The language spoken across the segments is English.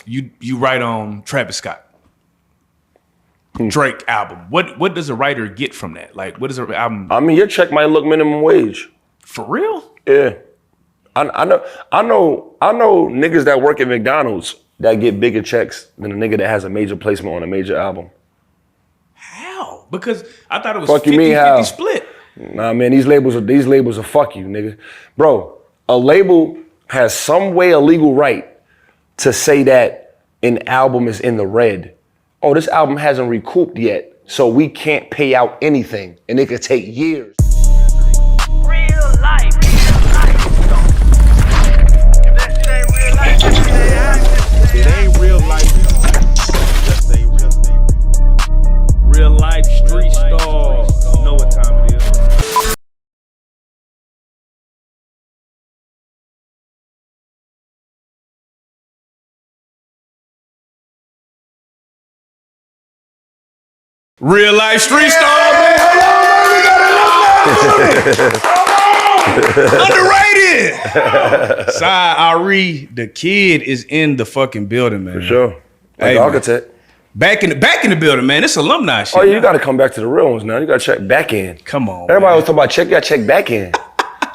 you write on Travis Scott, Drake album. What does a writer get from that? Like, what is an album? I mean, your check might look minimum wage. For real? Yeah. I know niggas that work at McDonald's that get bigger checks than a nigga that has a major placement on a major album. How? Because I thought it was Fuck 50-50 split. Nah, man, these labels are fuck you, nigga. Bro, a label has some way a legal right to say that an album is in the red. Oh, this album hasn't recouped yet, so we can't pay out anything, and it could take years. Real life. If that shit ain't real life, it ain't real life. Just say real life street stars. You know what time it is. Real life street star, man. Underrated. Sy Ari Da Kid is in the fucking building, man. For sure. Like hey, the architect. Back in the building, man. It's alumni shit. Oh, yeah, man. you gotta come back to the real ones now. You gotta check back in. Come on. Everybody was talking about check, you gotta check back in.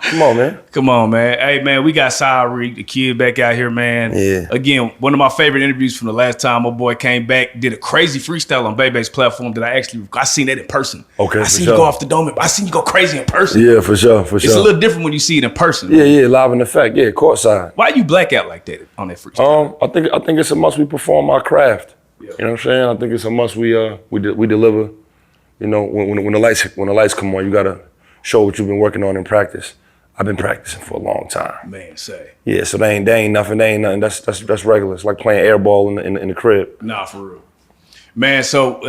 Come on, man. Come on, man. Hey, man, we got Sy Ari Da Kid back out here, man. Yeah. Again, one of my favorite interviews from the last time my boy came back, did a crazy freestyle on Bebe's platform that I seen that in person. Okay, I seen you go off the dome. I seen you go crazy in person. Yeah, for sure. It's a little different when you see it in person. Yeah, live in effect. Yeah, courtside. Why you black out like that on that freestyle? I think it's a must we perform our craft. Yeah. You know what I'm saying? I think it's a must we deliver. You know, when the lights come on, you gotta show what you've been working on in practice. I've been practicing for a long time. Man, say. Yeah, so they ain't nothing. That's regular. It's like playing air ball in the crib. Nah, for real. Man, so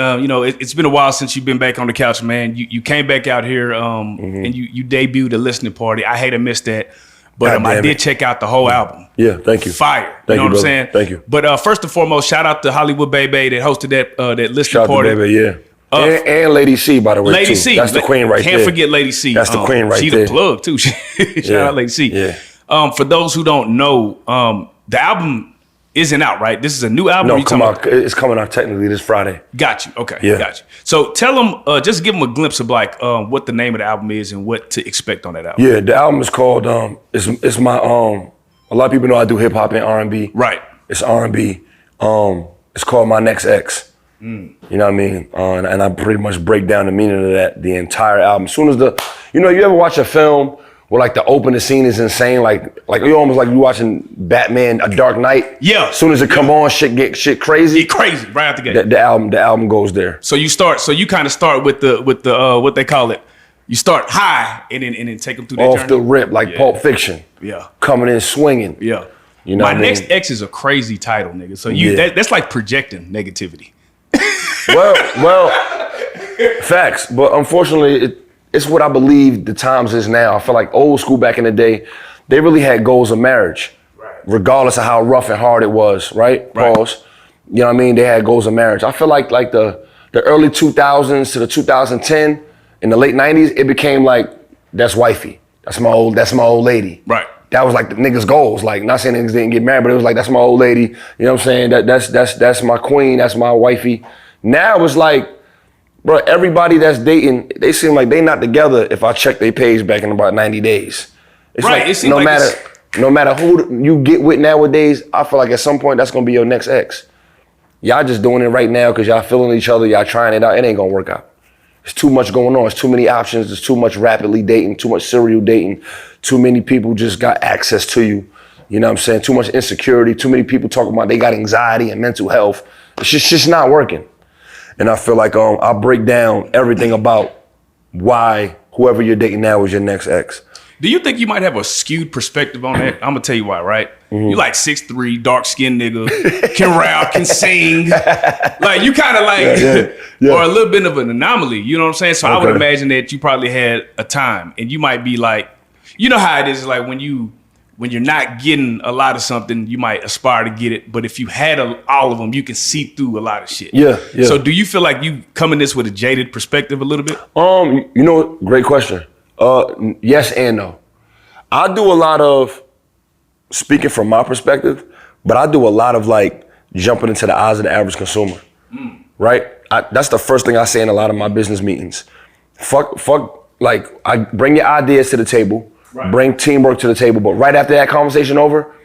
it's been a while since you've been back on the couch, man. You came back out here and you debuted a listening party. I hate to miss that, but I did check out the whole album. Yeah, thank you. Fire. Thank you know what brother. I'm saying? Thank you. But first and foremost, shout out to Hollywood Baby that hosted that listening Shout party. out to Baby, yeah. And Lady C, by the way, Lady too. C. That's the queen right there. Can't forget Lady C. That's the queen right there. She the plug, too. Shout out Lady C. Yeah. For those who don't know, the album isn't out, right? This is a new album? No, it's coming out technically this Friday. Got you. Okay, yeah. Got you. So tell them, just give them a glimpse of like what the name of the album is and what to expect on that album. Yeah, the album is called, it's my, a lot of people know I do hip hop and R&B. Right. It's R&B. It's called My Next Ex. You know what I mean? And I pretty much break down the meaning of that, the entire album. As soon as you ever watch a film where like the opening scene is insane, like you almost like you watching Batman: A Dark Knight. Yeah. As soon as it come on, shit crazy. Get crazy right out the gate. The album goes there. So you kind of start with the what they call it. You start high and then take them through that journey. Off the rip, like Pulp Fiction. Yeah. Coming in swinging. Yeah. You know My Next Ex is a crazy title, nigga. So that's like projecting negativity. Well, facts. But unfortunately, it's what I believe the times is now. I feel like old school back in the day, they really had goals of marriage, regardless of how rough and hard it was, right? Pause. You know what I mean? They had goals of marriage. I feel like the early 2000s to the 2010, in the late 90s, it became like, that's wifey. That's my old lady. Right. That was like the niggas' goals. Like, not saying niggas didn't get married, but it was like, that's my old lady. You know what I'm saying? That's my queen. That's my wifey. Now it's like, bro, everybody that's dating, they seem like they not together if I check their page back in about 90 days. It's right. like, It seems no matter who you get with nowadays, I feel like at some point that's gonna be your next ex. Y'all just doing it right now because y'all feeling each other, y'all trying it out, it ain't gonna work out. There's too much going on. There's too many options. There's too much rapidly dating, too much serial dating. Too many people just got access to you. You know what I'm saying? Too much insecurity. Too many people talking about they got anxiety and mental health. It's just not working. And I feel like I break down everything about why whoever you're dating now is your next ex. Do you think you might have a skewed perspective on that? I'm gonna tell you why, right? You like 6'3", dark-skinned nigga, can rap, can sing. Like you kind of like, or a little bit of an anomaly, you know what I'm saying? So I would imagine that you probably had a time and you might be like, you know how it is like when you're not getting a lot of something, you might aspire to get it. But if you had all of them, you can see through a lot of shit. Yeah. So do you feel like you come in this with a jaded perspective a little bit? You know, great question. Yes and no. I do a lot of, speaking from my perspective, but I do a lot of like jumping into the eyes of the average consumer, right? That's the first thing I say in a lot of my business meetings. Like, I bring your ideas to the table, bring teamwork to the table, but right after that conversation over,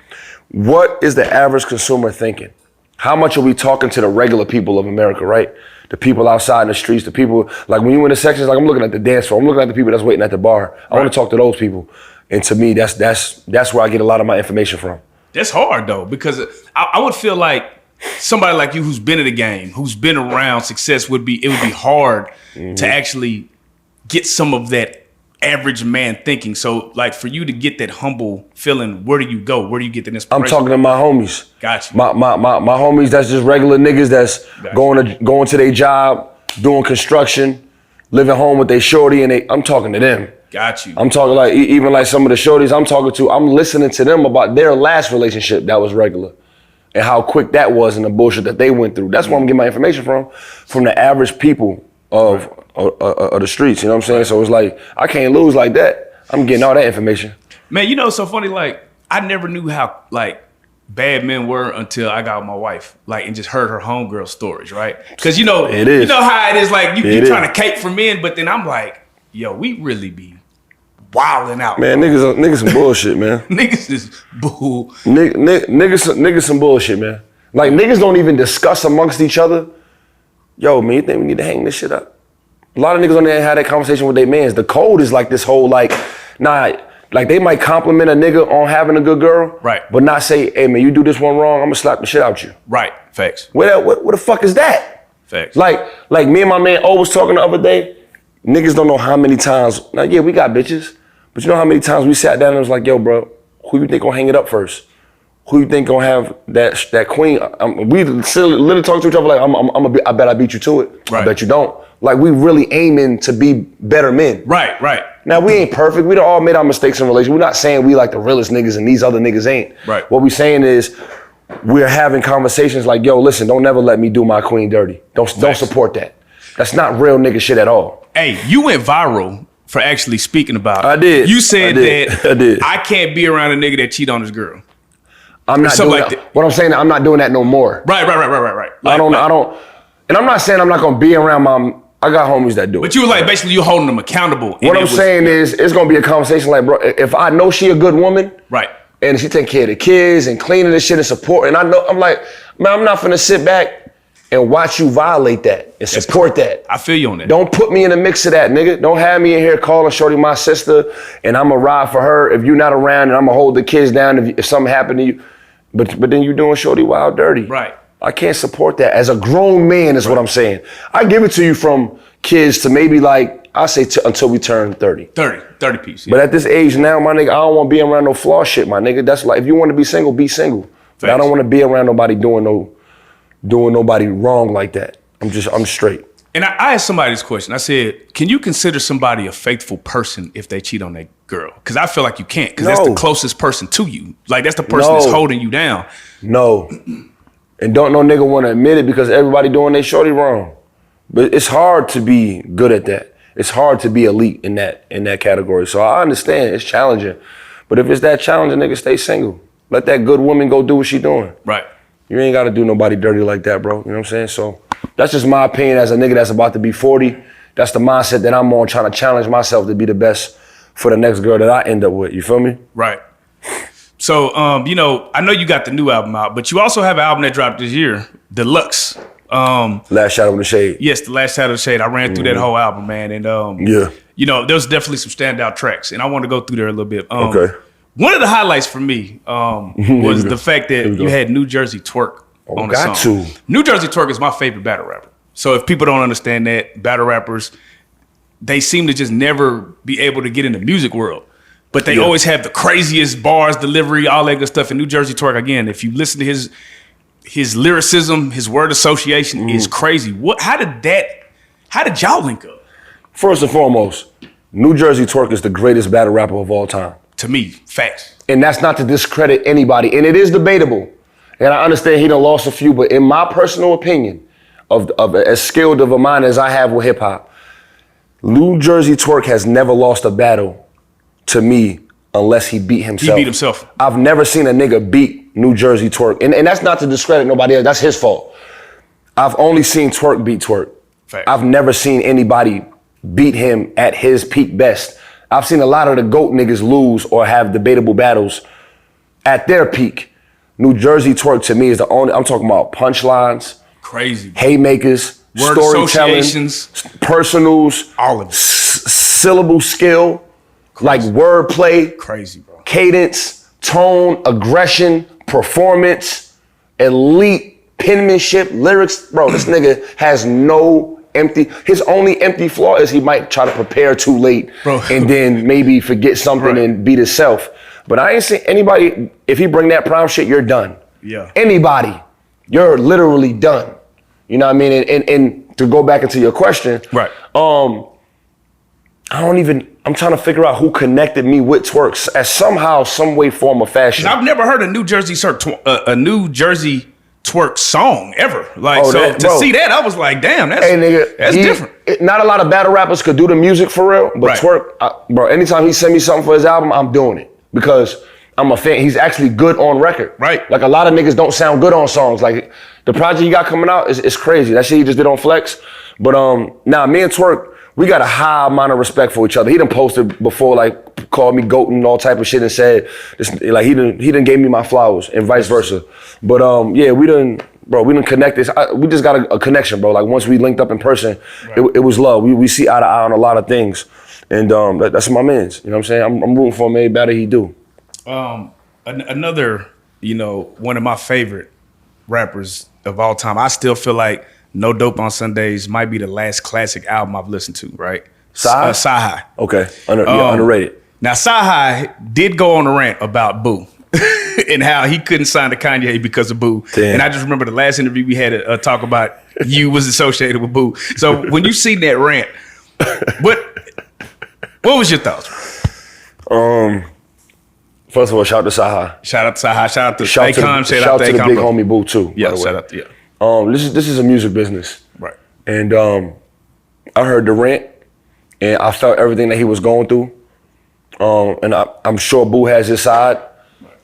what is the average consumer thinking? How much are we talking to the regular people of America, right? The people outside in the streets, the people, like when you in the sections, like I'm looking at the dance floor, I'm looking at the people that's waiting at the bar. I want to talk to those people. And to me, that's where I get a lot of my information from. That's hard though, because I would feel like somebody like you who's been in the game, who's been around success, it would be hard to actually get some of that average man thinking. So like for you to get that humble feeling, where do you go? Where do you get the inspiration? I'm talking to my homies. Got you. My homies that's just regular niggas that's going to their job, doing construction, living home with their shorty, and I'm talking to them. Got you. I'm talking like even like some of the shorties I'm talking to, I'm listening to them about their last relationship that was regular and how quick that was and the bullshit that they went through. That's where I'm getting my information from the average people of the streets, you know what I'm saying? So it's like, I can't lose like that. I'm getting all that information. Man, you know, it's so funny, like, I never knew how, like, bad men were until I got with my wife, like, and just heard her homegirl stories, right? Because, you know, you know how it is, like, you trying to cape for men, but then I'm like, yo, we really be wilding out. Man, niggas some bullshit, man. Niggas is bull. Niggas some bullshit, man. Like, niggas don't even discuss amongst each other. Yo, man, you think we need to hang this shit up? A lot of niggas on there had that conversation with their mans. The code is like this whole like they might compliment a nigga on having a good girl, right? But not say, hey man, you do this one wrong, I'm gonna slap the shit out you. Right, facts. Where the fuck is that? Facts. Like me and my man O was talking the other day, niggas don't know how many times, now yeah, we got bitches, but you know how many times we sat down and was like, yo bro, who you think gonna hang it up first? Who you think gonna have that queen? We literally talk to each other like, I bet I beat you to it. Right. I bet you don't. Like we really aiming to be better men. Right, right. Now we ain't perfect. We done all made our mistakes in relation. We're not saying we like the realest niggas and these other niggas ain't. Right. What we saying is we're having conversations like, yo, listen, don't never let me do my queen dirty. Don't support that. That's not real nigga shit at all. Hey, you went viral for actually speaking about it. I did. You said that I can't be around a nigga that cheat on his girl. I'm not doing like that. What I'm saying, I'm not doing that no more. Right. Like, I don't, and I'm not saying I'm not gonna be around I got homies that do it. But you were like, basically you holding them accountable. What I'm saying is, it's gonna be a conversation like, bro, if I know she a good woman, right, and she take care of the kids and cleaning this shit and support, and I know, I'm like, man, I'm not finna sit back and watch you violate that and support that. I feel you on that. Don't put me in the mix of that, nigga. Don't have me in here calling shorty my sister and I'ma ride for her if you're not around, and I'ma hold the kids down if something happened to you. But then you doing shorty wild dirty. Right. I can't support that. As a grown man is what I'm saying. I give it to you from kids to maybe like, I say until we turn 30. 30 piece. Yeah. But at this age now, my nigga, I don't want to be around no flaw shit, my nigga. That's like, if you want to be single, be single. But I don't want to be around nobody doing nobody wrong like that. I'm straight. And I asked somebody this question. I said, can you consider somebody a faithful person if they cheat on their girl? Because I feel like you can't, because that's the closest person to you. Like that's the person that's holding you down. No. And don't no nigga want to admit it because everybody doing their shorty wrong. But it's hard to be good at that. It's hard to be elite in that category. So I understand it's challenging. But if it's that challenging, nigga, stay single. Let that good woman go do what she doing. Right. You ain't got to do nobody dirty like that, bro. You know what I'm saying? So that's just my opinion as a nigga that's about to be 40. That's the mindset that I'm on, trying to challenge myself to be the best for the next girl that I end up with. You feel me? Right. So, you know, I know you got the new album out, but you also have an album that dropped this year, Deluxe. Last Shadow in the Shade. Yes, The Last Shadow in the Shade. I ran through that whole album, man. And, you know, there's definitely some standout tracks, and I want to go through there a little bit. Okay. One of the highlights for me was the fact that you had New Jersey Twerk on the song. New Jersey Twerk is my favorite battle rapper. So if people don't understand that, battle rappers, they seem to just never be able to get in the music world. But they always have the craziest bars, delivery, all that good stuff. And New Jersey Twerk, again, if you listen to his lyricism, his word association is crazy. How did y'all link up? First and foremost, New Jersey Twerk is the greatest battle rapper of all time. To me, facts. And that's not to discredit anybody. And it is debatable. And I understand he done lost a few, but in my personal opinion, of as skilled of a mind as I have with hip hop, New Jersey Twerk has never lost a battle to me unless he beat himself. He beat himself. I've never seen a nigga beat New Jersey Twerk. And that's not to discredit nobody else. That's his fault. I've only seen Twerk beat Twerk. Fact. I've never seen anybody beat him at his peak best. I've seen a lot of the GOAT niggas lose or have debatable battles at their peak. New Jersey Twerk to me is the only, I'm talking about punchlines, Crazy. haymakers, Word storytelling, associations. personals, All of it. syllable skill, like wordplay, Crazy, bro. cadence, tone, aggression, performance, elite penmanship, lyrics. Bro, this nigga has no empty. His only empty flaw is he might try to prepare too late, Bro. and then maybe forget something and beat himself. But I ain't seen anybody, if he bring that prime shit, you're done. Yeah. Anybody, you're literally done. You know what I mean? And to go back into your question, Right. I'm trying to figure out who connected me with Twerk as somehow, some way, form, or fashion. I've never heard a New Jersey Twerk song ever. Like, bro. see that, I was like, damn, that's, Hey nigga, that's different. Not a lot of battle rappers could do the music for real, but Right. Twerk, bro, anytime he send me something for his album, I'm doing it because I'm a fan. He's actually good on record. Right. Like a lot of niggas don't sound good on songs. Like the project he got coming out is crazy. That shit he just did on Flex. But me and Twerk, we got a high amount of respect for each other. He done posted before, like called me goat and all type of shit and said, like he done gave me my flowers and vice versa. But yeah, we done connect this. We just got a connection, bro. Like once we linked up in person, it was love. We see eye to eye on a lot of things. And that's my man's. You know what I'm saying? I'm rooting for him every battle he do. Another, one of my favorite rappers of all time. I still feel like No Dope on Sundays might be the last classic album I've listened to, right? Sy. Okay, underrated. Now, Sy did go on a rant about Boo and how he couldn't sign to Kanye because of Boo. Damn. And I just remember the last interview we had to talk about you was associated with Boo. So when you seen that rant, what was your thoughts? First of all, shout out to Sy. Shout out to Sy. Shout out to Shout Akon. to the big bro. homie Boo too. Yeah, by the way. shout out to This is a music business. Right. And I heard the rant, and I felt everything that he was going through. And I'm sure Boo has his side.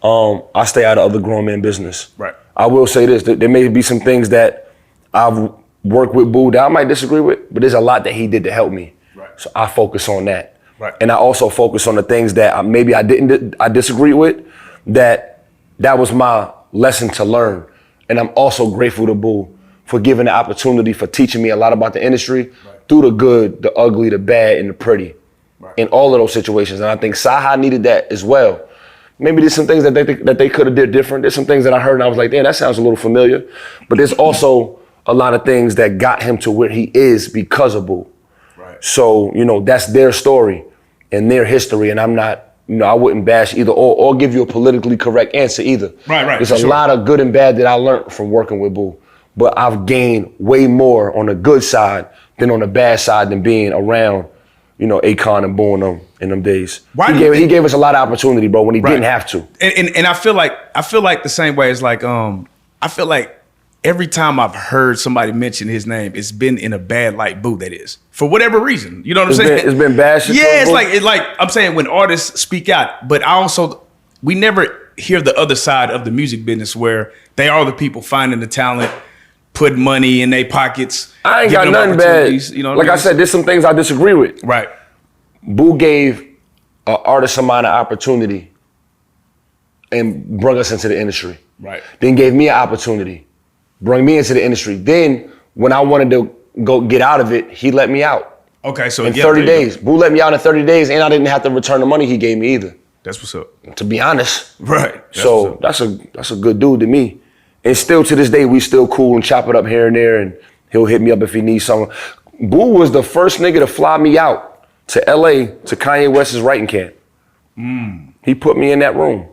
I stay out of other grown man business. Right. I will say this: that there may be some things that I've worked with Boo that I might disagree with, but there's a lot that he did to help me. Right. So I focus on that. Right. And I also focus on the things that I disagree with. That was my lesson to learn. And I'm also grateful to Boo for giving the opportunity, for teaching me a lot about the industry, through the good, the ugly, the bad, and the pretty, in all of those situations. And I think Sy needed that as well. Maybe there's some things that they could have did different. There's some things that I heard and I was like, damn, that sounds a little familiar. But there's also a lot of things that got him to where he is because of Boo. Right. So, that's their story and their history. And I'm not, I wouldn't bash either or give you a politically correct answer either. Right. There's a lot of good and bad that I learned from working with Boo. But I've gained way more on the good side than on the bad side than being around, Akon and Boo in them days. He gave us a lot of opportunity, bro, when he didn't have to. And I feel like the same way as like I feel like every time I've heard somebody mention his name, it's been in a bad light. Boo, that is, for whatever reason. You know what I'm saying? It's been bad shit. Yeah, it's like I'm saying when artists speak out, but we never hear the other side of the music business where they are the people finding the talent, put money in their pockets. I ain't got nothing bad. Like I said, there's some things I disagree with. Right. Boo gave an artist amount of opportunity and brought us into the industry. Right. Then gave me an opportunity, brought me into the industry. Then when I wanted to go get out of it, he let me out. Okay, so in 30 days. Boo let me out in 30 days, and I didn't have to return the money he gave me either. That's what's up. To be honest. Right. That's a good dude to me. And still to this day, we still cool and chop it up here and there, and he'll hit me up if he needs something. Boo was the first nigga to fly me out to LA to Kanye West's writing camp. He put me in that room.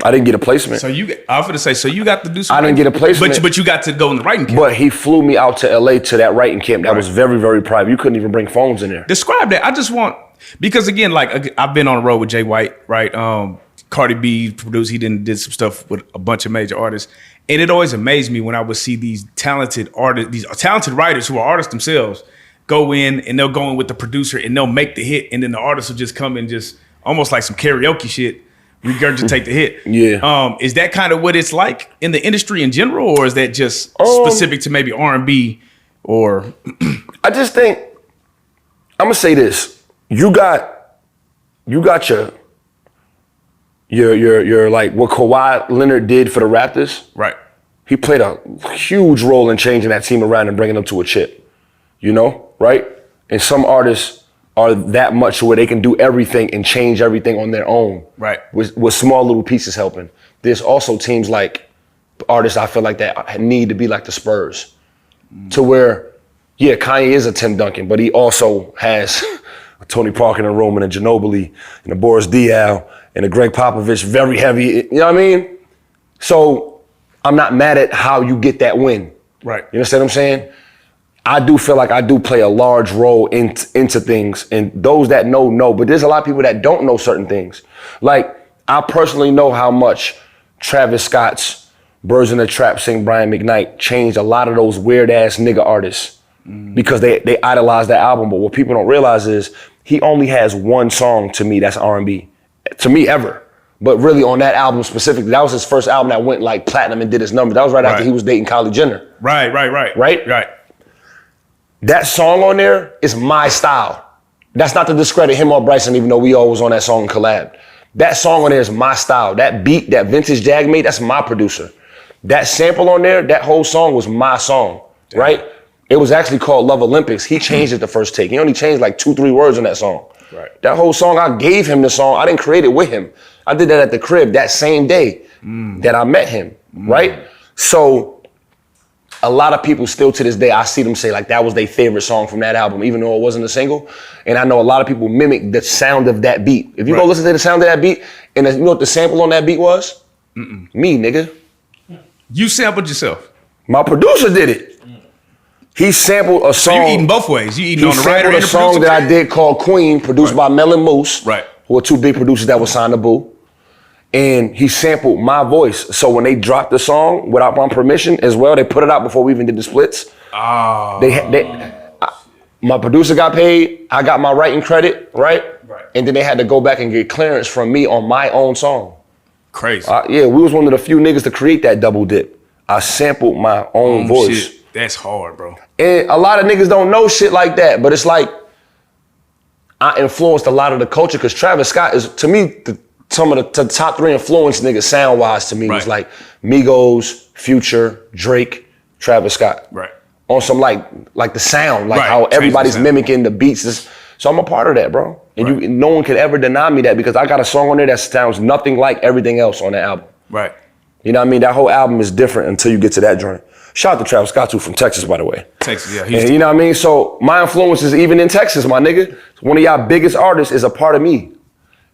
I didn't get a placement. So you got to do some. I didn't get a placement. But you got to go in the writing camp. But he flew me out to LA to that writing camp. That was very, very private. You couldn't even bring phones in there. Describe that. I just want, because again, like I've been on the road with Jay White, right? Cardi B produced, he did some stuff with a bunch of major artists. And it always amazed me when I would see these talented artists, these talented writers who are artists themselves, go in and they'll go in with the producer and they'll make the hit. And then the artist will just come and just almost like some karaoke shit. Regurgitate the hit. Yeah. Is that kind of what it's like in the industry in general, or is that just specific to maybe R&B or? I just think I'm gonna say this: you got your like what Kawhi Leonard did for the Raptors. Right. He played a huge role in changing that team around and bringing them to a chip. You know, right? And some artists are that much where they can do everything and change everything on their own. Right. With small little pieces helping. There's also teams like artists I feel like that need to be like the Spurs. To where, yeah, Kanye is a Tim Duncan, but he also has a Tony Parker in a Roman and a Ginobili and a Boris Diaw and a Greg Popovich, very heavy, you know what I mean? So I'm not mad at how you get that win. Right. You understand what I'm saying? I do feel like I do play a large role into things, and those that know, but there's a lot of people that don't know certain things. Like, I personally know how much Travis Scott's Birds in the Trap Sing Brian McKnight changed a lot of those weird ass nigga artists because they idolize that album. But what people don't realize is he only has one song to me that's R&B, to me ever. But really on that album specifically, that was his first album that went like platinum and did his numbers. That was right after he was dating Kylie Jenner. Right. Right? That song on there is my style. That's not to discredit him or Bryson, even though we all was on that song and collabed. That song on there is my style. That beat, that vintage Jag made, that's my producer. That sample on there, that whole song was my song, right? It was actually called Love Olympics. He changed it the first take. He only changed like 2-3 words on that song. Right. That whole song, I gave him the song. I didn't create it with him. I did that at the crib that same day that I met him, right? So a lot of people still to this day, I see them say like that was their favorite song from that album, even though it wasn't a single. And I know a lot of people mimic the sound of that beat. If you go listen to the sound of that beat, and you know what the sample on that beat was? Me, nigga. You sampled yourself. My producer did it. He sampled a song. So you're eating both ways. You eating on the writer and the producer? He sampled a song that I did called Queen, produced by Mel and Moose, right, who are two big producers that were signed to Boo. And he sampled my voice. So when they dropped the song without my permission as well, they put it out before we even did the splits. My producer got paid. I got my writing credit, right? And then they had to go back and get clearance from me on my own song. Crazy. Yeah, we was one of the few niggas to create that double dip. I sampled my own voice. Shit. That's hard, bro. And a lot of niggas don't know shit like that, but it's like I influenced a lot of the culture because Travis Scott is, to me, some of the top 3 influence niggas sound-wise to me was like Migos, Future, Drake, Travis Scott. Right. On some like the sound, like how everybody's mimicking the beats. So I'm a part of that, bro. And no one could ever deny me that because I got a song on there that sounds nothing like everything else on that album. Right. You know what I mean? That whole album is different until you get to that joint. Shout out to Travis Scott too from Texas, by the way. Texas, yeah. And you know what I mean? So my influence is even in Texas, my nigga. One of y'all biggest artists is a part of me.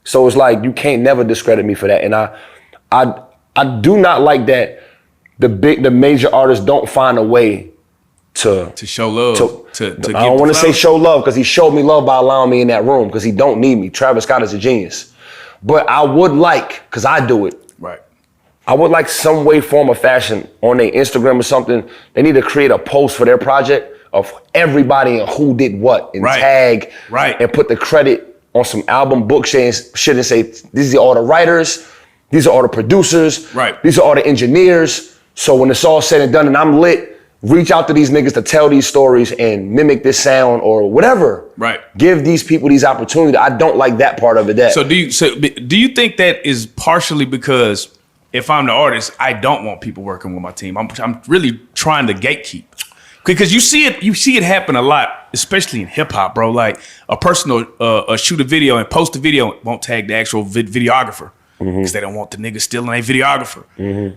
So it's like you can't never discredit me for that. And I do not like that the major artists don't find a way to show love. To I don't want to say show love because he showed me love by allowing me in that room because he don't need me. Travis Scott is a genius. But I would like, because I do it. Right. I would like some way, form, or fashion on their Instagram or something. They need to create a post for their project of everybody and who did what and tag and put the credit on some album book shit and say, these are all the writers, these are all the producers, these are all the engineers. So when it's all said and done and I'm lit, reach out to these niggas to tell these stories and mimic this sound or whatever. Right. Give these people these opportunities. I don't like that part of it. So do you think that is partially because if I'm the artist, I don't want people working with my team. I'm really trying to gatekeep. Because you see it happen a lot, especially in hip hop, bro. Like a person will shoot a video and post a video and won't tag the actual videographer because they don't want the nigga stealing a videographer.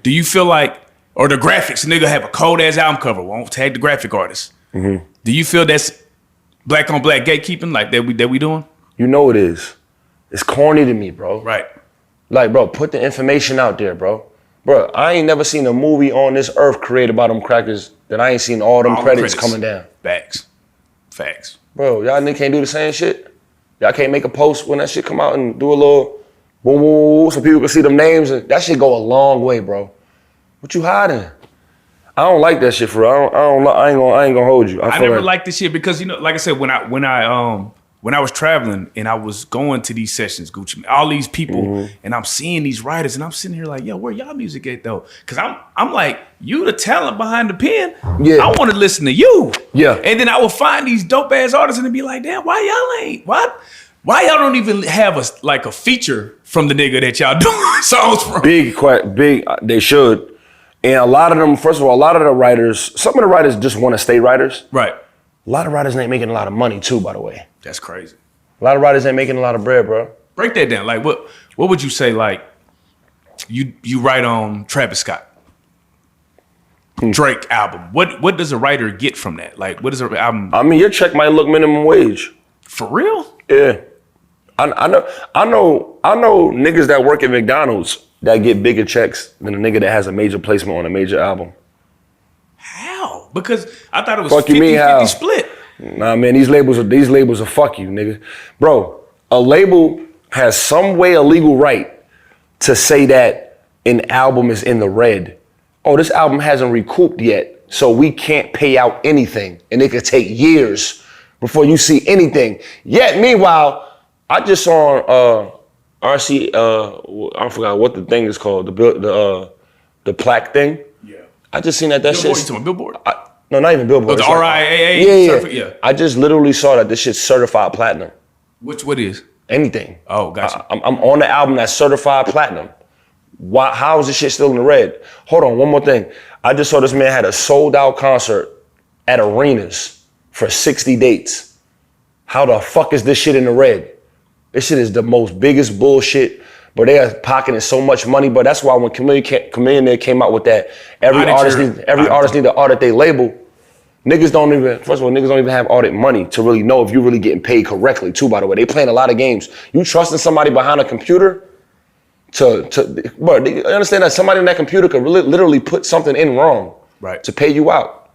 Do you feel like, or the graphics, the nigga have a cold ass album cover, won't tag the graphic artist. Do you feel that's black on black gatekeeping like that we doing? You know it is. It's corny to me, bro. Right. Like, bro, put the information out there, bro. Bro, I ain't never seen a movie on this earth created by them crackers that I ain't seen all them credits coming down. Facts. Bro, y'all niggas can't do the same shit? Y'all can't make a post when that shit come out and do a little boom, boom, boom, so people can see them names? That shit go a long way, bro. What you hiding? I don't like that shit for real. I ain't gonna hold you. I never liked this shit because, you know, like I said, when when I was traveling and I was going to these sessions, Gucci, all these people, and I'm seeing these writers, and I'm sitting here like, yo, where y'all music at though? Because I'm like, you the talent behind the pen. Yeah. I want to listen to you. Yeah. And then I would find these dope ass artists and be like, damn, why y'all ain't? Why y'all don't even have a feature from the nigga that y'all doing songs from? Big. They should. And a lot of them, first of all, a lot of the writers, some of the writers just want to stay writers. Right. A lot of writers ain't making a lot of money too, by the way. That's crazy. A lot of writers ain't making a lot of bread, bro. Break that down. Like what would you say, like, you write on Travis Scott, Drake album. What does a writer get from that? Like, what is an album? I mean, your check might look minimum wage. For real? Yeah. I know niggas that work at McDonald's that get bigger checks than a nigga that has a major placement on a major album. How? Because I thought it was Fuck you mean how? 50-50 split. Nah, man, these labels are fuck you, nigga. Bro, a label has some way a legal right to say that an album is in the red. Oh, this album hasn't recouped yet, so we can't pay out anything. And it could take years before you see anything. Yet, meanwhile, I just saw on RC, I forgot what the thing is called, the plaque thing. Yeah. I just seen that Billboard, shit. you talking about Billboard? No, not even Billboard. Oh, the It's RIAA? Yeah. I just literally saw that this shit's certified platinum. What is? Anything. Oh, gotcha. I'm on the album that's certified platinum. Why? How is this shit still in the red? Hold on, one more thing. I just saw this man had a sold out concert at arenas for 60 dates. How the fuck is this shit in the red? This shit is the most biggest bullshit, but they are pocketing so much money. But that's why when Chameleon came out with that, every artist need to audit their label. Niggas don't even have audit money to really know if you're really getting paid correctly too, by the way. They playing a lot of games. You trusting somebody behind a computer bro, you understand that somebody in that computer could literally put something in wrong to pay you out.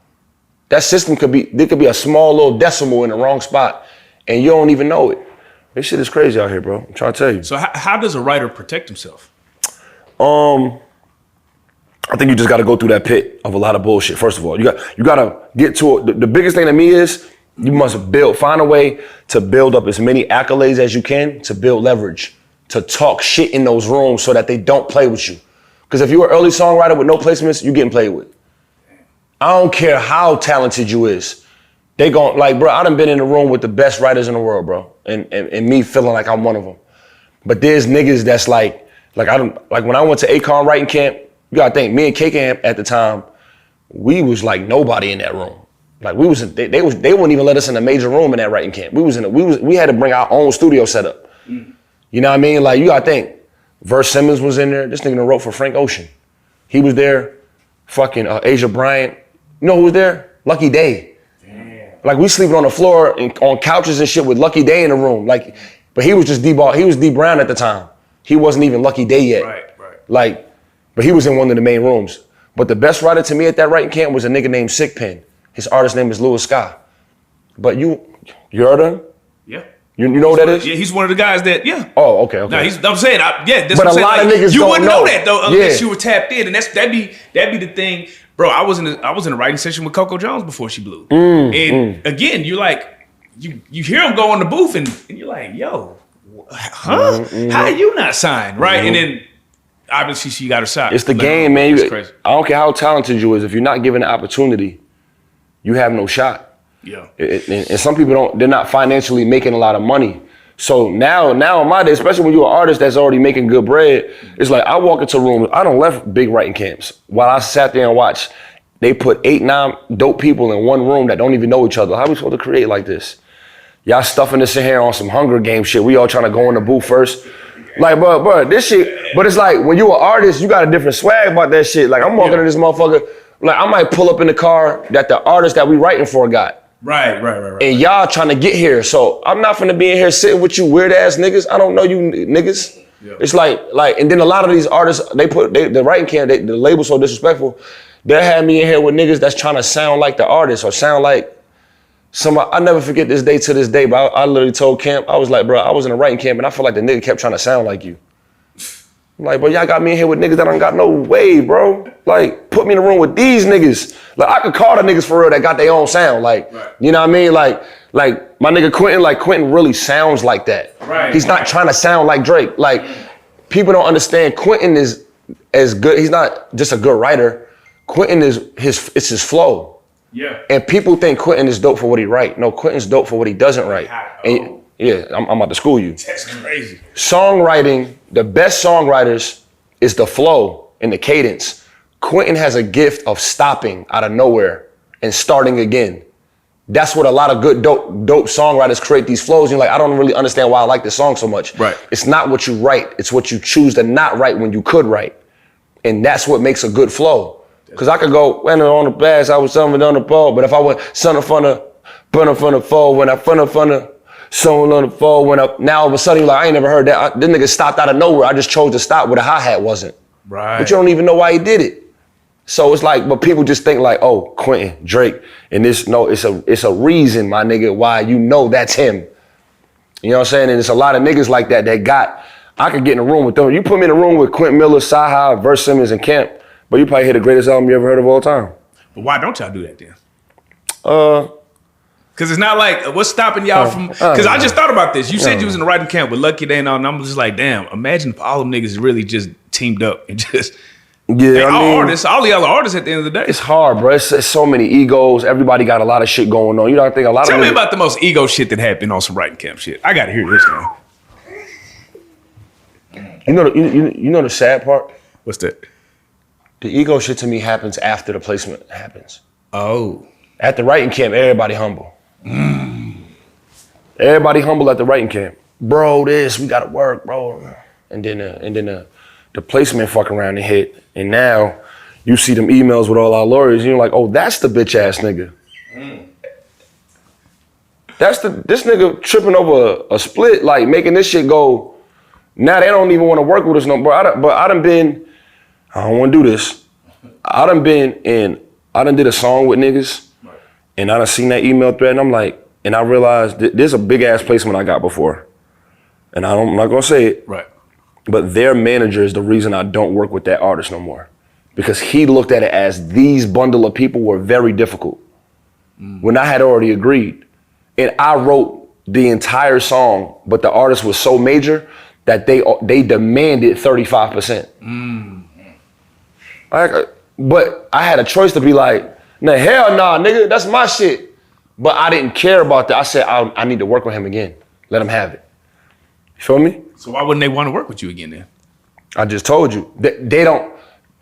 That system could be a small little decimal in the wrong spot and you don't even know it. This shit is crazy out here, bro. I'm trying to tell you. So how does a writer protect himself? I think you just got to go through that pit of a lot of bullshit. First of all, you got to get to it. The biggest thing to me is you must find a way to build up as many accolades as you can to build leverage, to talk shit in those rooms so that they don't play with you. Because if you're an early songwriter with no placements, you getting played with. I don't care how talented you is. They gon' bro, I done been in the room with the best writers in the world, bro. And me feeling like I'm one of them. But there's niggas that's like when I went to Akon writing camp, you gotta think, me and KKK at the time, we was like nobody in that room. Like they wouldn't even let us in a major room in that writing camp. We had to bring our own studio setup. You know what I mean? Like you gotta think, Verse Simmons was in there. This nigga wrote for Frank Ocean. He was there. Fucking Asia Bryant. You know who was there? Lucky Day. Damn. Like we sleeping on the floor and on couches and shit with Lucky Day in the room. Like, but he was just D-Ball. He was D Brown at the time. He wasn't even Lucky Day yet. Right. But he was in one of the main rooms. But the best writer to me at that writing camp was a nigga named Sick Pen. His artist name is Louis Scott. But you heard of him? Yeah. You know what that is? Yeah, he's one of the guys that, yeah. Oh, okay. No, I'm saying, that's but what I'm saying. But a lot of niggas you don't wouldn't know that though unless you were tapped in, and that'd be the thing, bro. I was in a writing session with Coco Jones before she blew, again, you like you hear him go in the booth, and you're like, yo, huh? How are you not signed, right? And then obviously she got her shot. It's the game, man. It's crazy. I don't care how talented you is. If you're not given the opportunity, you have no shot. Yeah. And some people they're not financially making a lot of money. So now in my day, especially when you're an artist that's already making good bread, it's like I walk into rooms, I done left big writing camps while I sat there and watched. They put 8-9 dope people in one room that don't even know each other. How are we supposed to create like this? Y'all stuffing this in here on some Hunger Game shit. We all trying to go in the booth first. Like, bro, this shit, but it's like when you're an artist, you got a different swag about that shit. Like I'm walking in this motherfucker, like I might pull up in the car that the artist that we writing for got. Right. And y'all trying to get here. So I'm not finna be in here sitting with you weird ass niggas. I don't know you niggas. Yeah. It's like, and then a lot of these artists, the writing camp, the label's so disrespectful. They had me in here with niggas that's trying to sound like the artist or sound like somebody. I never forget this day to this day, but I literally told Camp, I was like, bro, I was in a writing camp and I feel like the nigga kept trying to sound like you. I'm like, bro, y'all got me in here with niggas that don't got no way, bro. Like, put me in a room with these niggas. Like, I could call the niggas for real that got their own sound. Like, you know what I mean? Like, Like my nigga Quentin really sounds like that. Right. He's not trying to sound like Drake. Like people don't understand Quentin is as good. He's not just a good writer. Quentin is his flow. Yeah. And people think Quentin is dope for what he write. No, Quentin's dope for what he doesn't write. And yeah, I'm about to school you. That's crazy. Songwriting, the best songwriters is the flow and the cadence. Quentin has a gift of stopping out of nowhere and starting again. That's what a lot of good dope songwriters create these flows. You're like, I don't really understand why I like this song so much. Right. It's not what you write. It's what you choose to not write when you could write. And that's what makes a good flow. Because I could go, when on the bass, I was something on the ball. But if I went, son of fun of, fun of foe, when I fun of, someone on the phone, when I, now all of a sudden you're like, I ain't never heard that. This nigga stopped out of nowhere. I just chose to stop where the hi-hat wasn't. Right. But you don't even know why he did it. So it's like, but people just think like, oh, Quentin, Drake, and this, no, it's a reason, my nigga, why you know that's him. You know what I'm saying? And it's a lot of niggas like that I could get in a room with them. You put me in a room with Quentin Miller, Sy, Verse Simmons, and Camp, but you probably hear the greatest album you ever heard of all time. But why don't y'all do that then? Because it's not like, what's stopping y'all from, because I just thought about this. You said you was in the writing camp with Lucky Day and all, and I'm just like, damn, imagine if all them niggas really just teamed up and just, yeah, I mean, all the other artists at the end of the day. It's hard, bro. It's so many egos. Everybody got a lot of shit going on. You know, I think a lot Tell of me about the most ego shit that happened on some writing camp shit. I gotta hear this now. You know the sad part? What's that? The ego shit to me happens after the placement happens. Oh. At the writing camp, everybody humble. Everybody humble at the writing camp. Bro, we gotta work, bro. And then the placement fuck around and hit. And now you see them emails with all our lawyers, and you're like, oh, that's the bitch ass nigga. This nigga tripping over a split, like making this shit go. Now they don't even want to work with us no more. I don't want to do this. I done did a song with niggas, and I done seen that email thread, and I'm like, and I realized there's a big ass placement I got before. And I'm not gonna say it. Right. But their manager is the reason I don't work with that artist no more. Because he looked at it as these bundle of people were very difficult. When I had already agreed. And I wrote the entire song, but the artist was so major that they demanded 35%. But I had a choice to be like, nah, hell nah, nigga, that's my shit. But I didn't care about that. I said, I need to work with him again. Let him have it. You feel me? So why wouldn't they want to work with you again then? I just told you. They don't,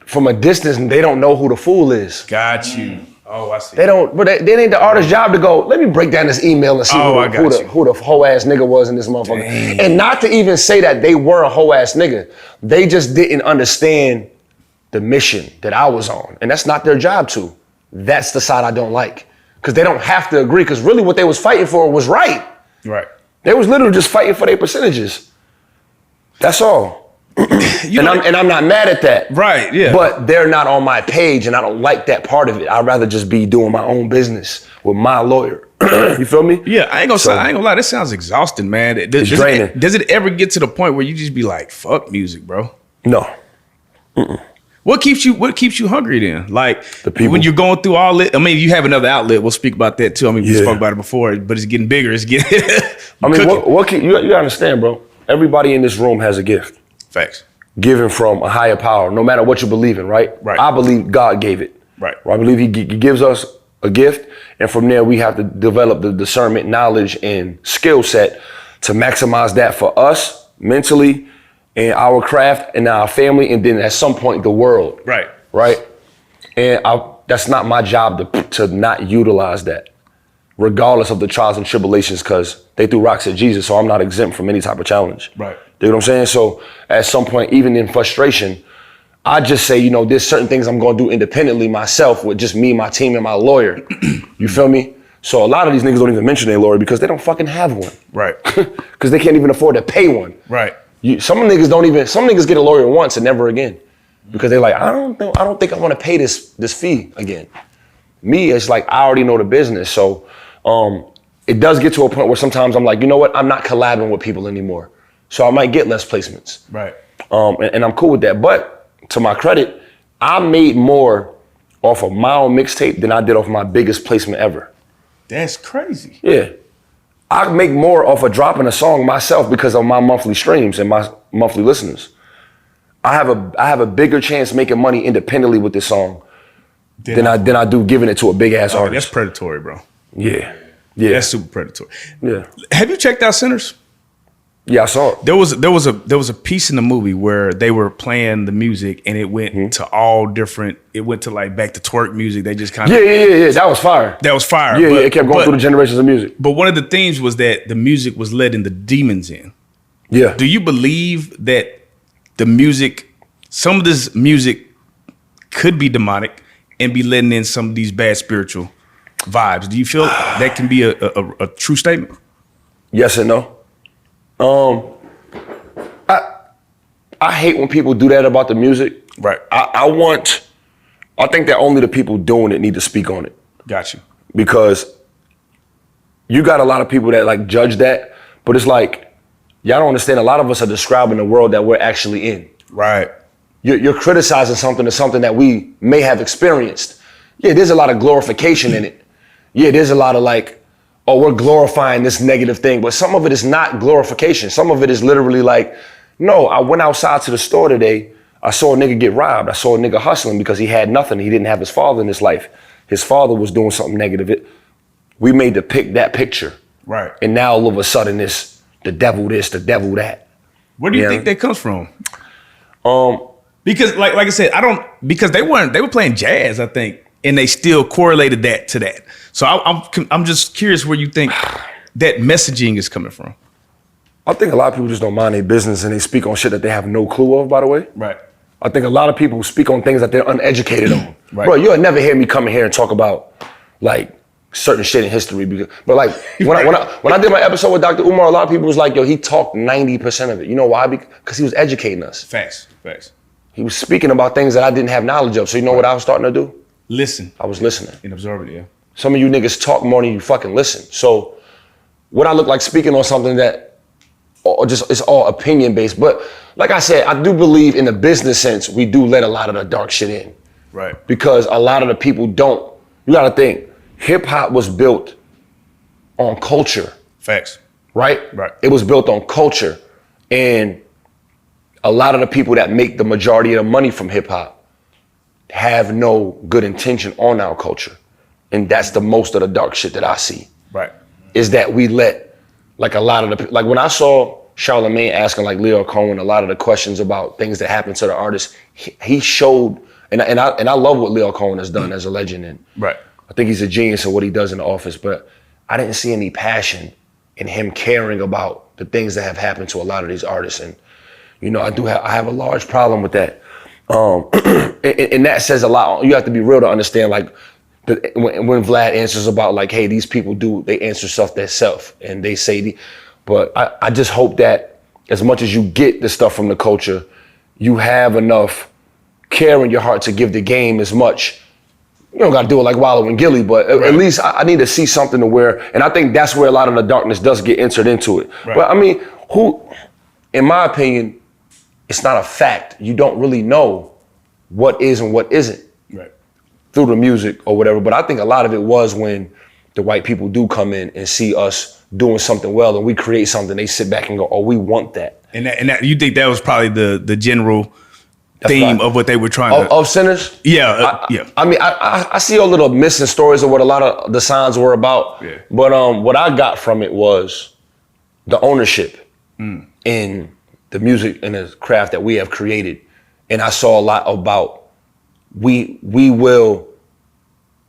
from a distance, they don't know who the fool is. Got you. Oh, I see. They don't, but they ain't the artist's job to go, let me break down this email and see who the hoe ass nigga was in this motherfucker. Dang. And not to even say that they were a hoe ass nigga. They just didn't understand the mission that I was on. And that's not their job to. That's the side I don't like. Because they don't have to agree, because really what they was fighting for was right. Right. They was literally just fighting for their percentages. That's all. And I'm not mad at that. Right, yeah. But they're not on my page, and I don't like that part of it. I'd rather just be doing my own business with my lawyer. You feel me? Yeah, I ain't gonna lie. This sounds exhausting, man. It's draining. Does it ever get to the point where you just be like, fuck music, bro? No. What keeps you hungry then? Like the people. When you're going through all it. I mean, you have another outlet. We'll speak about that too. I mean, we spoke about it before, but it's getting bigger. It's getting. I mean, you understand, bro? Everybody in this room has a gift. Facts. Given from a higher power, no matter what you believe in, right? Right. I believe God gave it. Right. I believe he gives us a gift, and from there we have to develop the discernment, knowledge, and skill set to maximize that for us mentally, and our craft, and our family, and then at some point the world. Right. Right. And that's not my job to not utilize that, regardless of the trials and tribulations, because they threw rocks at Jesus, so I'm not exempt from any type of challenge. Right. You know what I'm saying? So at some point, even in frustration, I just say, there's certain things I'm gonna do independently myself with just me, my team, and my lawyer. You feel me? So a lot of these niggas don't even mention their lawyer because they don't fucking have one. Right. Because they can't even afford to pay one. Right. Some niggas get a lawyer once and never again. Because they're like, I don't think I wanna pay this fee again. Me, it's like, I already know the business. So it does get to a point where sometimes I'm like, you know what? I'm not collabing with people anymore. So I might get less placements. Right. And I'm cool with that. But to my credit, I made more off of my own mixtape than I did off my biggest placement ever. That's crazy. Yeah. I make more off of dropping a song myself because of my monthly streams and my monthly listeners. I have a bigger chance making money independently with this song than I do giving it to a big ass artist. That's predatory, bro. Yeah. That's super predatory. Yeah. Have you checked out Sinners? Yeah, I saw it. There was a piece in the movie where they were playing the music and it went to all different. It went to like back to twerk music. They just kind of yeah. That was fire. That was fire. Yeah, it kept going through the generations of music. But one of the themes was that the music was letting the demons in. Yeah. Do you believe that the music, some of this music, could be demonic and be letting in some of these bad spiritual vibes? Do you feel that can be a true statement? Yes and no. I hate when people do that about the music. Right. I think that only the people doing it need to speak on it. Got you. Because you got a lot of people that like judge that, but it's like, y'all don't understand, a lot of us are describing the world that we're actually in. Right. You're criticizing something as something that we may have experienced. Yeah, there's a lot of glorification in it. Yeah, there's a lot of like, oh, we're glorifying this negative thing, but some of it is not glorification. Some of it is literally like, no, I went outside to the store today. I saw a nigga get robbed. I saw a nigga hustling because he had nothing. He didn't have his father in his life. His father was doing something negative. We made that picture. Right. And now all of a sudden it's the devil this, the devil that. Where do you think that comes from? Because like I said, because they were playing jazz, I think, and they still correlated that to that. So I'm just curious where you think that messaging is coming from. I think a lot of people just don't mind their business and they speak on shit that they have no clue of, by the way. Right. I think a lot of people speak on things that they're uneducated on. Right. Bro, you'll never hear me come in here and talk about like certain shit in history. But like when I did my episode with Dr. Umar, a lot of people was like, yo, he talked 90% of it. You know why? Because he was educating us. Facts. He was speaking about things that I didn't have knowledge of. So you know what I was starting to do? Listen. I was listening. And absorbing, yeah. Some of you niggas talk more than you fucking listen. So what I look like speaking on something that or just it's all opinion based. But like I said, I do believe in the business sense, we do let a lot of the dark shit in. Right. Because a lot of the people don't. You gotta think, hip hop was built on culture. Facts. Right? Right. It was built on culture. And a lot of the people that make the majority of the money from hip hop have no good intention on our culture. And that's the most of the dark shit that I see. Right. Is that we let like a lot of the, like when I saw Charlamagne asking like Leo Cohen a lot of the questions about things that happened to the artists, he showed, and I love what Leo Cohen has done as a legend, and right. I think he's a genius at what he does in the office, but I didn't see any passion in him caring about the things that have happened to a lot of these artists, and you know, I have a large problem with that, and that says a lot. You have to be real to understand like. When Vlad answers about like, hey, these people they answer stuff themselves and they say, but I just hope that as much as you get the stuff from the culture, you have enough care in your heart to give the game as much. You don't gotta do it like Wallow and Gilly, but at least I need to see something to where, and I think that's where a lot of the darkness does get entered into it. Right. But I mean, in my opinion, it's not a fact. You don't really know what is and what isn't. Right. Through the music or whatever, but I think a lot of it was when the white people do come in and see us doing something well and we create something, they sit back and go, oh, we want that. And that you think that was probably the general theme of what they were trying to... Of Sinners? Yeah, yeah. I mean, I see a little missing stories of what a lot of the signs were about, but what I got from it was the ownership in the music and the craft that we have created. And I saw a lot about we will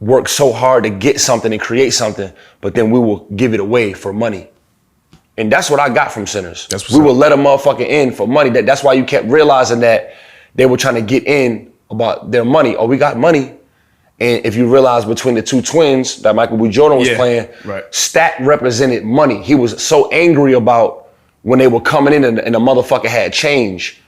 work so hard to get something and create something, but then we will give it away for money. And that's what I got from Sinners. We will let a motherfucker in for money. That's why you kept realizing that they were trying to get in about their money. Oh, we got money. And if you realize between the two twins that Michael B. Jordan was playing, Stack represented money. He was so angry about when they were coming in and the motherfucker had change.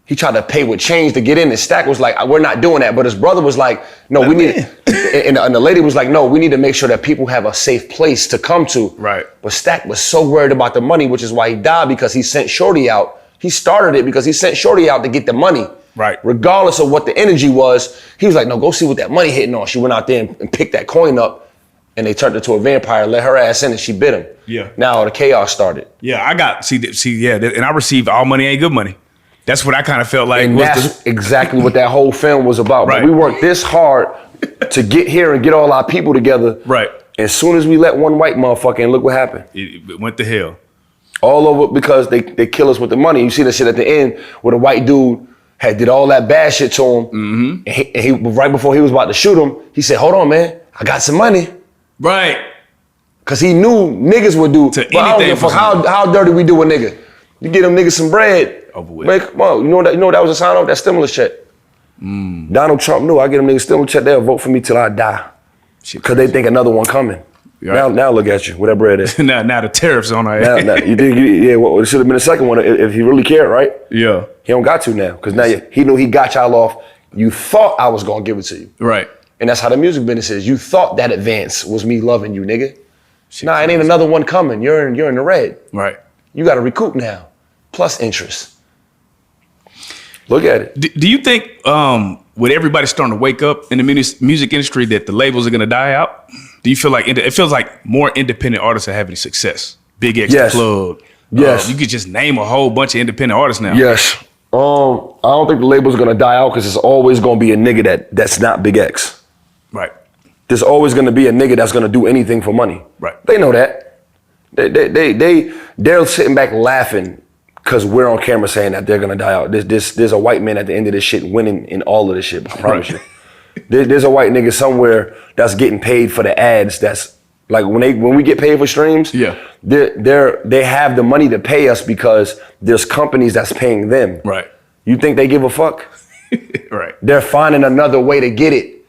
He tried to pay with change to get in, and Stack was like, we're not doing that. But his brother was like, no, we need, and the lady was like, no, we need to make sure that people have a safe place to come to. Right. But Stack was so worried about the money, which is why he died, because he sent Shorty out. He started it because he sent Shorty out to get the money. Right. Regardless of what the energy was, he was like, no, go see what that money hitting on. She went out there and picked that coin up and they turned her to a vampire, let her ass in, and she bit him. Yeah. Now the chaos started. Yeah, I got and I received All Money Ain't Good Money. That's what I kind of felt like. And that's exactly what that whole film was about. Right. But we worked this hard to get here and get all our people together. Right. As soon as we let one white motherfucker in, look what happened. It went to hell. All over because they kill us with the money. You see that shit at the end where the white dude had did all that bad shit to him. Mm-hmm. And he right before he was about to shoot him, he said, hold on, man, I got some money. Right. Cause he knew niggas would do. But I don't give a fuck how dirty we do a nigga. You get them niggas some bread. Over with. Man, come on. You know what that was a sign of? That stimulus check. Donald Trump knew I get them niggas stimulus check, they'll vote for me till I die. Cause they think another one coming. Right. Now look at you, where that bread is. now the tariffs on our ass. Now, you think, it should have been the second one if he really cared, right? Yeah. He don't got to now, because now he knew he got y'all off. You thought I was gonna give it to you. Right. And that's how the music business is. You thought that advance was me loving you, nigga. Nah, it ain't another one coming. You're in the red. Right. You gotta recoup now, plus interest. Look at it. Do you think with everybody starting to wake up in the music industry that the labels are gonna die out? Do you feel like it feels like more independent artists are having success? Big X Yes. Plug. Yes. You could just name a whole bunch of independent artists now. Yes. I don't think the label's gonna die out because there's always gonna be a nigga that's not Big X. Right. There's always gonna be a nigga that's gonna do anything for money. Right. They know that. They're sitting back laughing because we're on camera saying that they're gonna die out. There's a white man at the end of this shit winning in all of this shit. I promise you. There's a white nigga somewhere that's getting paid for the ads. That's like when we get paid for streams. Yeah. They have the money to pay us because there's companies that's paying them. Right. You think they give a fuck? Right. They're finding another way to get it,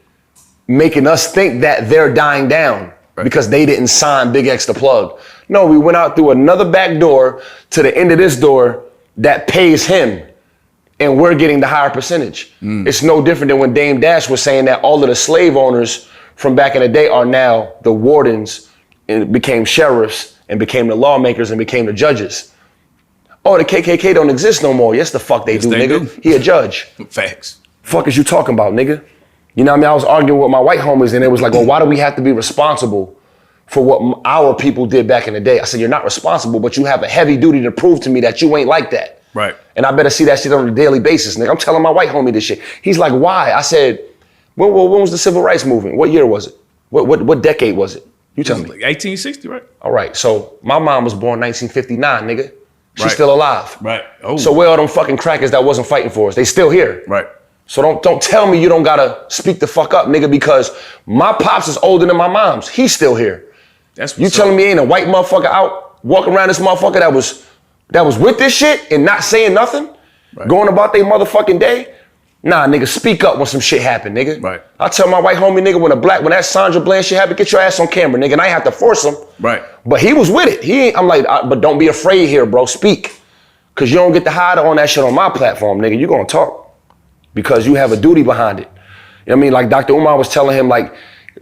making us think that they're dying down because they didn't sign Big X the Plug. No, we went out through another back door to the end of this door that pays him, and we're getting the higher percentage. It's no different than when Dame Dash was saying that all of the slave owners from back in the day are now the wardens and became sheriffs and became the lawmakers and became the judges. Oh, the KKK don't exist no more. Yes, the fuck they do, they nigga. do. He a judge. Facts. Fuck is you talking about, nigga? You know what I mean? I was arguing with my white homies and it was like, well, why do we have to be responsible for what our people did back in the day? I said, you're not responsible, but you have a heavy duty to prove to me that you ain't like that. Right. And I better see that shit on a daily basis, nigga. I'm telling my white homie this shit. He's like, why? I said, when was the civil rights movement? What year was it? What decade was it? You tell me. Like 1860, right? All right, so my mom was born 1959, nigga. She's Right. still alive. Right. Oh. So where are them fucking crackers that wasn't fighting for us? They still here. Right. So don't tell me you don't gotta speak the fuck up, nigga, because my pops is older than my mom's. He's still here. That's You what's telling up. me ain't a white motherfucker out walking around this motherfucker that was with this shit and not saying nothing? Right. Going about their motherfucking day? Nah, nigga, speak up when some shit happen, nigga. Right. I tell my white homie, nigga, when that Sandra Bland shit happened, get your ass on camera, nigga, and I ain't have to force him. Right. But he was with it. I'm like, but don't be afraid here, bro, speak. Cause you don't get to hide on that shit on my platform, nigga. You gonna talk. Because you have a duty behind it. You know what I mean? Like Dr. Umar was telling him, like,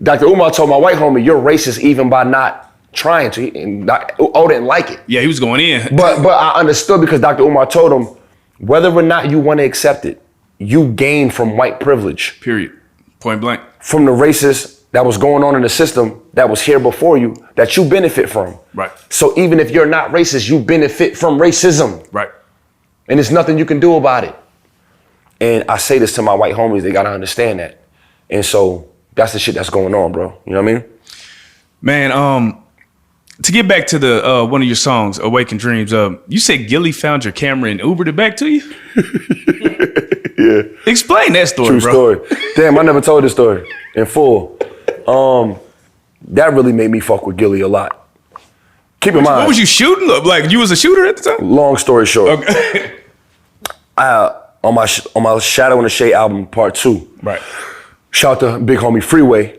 Dr. Umar told my white homie, you're racist even by not trying to. And O didn't like it. Yeah, he was going in. But I understood because Dr. Umar told him, whether or not you want to accept it, you gain from white privilege. Period. Point blank. From the racist that was going on in the system that was here before you, that you benefit from. Right. So even if you're not racist, you benefit from racism. Right. And there's nothing you can do about it. And I say this to my white homies, they gotta understand that. And so that's the shit that's going on, bro. You know what I mean? Man, to get back to the one of your songs, Awaken Dreams, you said Gilly found your camera and Ubered it back to you? Yeah. Explain that story, True bro. story. Damn, I never told this story in full. That really made me fuck with Gilly a lot. Keep in mind. What was you shooting? Like you was a shooter at the time? Long story short. Okay. On my Shadow in the Shade album, part 2. Right. Shout out to big homie Freeway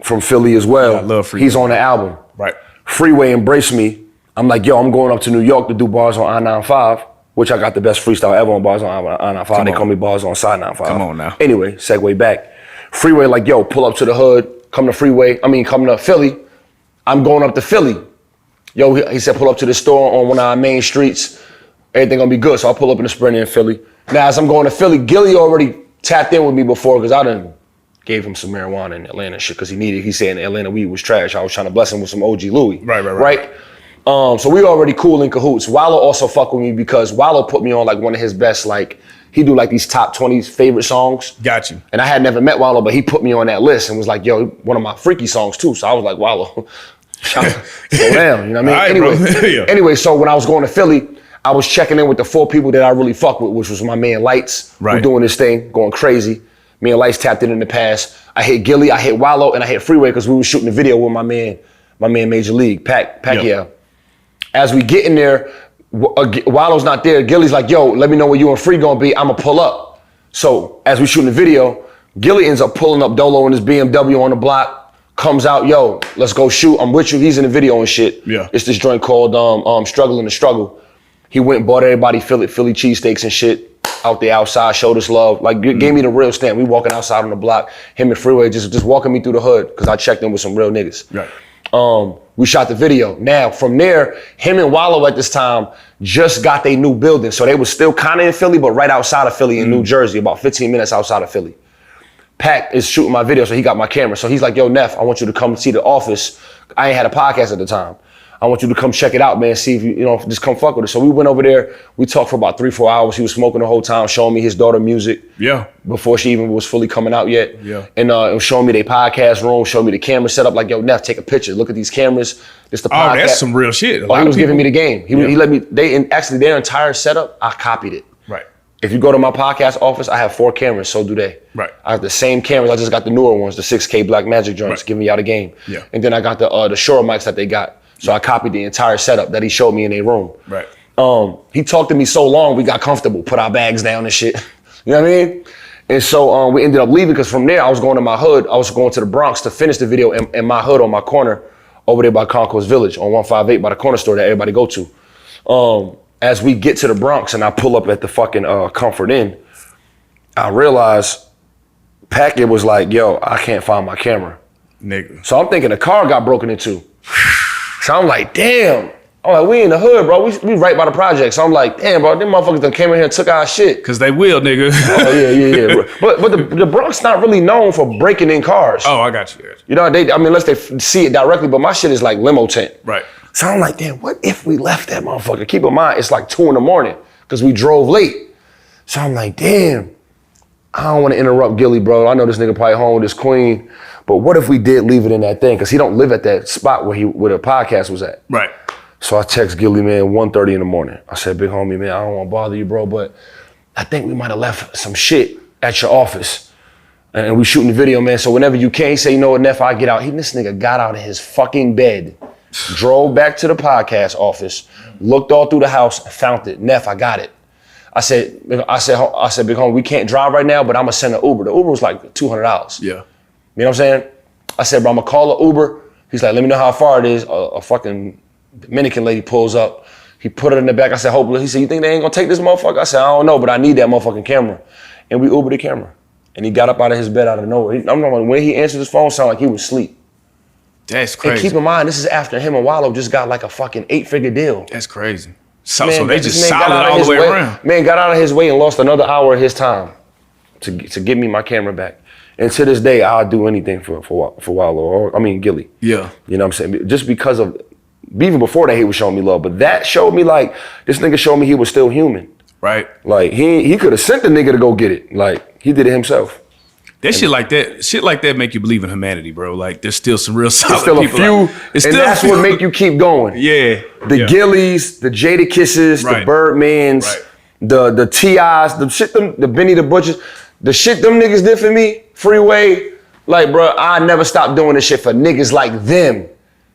from Philly as well. Yeah, I love Freeway. He's on the album. Right. Freeway embraced me. I'm like, yo, I'm going up to New York to do bars on I-95, which I got the best freestyle ever on bars on I-95. They call me bars on Side 95. Come on now. Anyway, segue back. Freeway like, yo, pull up to the hood, come to Philly. I'm going up to Philly. Yo, he said, pull up to the store on one of our main streets. Everything gonna be good. So I'll pull up in the Sprint in Philly. Now, as I'm going to Philly, Gilly already tapped in with me before because I done gave him some marijuana in Atlanta and shit because he said Atlanta weed was trash. I was trying to bless him with some OG Louis. Right? So we already cool in cahoots. Wallow also fuck with me because Wallow put me on like one of his best, like, he do like these top 20 favorite songs. Got you. And I had never met Wallow, but he put me on that list and was like, yo, one of my freaky songs too. So I was like, Wallow, slow down, you know what I mean? Right, anyway, so when I was going to Philly, I was checking in with the 4 people that I really fuck with, which was my man Lights, who doing this thing, going crazy. Me and Lights tapped in the past. I hit Gilly, I hit Wallow, and I hit Freeway because we were shooting a video with my man Major League, Pacquiao. As we get in there, Wallow's not there. Gilly's like, yo, let me know where you and Free gonna be. I'ma pull up. So as we shooting the video, Gilly ends up pulling up Dolo in his BMW on the block, comes out, yo, let's go shoot. I'm with you. He's in the video and shit. Yeah. It's this joint called Struggle in the Struggle. He went and bought everybody Philly cheesesteaks and shit out there outside, showed us love. Like, gave me the real stamp. We walking outside on the block, him and Freeway just walking me through the hood because I checked in with some real niggas. Right. We shot the video. Now, from there, him and Wallow at this time just got their new building. So they was still kind of in Philly, but right outside of Philly in New Jersey, about 15 minutes outside of Philly. Pac is shooting my video, so he got my camera. So he's like, yo, Neff, I want you to come see the office. I ain't had a podcast at the time. I want you to come check it out, man. See if you know, just come fuck with us. So we went over there. We talked for about 3-4 hours. He was smoking the whole time, showing me his daughter music. Yeah. Before she even was fully coming out yet. Yeah. And it was showing me their podcast room, showing me the camera set up. Like, yo, Neff, take a picture. Look at these cameras. This the podcast. Oh, that's some real shit. He was giving me the game. He let me. Actually their entire setup, I copied it. Right. If you go to my podcast office, I have 4 cameras. So do they. Right. I have the same cameras. I just got the newer ones, the 6K Black Magic joints, giving y'all the game. Yeah. And then I got the Shure mics that they got. So I copied the entire setup that he showed me in their room. Right. He talked to me so long, we got comfortable, put our bags down and shit. You know what I mean? And so we ended up leaving because from there I was going to my hood. I was going to the Bronx to finish the video in my hood on my corner over there by Concourse Village on 158 by the corner store that everybody go to. As we get to the Bronx and I pull up at the fucking Comfort Inn, I realized Packett was like, yo, I can't find my camera. Nigga. So I'm thinking the car got broken into. So I'm like, damn. I'm like, we in the hood, bro. We right by the project. So I'm like, damn, bro, them motherfuckers done came in here and took our shit. Cause they will, nigga. Oh, yeah. But the Bronx not really known for breaking in cars. Oh, I got you. You know, unless they see it directly, but my shit is like limo tent. Right. So I'm like, damn, what if we left that motherfucker? Keep in mind, it's like 2 a.m. because we drove late. So I'm like, damn, I don't want to interrupt Gilly, bro. I know this nigga probably home with his queen, but what if we did leave it in that thing? Because he don't live at that spot where the podcast was at. Right. So I text Gilly, man, 1:30 in the morning. I said, big homie, man, I don't want to bother you, bro, but I think we might have left some shit at your office. And we shooting the video, man, so whenever you can, say, you know what, Neff, I get out. This nigga got out of his fucking bed, drove back to the podcast office, looked all through the house, found it. Neff, I got it. I said, big homie, we can't drive right now, but I'm gonna send an Uber. The Uber was like $200. Yeah. You know what I'm saying? I said, bro, I'm gonna call an Uber. He's like, let me know how far it is. A fucking Dominican lady pulls up. He put it in the back. I said, hopefully. He said, you think they ain't gonna take this motherfucker? I said, I don't know, but I need that motherfucking camera. And we Ubered the camera. And he got up out of his bed out of nowhere. I'm not, when he answered his phone, sounded like he was asleep. That's crazy. And keep in mind, this is after him and Wallow just got like a fucking 8-figure deal. That's crazy. So they this just man solid all the way around. Man got out of his way and lost another hour of his time to get me my camera back. And to this day, I'll do anything for Wallow, or Gilly. Yeah. You know what I'm saying? Just because of, even before that, he was showing me love, but that showed me like, this nigga showed me he was still human. Right. Like, he could have sent the nigga to go get it. Like, he did it himself. Shit like that make you believe in humanity, bro. Like, there's still some real solid people. It's still that's what make you keep going. Yeah. The Gillys, the Jada Kisses, the Birdmans, the T.I.s, the Benny the Butchers, the shit them niggas did for me, Freeway. Like, bro, I never stopped doing this shit for niggas like them.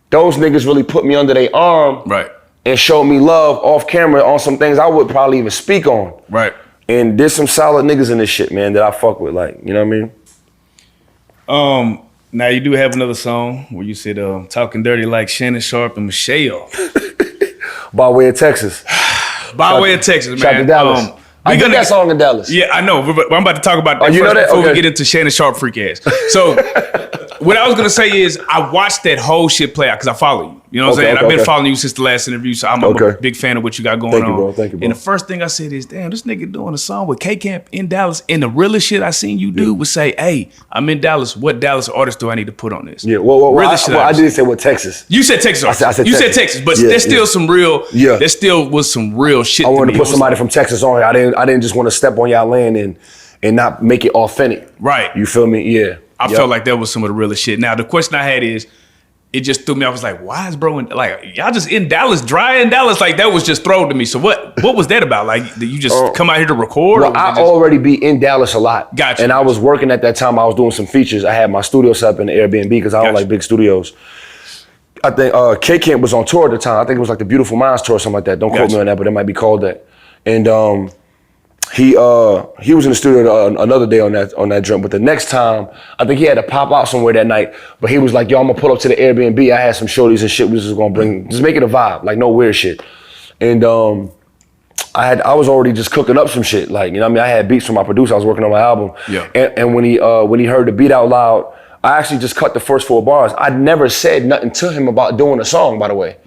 Those niggas really put me under their arm. Right. And showed me love off camera on some things I would probably even speak on. Right. And there's some solid niggas in this shit, man, that I fuck with, like, you know what I mean? Now you do have another song where you said talking dirty like Shannon Sharp and Michelle. By way of Texas. By way of Texas, man. Shout to Dallas. I did that song in Dallas. Yeah, I know, but I'm about to talk about that you first know that? before Okay. we get into Shannon Sharp freak ass. So what I was gonna say is I watched that whole shit play out because I follow you. You know what I'm saying? I've been following you since the last interview, so I'm a big fan of what you got going on. Thank you, bro. Thank you, bro. And the first thing I said is, damn, this nigga doing a song with K-Camp in Dallas. And the realest shit I seen you do was say, hey, I'm in Dallas. What Dallas artist do I need to put on this? Yeah, well, I didn't say what Texas. You said Texas. I said you Texas. said Texas, but Yeah, there's still some real. Yeah. There still was some real shit. I wanted to me. put somebody from Texas on here. I didn't just want to step on y'all land and not make it authentic. Right. You feel me? Yeah. I felt like that was some of the realest shit. Now the question I had is, it just threw me. I was like, why is bro in, like y'all just in Dallas, dry in Dallas? Like that was just thrown to me. So what was that about? Like did you just come out here to record? Well, I already be in Dallas a lot. Gotcha. And I was working at that time. I was doing some features. I had my studio set up in the Airbnb because I don't like big studios. I think K-Camp was on tour at the time. I think it was like the Beautiful Minds tour or something like that. Don't quote me on that, but it might be called that. And he was in the studio another day on that drum. But the next time, I think he had to pop out somewhere that night. But he was like, yo, I'm gonna pull up to the Airbnb. I had some shorties and shit. We was just gonna bring, just make it a vibe, like no weird shit. And I was already just cooking up some shit. Like, you know what I mean? I had beats from my producer. I was working on my album. Yeah. And when he heard the beat out loud, I actually just cut the first 4 bars. I'd never said nothing to him about doing a song, by the way.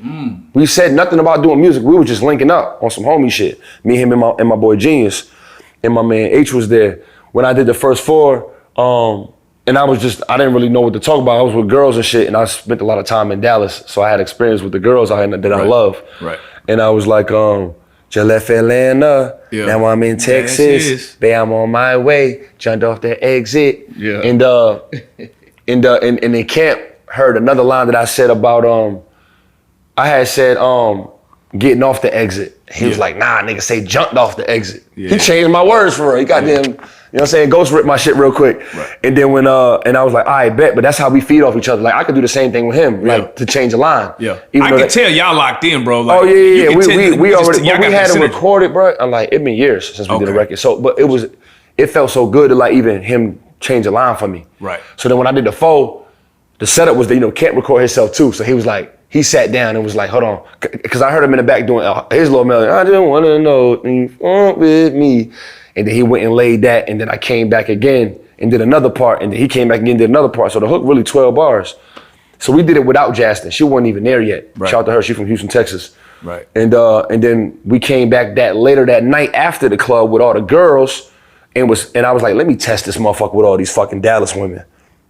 We said nothing about doing music. We were just linking up on some homie shit. Me, him, and my boy Genius. And my man H was there. When I did the first 4, and I didn't really know what to talk about. I was with girls and shit, and I spent a lot of time in Dallas, so I had experience with the girls that I love. Right. And I was like, just left Atlanta, now I'm in Texas. Babe, I'm on my way, jumped off the exit. Yeah. And then Camp heard another line that I said about, I had said, getting off the exit. He was like, nah, nigga, say jumped off the exit. Yeah. He changed my words for real. He got them, you know what I'm saying, ghost ripped my shit real quick. Right. And then when, and I was like, I bet, but that's how we feed off each other. Like I could do the same thing with him, like to change a line. Yeah. I can tell y'all locked in, bro. Like, yeah. We already, we had it recorded, bro. I'm like, it been years since we did a record. So, but it felt so good to like even him change a line for me. Right. So then when I did the 4, the setup was that, Camp record himself too. So he was like, he sat down and was like, hold on. Because I heard him in the back doing his little melody. I just want to know if you want with me. And then he went and laid that. And then I came back again and did another part. And then he came back again and did another part. So the hook really 12 bars. So we did it without Justin. She wasn't even there yet. Right. Shout out to her. She from Houston, Texas. Right. And then we came back later that night after the club with all the girls. And I was like, let me test this motherfucker with all these fucking Dallas women.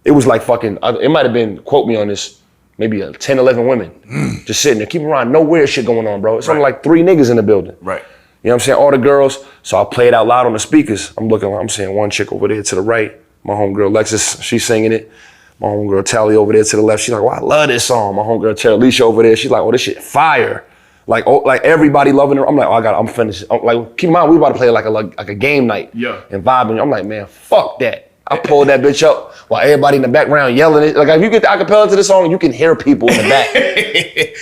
It was like fucking, it might have been, quote me on this, maybe 10, 11 women just sitting there. Keep around, no weird shit going on, bro. It's only like 3 niggas in the building. Right. You know what I'm saying? All the girls. So I play it out loud on the speakers. I'm seeing one chick over there to the right. My homegirl Lexus, she's singing it. My homegirl Tally over there to the left. She's like, oh, I love this song. My homegirl Terralisha over there. She's like, oh, this shit fire. Like everybody loving her. I'm like, oh, I'm finished. Like, keep in mind, we about to play like a game night. Yeah. And vibing. I'm like, man, fuck that. I pulled that bitch up while everybody in the background yelling it. Like if you get the acapella to the song, you can hear people in the back.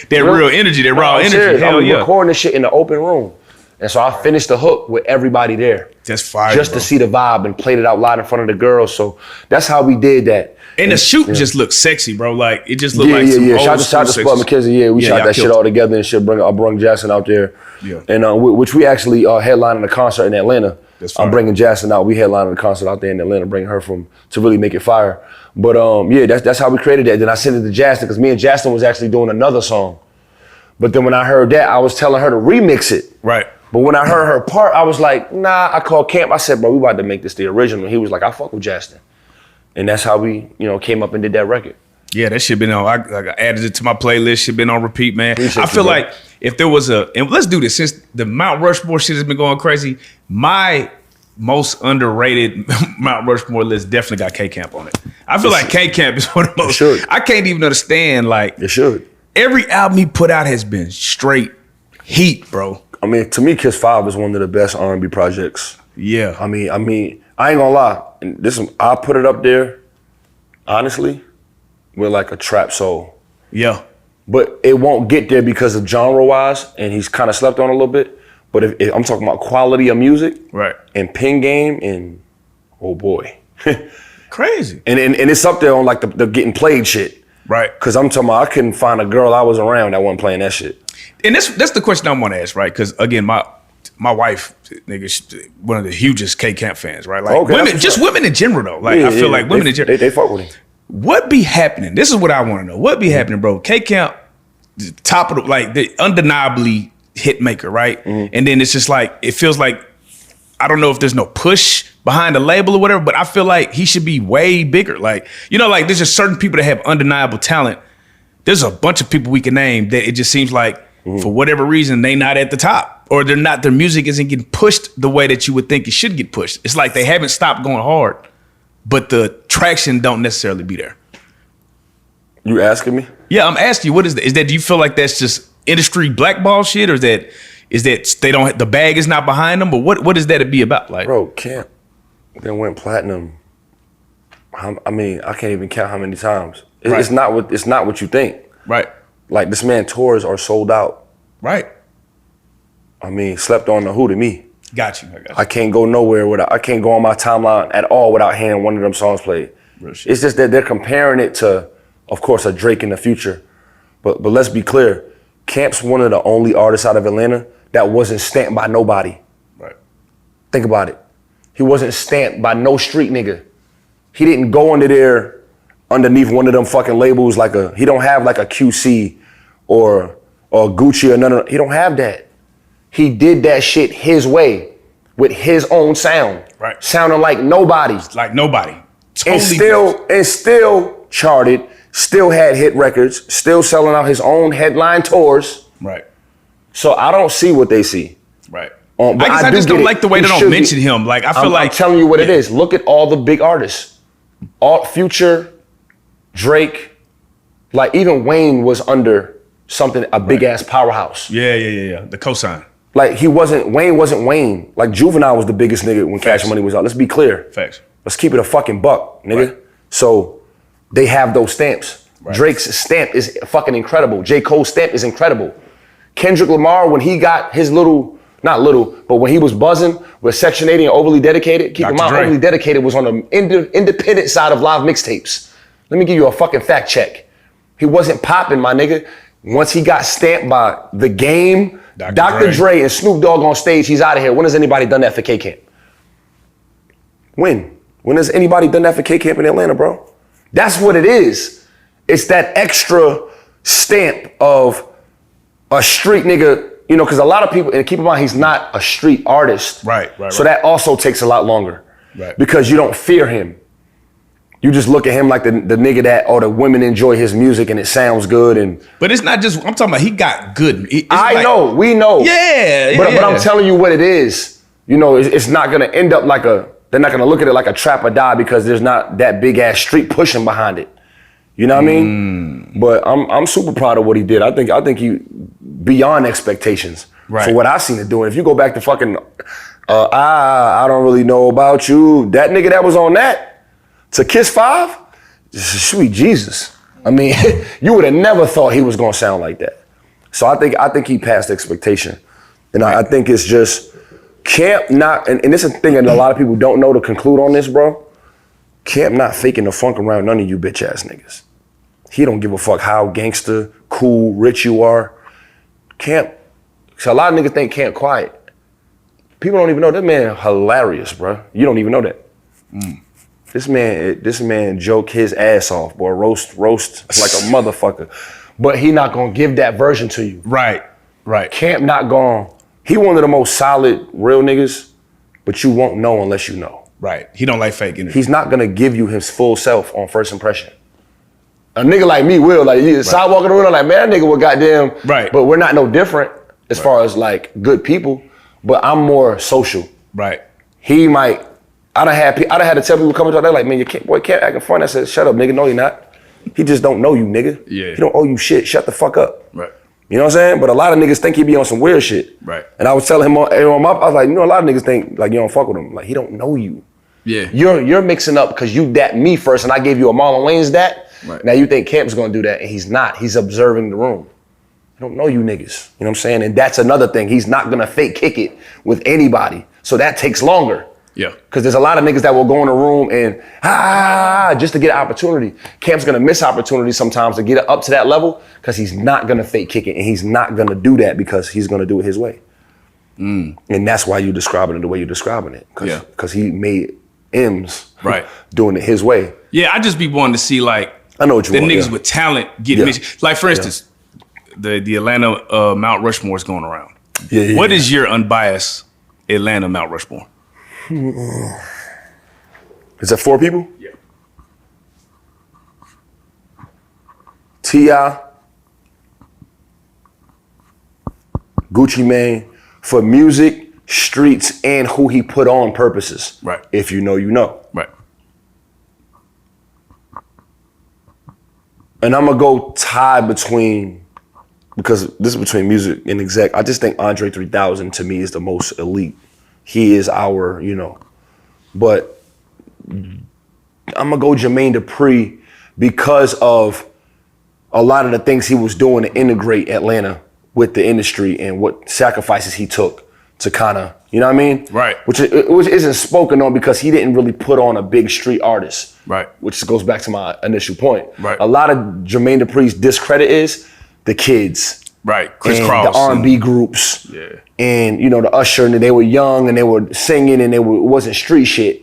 That real energy, that raw energy. Serious. I'm recording this shit in the open room. And so I finished the hook with everybody there. That's fire. Just to see the vibe and played it out loud in front of the girls. So that's how we did that. And the shoot just looked sexy, bro. Like it just looked like some old Shout to Spud McKenzie. Yeah, we shot that shit all together and shit. I brung Jackson out there. Yeah. And which we actually headlining a concert in Atlanta. I'm bringing Jackson out. We headlining a concert out there in Atlanta, bringing her to really make it fire. But that's how we created that. Then I sent it to Jackson because me and Jackson was actually doing another song. But then when I heard that, I was telling her to remix it. Right. But when I heard her part, I was like, nah. I called Camp. I said, bro, we about to make this the original. He was like, I fuck with Jackson. And that's how we, came up and did that record. Yeah, that shit been on. I added it to my playlist. Shit been on repeat, man. I feel like if there was and let's do this since the Mount Rushmore shit has been going crazy. My most underrated Mount Rushmore list definitely got K-Camp on it. I feel like K-Camp is one of the most. I can't even understand like. It should. Every album he put out has been straight heat, bro. I mean, to me, Kiss 5 is one of the best R&B projects. Yeah. I mean, I ain't gonna lie. I'll put it up there, honestly, with like a trap soul. Yeah. But it won't get there because of genre-wise, and he's kind of slept on a little bit. But if I'm talking about quality of music, right, and pen game, and oh boy, crazy. And it's up there on like the getting played shit, right? Because I'm talking about I couldn't find a girl I was around that wasn't playing that shit. And that's the question I want to ask, right? Because again, my wife, nigga, she's one of the hugest K-Camp fans, right? Like women in general, though. Like I feel like women in general, they fuck with him. what be happening? This is what I want to know. What be happening, bro? K-Camp, top of the undeniably hit maker, right? And then it's just like, it feels like, I don't know if there's no push behind the label or whatever, but I feel like he should be way bigger. Like, you know, like there's just certain people that have undeniable talent. There's a bunch of people we can name that it just seems like for whatever reason, they not at the top, or they're not, their music isn't getting pushed the way that you would think it should get pushed. It's like they haven't stopped going hard, but the traction don't necessarily be there. You asking me? Yeah, I'm asking you, what is that? Is that, do you feel like that's just industry blackball shit, or is that they don't, the bag is not behind them, but what is that to be about? Like, bro, Camp then went platinum. I mean, I can't even count how many times. It's not what you think. Right. Like, this man tours are sold out. Right. I mean, slept on the who to me. Got you. I can't go nowhere without, I can't go on my timeline at all without hearing one of them songs played. It's just that they're comparing it to, of course, a Drake in the future. But let's be clear, Camp's one of the only artists out of Atlanta that wasn't stamped by nobody. Right. Think about it. He wasn't stamped by no street nigga. He didn't go under there underneath one of them fucking labels he don't have like a QC or Gucci or none of, he don't have that. He did that shit his way with his own sound. Right. Sounding like nobody. Like nobody. Totally and still charted, still had hit records, still selling out his own headline tours. Right. So I don't see what they see. Right. But I guess I just don't like the way they don't mention him. Like, I feel like, I'm telling you what it is. Look at all the big artists. All Future, Drake, like even Wayne was under something, a big ass powerhouse. Yeah. The cosign. Like Wayne wasn't Wayne. Like Juvenile was the biggest nigga when Cash Money was out. Let's be clear. Facts. Let's keep it a fucking buck, nigga. Right. So they have those stamps. Right. Drake's stamp is fucking incredible. J. Cole's stamp is incredible. Kendrick Lamar, when he got his but when he was buzzing with Section 80 and Overly Dedicated, keep in mind, Overly Dedicated was on the independent side of live mixtapes. Let me give you a fucking fact check. He wasn't popping, my nigga. Once he got stamped by The Game, Dr. Dre, and Snoop Dogg on stage, he's out of here. When has anybody done that for K-Camp? When? When has anybody done that for K-Camp in Atlanta, bro? That's what it is. It's that extra stamp of a street nigga, you know, because a lot of people, and keep in mind, he's not a street artist. Right. So that also takes a lot longer. Right. Because you don't fear him. You just look at him like the nigga that, the women enjoy his music and it sounds good. But it's not just, I'm talking about he got good. I know, we know. Yeah. But I'm telling you what it is. You know, it's not gonna end up like they're not gonna look at it like a trap or die because there's not that big ass street pushing behind it. You know what I mean? But I'm super proud of what he did. I think he beyond expectations for what I seen it doing. If you go back to fucking I don't really know about you, that nigga that was on that to Kiss 5, sweet Jesus. I mean, you would have never thought he was gonna sound like that. So I think he passed expectation. And I think it's just Camp not, and this is a thing that a lot of people don't know to conclude on this, bro. Camp not faking the funk around none of you bitch ass niggas. He don't give a fuck how gangster, cool, rich you are. Camp, so a lot of niggas think Camp quiet. People don't even know that man hilarious, bro. You don't even know that. This man joke his ass off, boy. Roast like a motherfucker. But he not gonna give that version to you. Right. Camp not gonna, he one of the most solid real niggas, but you won't know unless you know. Right. He don't like fake energy. He's not gonna give you his full self on first impression. A nigga like me will, like, side walking around, like, man, that nigga was goddamn. Right. But we're not no different as far as like good people, but I'm more social. Right. He might, I done had to tell people coming to, they're like, man, boy can't acting funny. I said, shut up, nigga, no you're not. He just don't know you, nigga. Yeah. He don't owe you shit, shut the fuck up. Right. You know what I'm saying? But a lot of niggas think he be on some weird shit. Right. And I was telling him I was like, you know, a lot of niggas think like you don't fuck with him. Like, he don't know you. Yeah. You're mixing up because you dat me first and I gave you a Marlon Wayne's dat. Right. Now you think Camp's gonna do that and he's not. He's observing the room. He don't know you niggas. You know what I'm saying? And that's another thing. He's not gonna fake kick it with anybody. So that takes longer. Yeah. Because there's a lot of niggas that will go in a room and just to get an opportunity. Camp's gonna miss opportunities sometimes to get it up to that level because he's not gonna fake kick it and he's not gonna do that because he's gonna do it his way. And that's why you're describing it the way you're describing it. Because he made M's. Right. Doing it his way. Yeah, I just be wanting to see like I know what you the want, niggas yeah. with talent get mentioned. Like for instance, the Atlanta Mount Rushmore is going around. Yeah. What is your unbiased Atlanta Mount Rushmore? Is that 4 people? Yeah. T.I., Gucci Mane, for music, streets, and who he put on purposes. Right. If you know, you know. Right. And I'm gonna go tie between, because this is between music and exec. I just think Andre 3000 to me is the most elite. He is our, but I'm gonna go Jermaine Dupri because of a lot of the things he was doing to integrate Atlanta with the industry and what sacrifices he took to kind of, you know what I mean? Right. Which isn't spoken on because he didn't really put on a big street artist. Right. Which goes back to my initial point. Right. A lot of Jermaine Dupri's discredit is the kids. Right. Chris and Cross. the R&B groups. Yeah. And, the Usher, and they were young and they were singing and it wasn't street shit.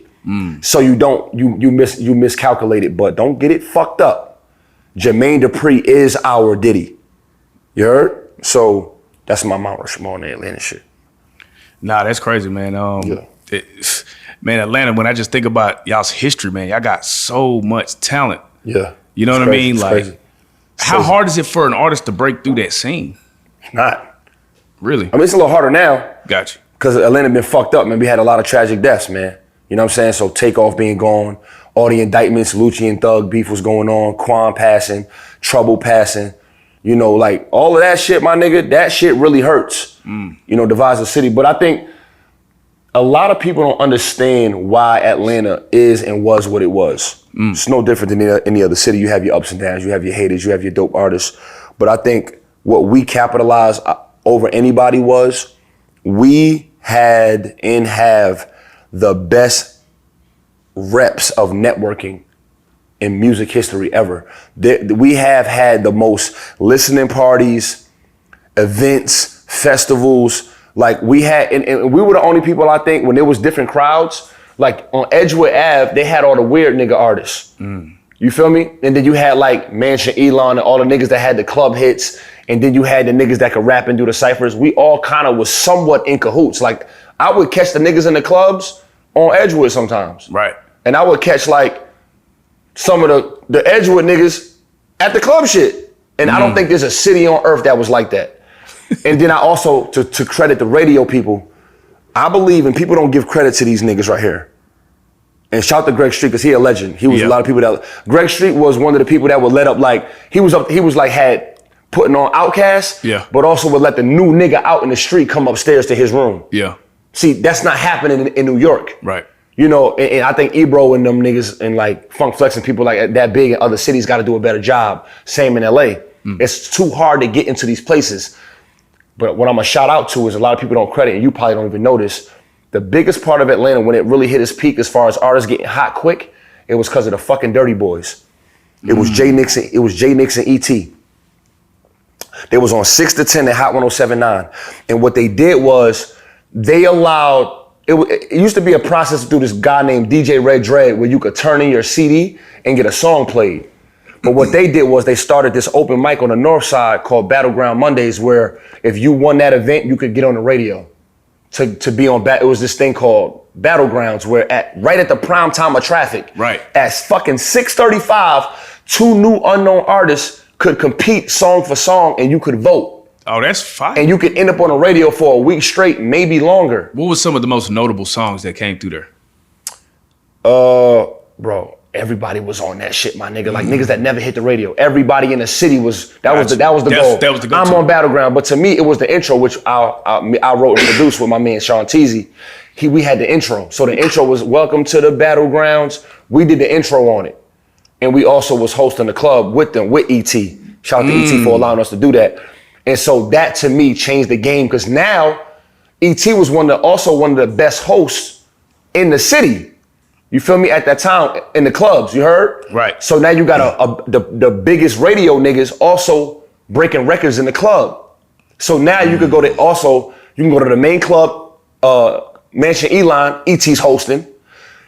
So you miscalculated, but don't get it fucked up. Jermaine Dupri is our Diddy. You heard? So that's my Mount Rushmore on the Atlanta shit. Nah, that's crazy, man. Man, Atlanta, when I just think about y'all's history, man, y'all got so much talent. Yeah. You know what I mean? Like, crazy. how hard is it for an artist to break through that scene? It's not. Really? I mean, it's a little harder now. Got you. Because Atlanta been fucked up, man. We had a lot of tragic deaths, man. You know what I'm saying? So Takeoff being gone, all the indictments, Lucci and Thug beef was going on, Quan passing, Trouble passing. Like all of that shit, my nigga, that shit really hurts. Divides the city. But I think a lot of people don't understand why Atlanta is and was what it was. It's no different than any other city. You have your ups and downs, you have your haters, you have your dope artists. But I think what we capitalized over anybody was we had and have the best reps of networking in music history ever. We have had the most listening parties, events, festivals. Like we had, and we were the only people, I think, when there was different crowds, like on Edgewood Ave, they had all the weird nigga artists. You feel me? And then you had like Mansion Elon and all the niggas that had the club hits. And then you had the niggas that could rap and do the ciphers. We all kind of was somewhat in cahoots. Like I would catch the niggas in the clubs on Edgewood sometimes. Right. And I would catch like some of the Edgewood niggas at the club shit. And I don't think there's a city on earth that was like that. And then I also, to credit the radio people, I believe, and people don't give credit to these niggas right here. And shout to Greg Street, because he a legend. He was a lot of people that, Greg Street was one of the people that would let up like, he was like had putting on Outkast, but also would let the new nigga out in the street come upstairs to his room. Yeah. See, that's not happening in New York. Right. And I think Ebro and them niggas and like Funk Flex and people like that big in other cities got to do a better job. Same in LA. It's too hard to get into these places. But what I'm gonna shout out to is a lot of people don't credit, and you probably don't even notice, the biggest part of Atlanta when it really hit its peak as far as artists getting hot quick, it was because of the fucking Dirty Boys. It was Jay Nixon, E.T. They was on 6 to 10 at Hot 107.9. And what they did was they allowed, it used to be a process through this guy named DJ Red Dread where you could turn in your CD and get a song played. But what they did was they started this open mic on the north side called Battleground Mondays, where if you won that event, you could get on the radio to be on, it was this thing called Battlegrounds, where right at the prime time of traffic, at fucking 6:35, 2 new unknown artists could compete song for song and you could vote. Oh, that's fine. And you could end up on the radio for a week straight, maybe longer. What was some of the most notable songs that came through there? Bro, everybody was on that shit, my nigga. Like niggas that never hit the radio. Everybody in the city was, that was the goal. That was the go-to. I'm on Battleground, but to me, it was the intro, which I wrote and produced with my man Sean Teasy. We had the intro. So the intro was Welcome to the Battlegrounds. We did the intro on it. And we also was hosting the club with them, with E.T. Shout out to E.T. for allowing us to do that. And so that to me changed the game, because now E.T. was also one of the best hosts in the city. You feel me? At that time in the clubs, you heard? Right. So now you got the biggest radio niggas also breaking records in the club. So now you could go to you can go to the main club, Mansion Elon, E.T.'s hosting.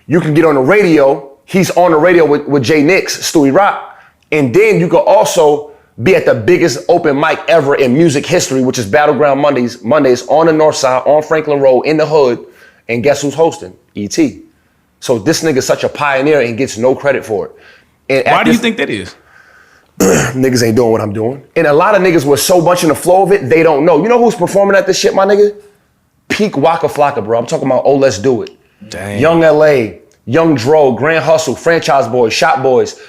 You can get on the radio. He's on the radio with Jay Nix, Stewie Rock. And then you could also be at the biggest open mic ever in music history, which is Battleground Mondays on the North Side, on Franklin Road, in the hood. And guess who's hosting? E.T. So this nigga's such a pioneer and gets no credit for it. And why do you think that is? Niggas ain't doing what I'm doing. And a lot of niggas were so much in the flow of it, they don't know. You know who's performing at this shit, my nigga? Peak Waka Flocka, bro. I'm talking about Oh Let's Do It. Damn. Young LA, Young Dro, Grand Hustle, Franchise Boys, Shot Boys,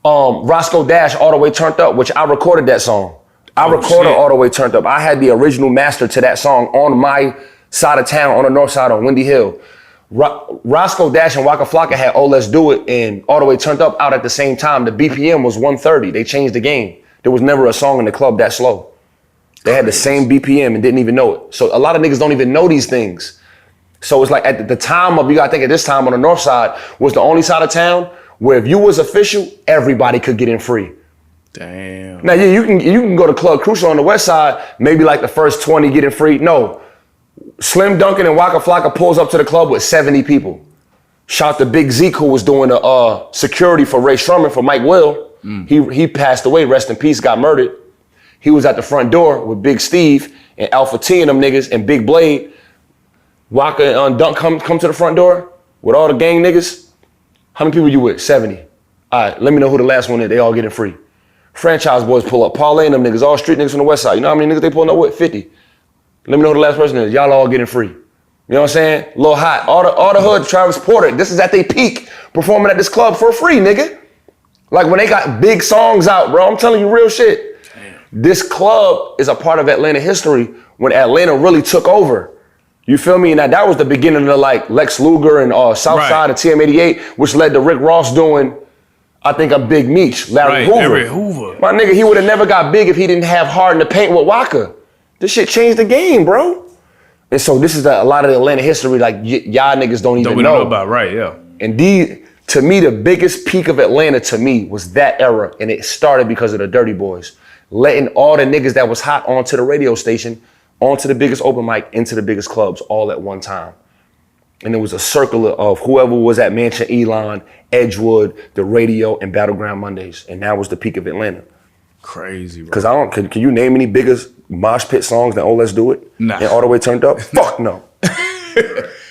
Roscoe Dash, All the Way Turned Up, which I recorded that song. I recorded All the Way Turned Up. I had the original master to that song on my side of town, on the north side on Windy Hill. Roscoe Dash and Waka Flocka had Oh Let's Do It and All the Way Turned Up out at the same time. The BPM was 130. They changed the game. There was never a song in the club that slow. They had the same BPM and didn't even know it. So a lot of niggas don't even know these things. So it's like at the time of, you gotta think at this time on the north side was the only side of town where if you was official, everybody could get in free. Damn. Now you can go to Club Crucial on the west side, maybe like the first 20 get in free. No. Slim Duncan and Waka Flocka pulls up to the club with 70 people. Shout to Big Zeke, who was doing the security for Ray Sherman, for Mike Will. He passed away, rest in peace, got murdered. He was at the front door with Big Steve and Alpha T and them niggas and Big Blade. Waka and Dunk come to the front door with all the gang niggas. How many people you with? 70. All right, let me know who the last one is. They all getting free. Franchise Boys pull up. Parlay and them niggas, all street niggas from the west side. You know how many niggas they pulling up with? 50. Let me know who the last person is. Y'all all getting free. You know what I'm saying? Lil Hot. All the hood, Travis Porter. This is at their peak, performing at this club for free, nigga. Like when they got big songs out, bro. I'm telling you real shit. Damn. This club is a part of Atlanta history when Atlanta really took over. You feel me? And that was the beginning of like Lex Luger and Southside and TM88, which led to Rick Ross doing, I think, a Big Meech, Larry Hoover. My nigga, he would have never got big if he didn't have Hard in the Paint with Waka. This shit changed the game, bro. And so this is a lot of the Atlanta history like y'all niggas don't even know about, right? Yeah. And to me, the biggest peak of Atlanta to me was that era, and it started because of the Dirty Boys. Letting all the niggas that was hot onto the radio station, onto the biggest open mic, into the biggest clubs all at one time. And there was a circle of whoever was at Mansion Elon, Edgewood, the radio, and Battleground Mondays. And that was the peak of Atlanta. Crazy, bro. Because can you name any biggest mosh pit songs than Oh Let's Do It? Nah. And All the Way Turned Up? Fuck no.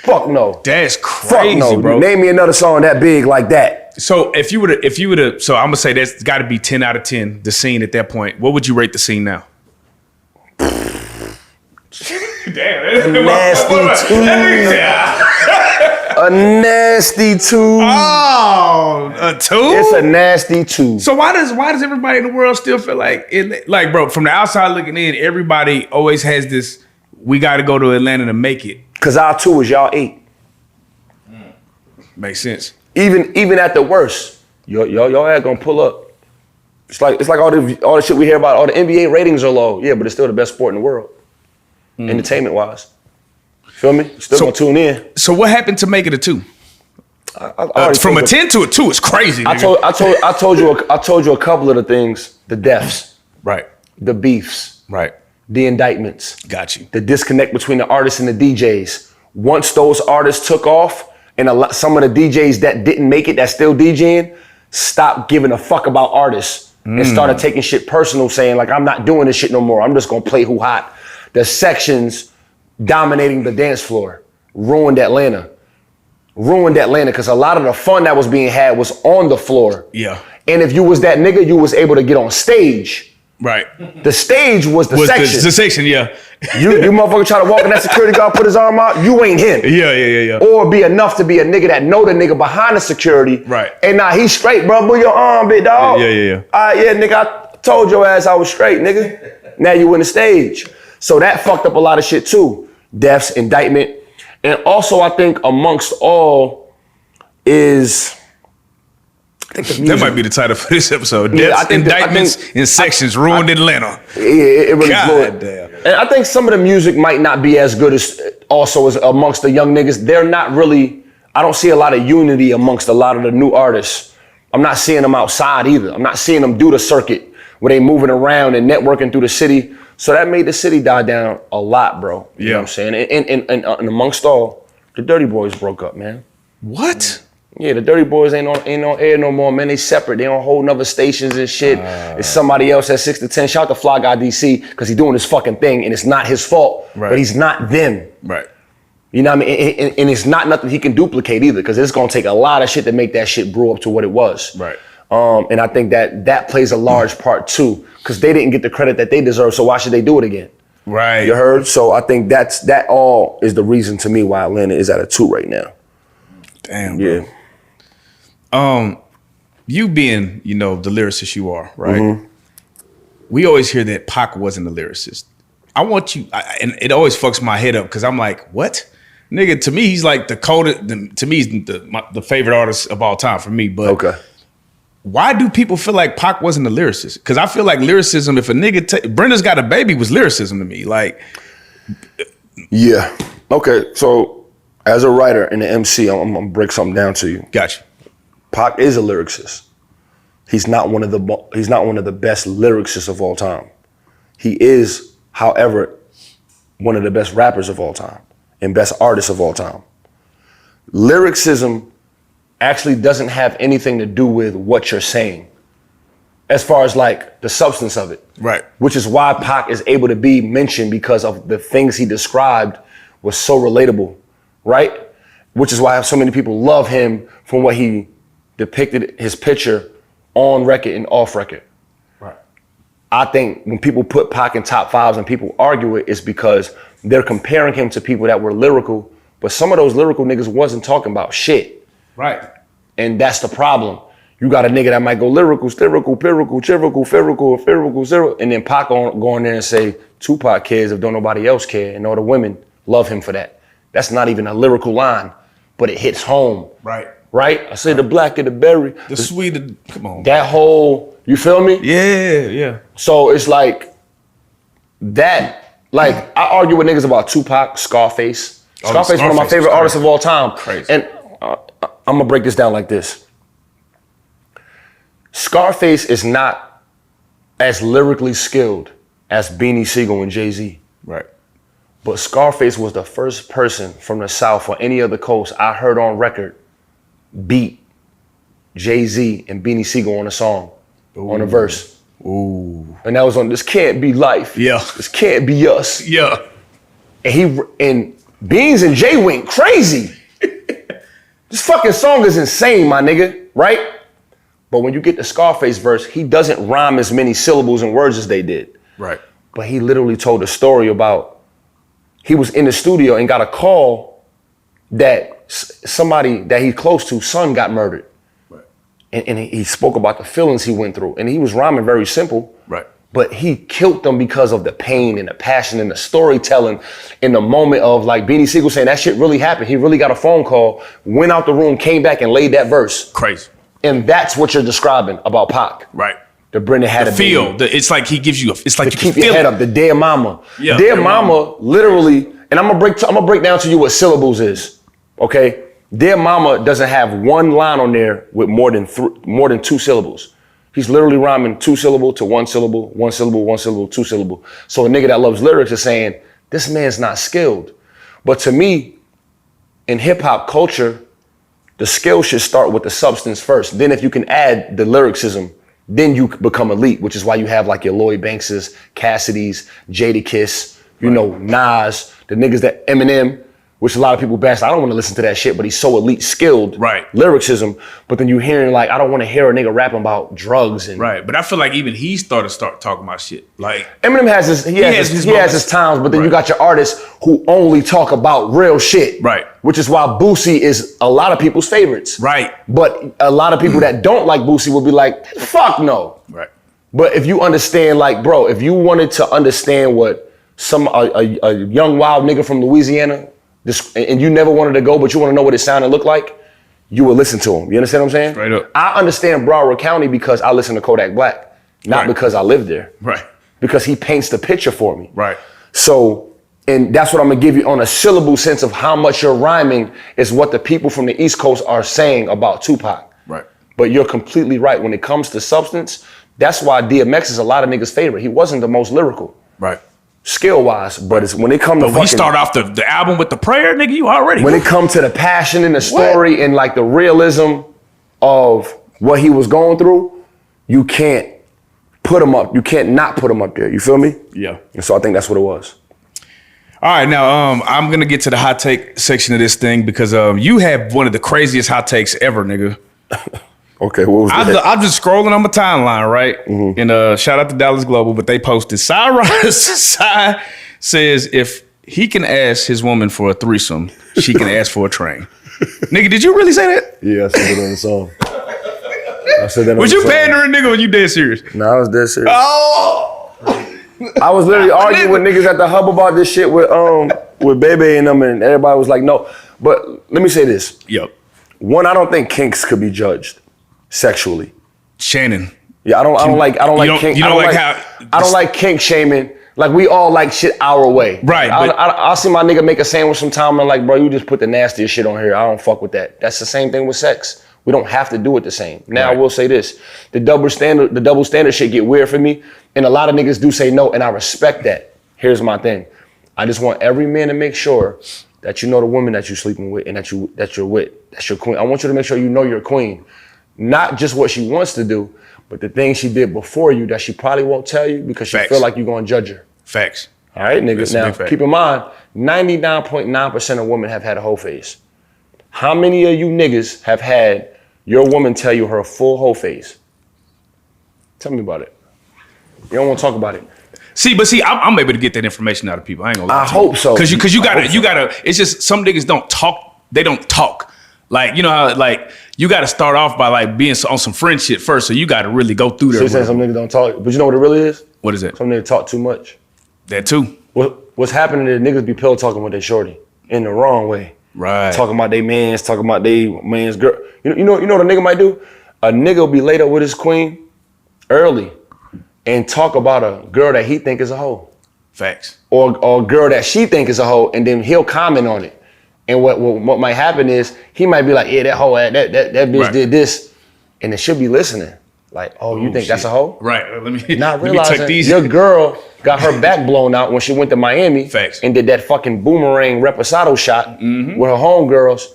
Fuck no. That's crazy, Fuck no, bro. Name me another song that big like that. So if you were to, so I'm gonna say that's got to be 10 out of 10. The scene at that point. What would you rate the scene now? Damn, nasty 2. A nasty 2. Oh, a 2? It's a nasty 2. So why does everybody in the world still feel like it? Like, bro, from the outside looking in, everybody always has this. We got to go to Atlanta to make it. Cause our 2 is y'all 8. Makes sense. Even at the worst, y'all ain't gonna pull up. It's like all the shit we hear about. All the NBA ratings are low. Yeah, but it's still the best sport in the world, entertainment wise. Feel me? Still gonna tune in. So what happened to make it a 2? From a 10 to a 2 is crazy. Nigga. I told you a couple of the things. The deaths, right? The beefs, right? The indictments. Got you. The disconnect between the artists and the DJs. Once those artists took off, and some of the DJs that didn't make it, that still DJing, stopped giving a fuck about artists and started taking shit personal, saying like, I'm not doing this shit no more. I'm just gonna play who hot. The sections dominating the dance floor ruined Atlanta because a lot of the fun that was being had was on the floor. Yeah. And if you was that nigga, you was able to get on stage. Right. The stage was the section. The section, yeah. You motherfucker try to walk in that security guard, put his arm out, you ain't him. Yeah. Or be enough to be a nigga that know the nigga behind the security. Right. And nah, he's straight, bro. Move your arm, big dog. Yeah. Yeah, nigga, I told your ass I was straight, nigga. Now you in the stage. So that fucked up a lot of shit too. Deaths, indictment. And also I think amongst all is, that might be the title for this episode. Deaths, indictments, and sections ruined Atlanta. Yeah, it really blew it. Damn. And I think some of the music might not be as good as amongst the young niggas. They're not really, I don't see a lot of unity amongst a lot of the new artists. I'm not seeing them outside either. I'm not seeing them do the circuit where they moving around and networking through the city. So that made the city die down a lot, bro. You know what I'm saying? And amongst all, the Dirty Boys broke up, man. What? Yeah, the Dirty Boys ain't on air no more, man. They separate. They on whole nother stations and shit. It's somebody else at 6 to 10. Shout out to Fly Guy DC, because he's doing his fucking thing and it's not his fault. Right. But he's not them. Right. You know what I mean? And it's not nothing he can duplicate either, because it's gonna take a lot of shit to make that shit brew up to what it was. Right. And I think that plays a large part too, because they didn't get the credit that they deserve, so why should they do it again? Right. You heard? So I think that all is the reason to me why Atlanta is at a 2 right now. Damn, bro. Yeah. You being, the lyricist you are, right? Mm-hmm. We always hear that Pac wasn't a lyricist. I want you, and it always fucks my head up, because I'm like, what? Nigga, to me, he's like the coldest, to me, he's the favorite artist of all time for me, but Okay. why do people feel like Pac wasn't a lyricist? Because I feel like lyricism, if a nigga, Brenda's Got a Baby was lyricism to me, like. Yeah. Okay, so as a writer and an MC, I'm gonna break something down to you. Gotcha. Pac is a lyricist. He's not one of the best lyricists of all time. He is, however, one of the best rappers of all time and best artists of all time. Lyricism actually doesn't have anything to do with what you're saying, as far as like the substance of it. Right. Which is why Pac is able to be mentioned, because of the things he described was so relatable, right? Which is why so many people love him from what he depicted, his picture on record and off record. Right. I think when people put Pac in top 5s and people argue it's because they're comparing him to people that were lyrical, but some of those lyrical niggas wasn't talking about shit. Right. And that's the problem. You got a nigga that might go lyrical, lyrical, lyrical, lyrical, and then Pac go in there and say, Tupac cares if don't nobody else care, and all the women love him for that. That's not even a lyrical line, but it hits home. Right. Right? I say the black of the berry. The sweeter, come on. That whole, you feel me? Yeah. So it's like that, like I argue with niggas about Tupac, Scarface. Scarface is one of my favorite artists of all time. Crazy. And I'm gonna break this down like this. Scarface is not as lyrically skilled as Beanie Sigel and Jay-Z. Right. But Scarface was the first person from the South or any other coast I heard on record beat Jay-Z and Beanie Sigel on a song, on a verse. Ooh. And that was on This Can't Be Life. Yeah. This Can't Be Us. Yeah. And Beans and Jay went crazy. This fucking song is insane, my nigga, right? But when you get the Scarface verse, he doesn't rhyme as many syllables and words as they did. Right. But he literally told a story about, he was in the studio and got a call that somebody that he's close to, son, got murdered. Right. And he spoke about the feelings he went through. And he was rhyming very simple. Right. But he killed them because of the pain and the passion and the storytelling in the moment of like Beanie Sigel saying that shit really happened. He really got a phone call, went out the room, came back and laid that verse. Crazy. And that's what you're describing about Pac. Right. The Brendan had The feel. It's like he gives you it's like to you keep can your feel head it. up. The Dear Mama. Yeah, Dear Dear Mama, literally, and I'm gonna break down to you what syllables is. Okay? Dear Mama doesn't have one line on there with more than 2 syllables. He's literally rhyming 2 syllable to 1 syllable, 1 syllable, 1 syllable, 2 syllable. So a nigga that loves lyrics is saying, this man's not skilled. But to me, in hip hop culture, the skill should start with the substance first. Then if you can add the lyricism, then you become elite, which is why you have like your Lloyd Bankses, Cassidy's, Jadakiss, Nas, the niggas that Eminem, which a lot of people bash. I don't want to listen to that shit, but he's so elite skilled. Right. Lyricism. But then you hearing like, I don't want to hear a nigga rapping about drugs and Right. But I feel like even he start talking about shit. Like Eminem has his times, but then you got your artists who only talk about real shit. Right. Which is why Boosie is a lot of people's favorites. Right. But a lot of people that don't like Boosie will be like, fuck no. Right. But if you understand, like, bro, if you wanted to understand what a young wild nigga from Louisiana, and you never wanted to go, but you want to know what it sounded and looked like, you would listen to him. You understand what I'm saying? Straight up. I understand Broward County because I listen to Kodak Black, not Right. because I live there. Right. Because he paints the picture for me. Right. So, and that's what I'm gonna give you on a syllable sense of how much you're rhyming is what the people from the East Coast are saying about Tupac. Right. But you're completely right. When it comes to substance, that's why DMX is a lot of niggas' favorite. He wasn't the most lyrical. Right. skill-wise, but it's when it comes to But when you start off the album with the prayer, nigga, you already. When it comes to the passion in the story and like the realism of what he was going through, you can't put him up. You can't not put him up there. You feel me? Yeah. And so I think that's what it was. All right, now I'm gonna get to the hot take section of this thing because you have one of the craziest hot takes ever, nigga. Okay, what was that? I'm just scrolling on my timeline, right? Mm-hmm. And shout out to Dallas Global, but they posted Sy says if he can ask his woman for a threesome, she can ask for a train. Nigga, did you really say that? Yeah, I said it on the song. I said that on Was the you song. pandering, nigga, when you dead serious? No, I was dead serious. Oh! I was literally arguing with niggas at the hub about this shit with Bebe and them, and everybody was like, no. But let me say this. Yep. One, I don't think kinks could be judged sexually. Shannon. Yeah, I don't like kink. You don't like how I don't like kink shaming. Like we all like shit our way. Right. I'll see my nigga make a sandwich sometime and I'm like, bro, you just put the nastiest shit on here. I don't fuck with that. That's the same thing with sex. We don't have to do it the same. Now, I will say this. The double standard shit get weird for me. And a lot of niggas do say no, and I respect that. Here's my thing. I just want every man to make sure that you know the woman that you're sleeping with and that you're with. That's your queen. I want you to make sure you know your queen. Not just what she wants to do, but the things she did before you that she probably won't tell you because she feel like you're going to judge her. Facts. All right, niggas. Now, keep in mind, 99.9% of women have had a whole phase. How many of you niggas have had your woman tell you her full whole phase? Tell me about it. You don't want to talk about it. See, I'm able to get that information out of people. I ain't gonna lie. I hope so. Because you gotta. It's just some niggas don't talk. They don't talk. Like, you know how, like, you gotta start off by like being on some friend shit first. So you gotta really go through there. So you're saying some niggas don't talk, but you know what it really is? What is it? Some niggas talk too much. That too. What's happening is niggas be pillow talking with their shorty in the wrong way. Right. Talking about they mans, talking about they man's girl. You know what a nigga might do? A nigga will be laid up with his queen early and talk about a girl that he think is a hoe. Facts. Or a girl that she think is a hoe, and then he'll comment on it. And what might happen is he might be like, yeah, that hoe, that bitch did this, and then she'll be listening. Like, oh, you think shit. that's a hoe? Right. Not realizing your girl got her back blown out when she went to Miami. Facts. And did that fucking boomerang reposado shot with her homegirls,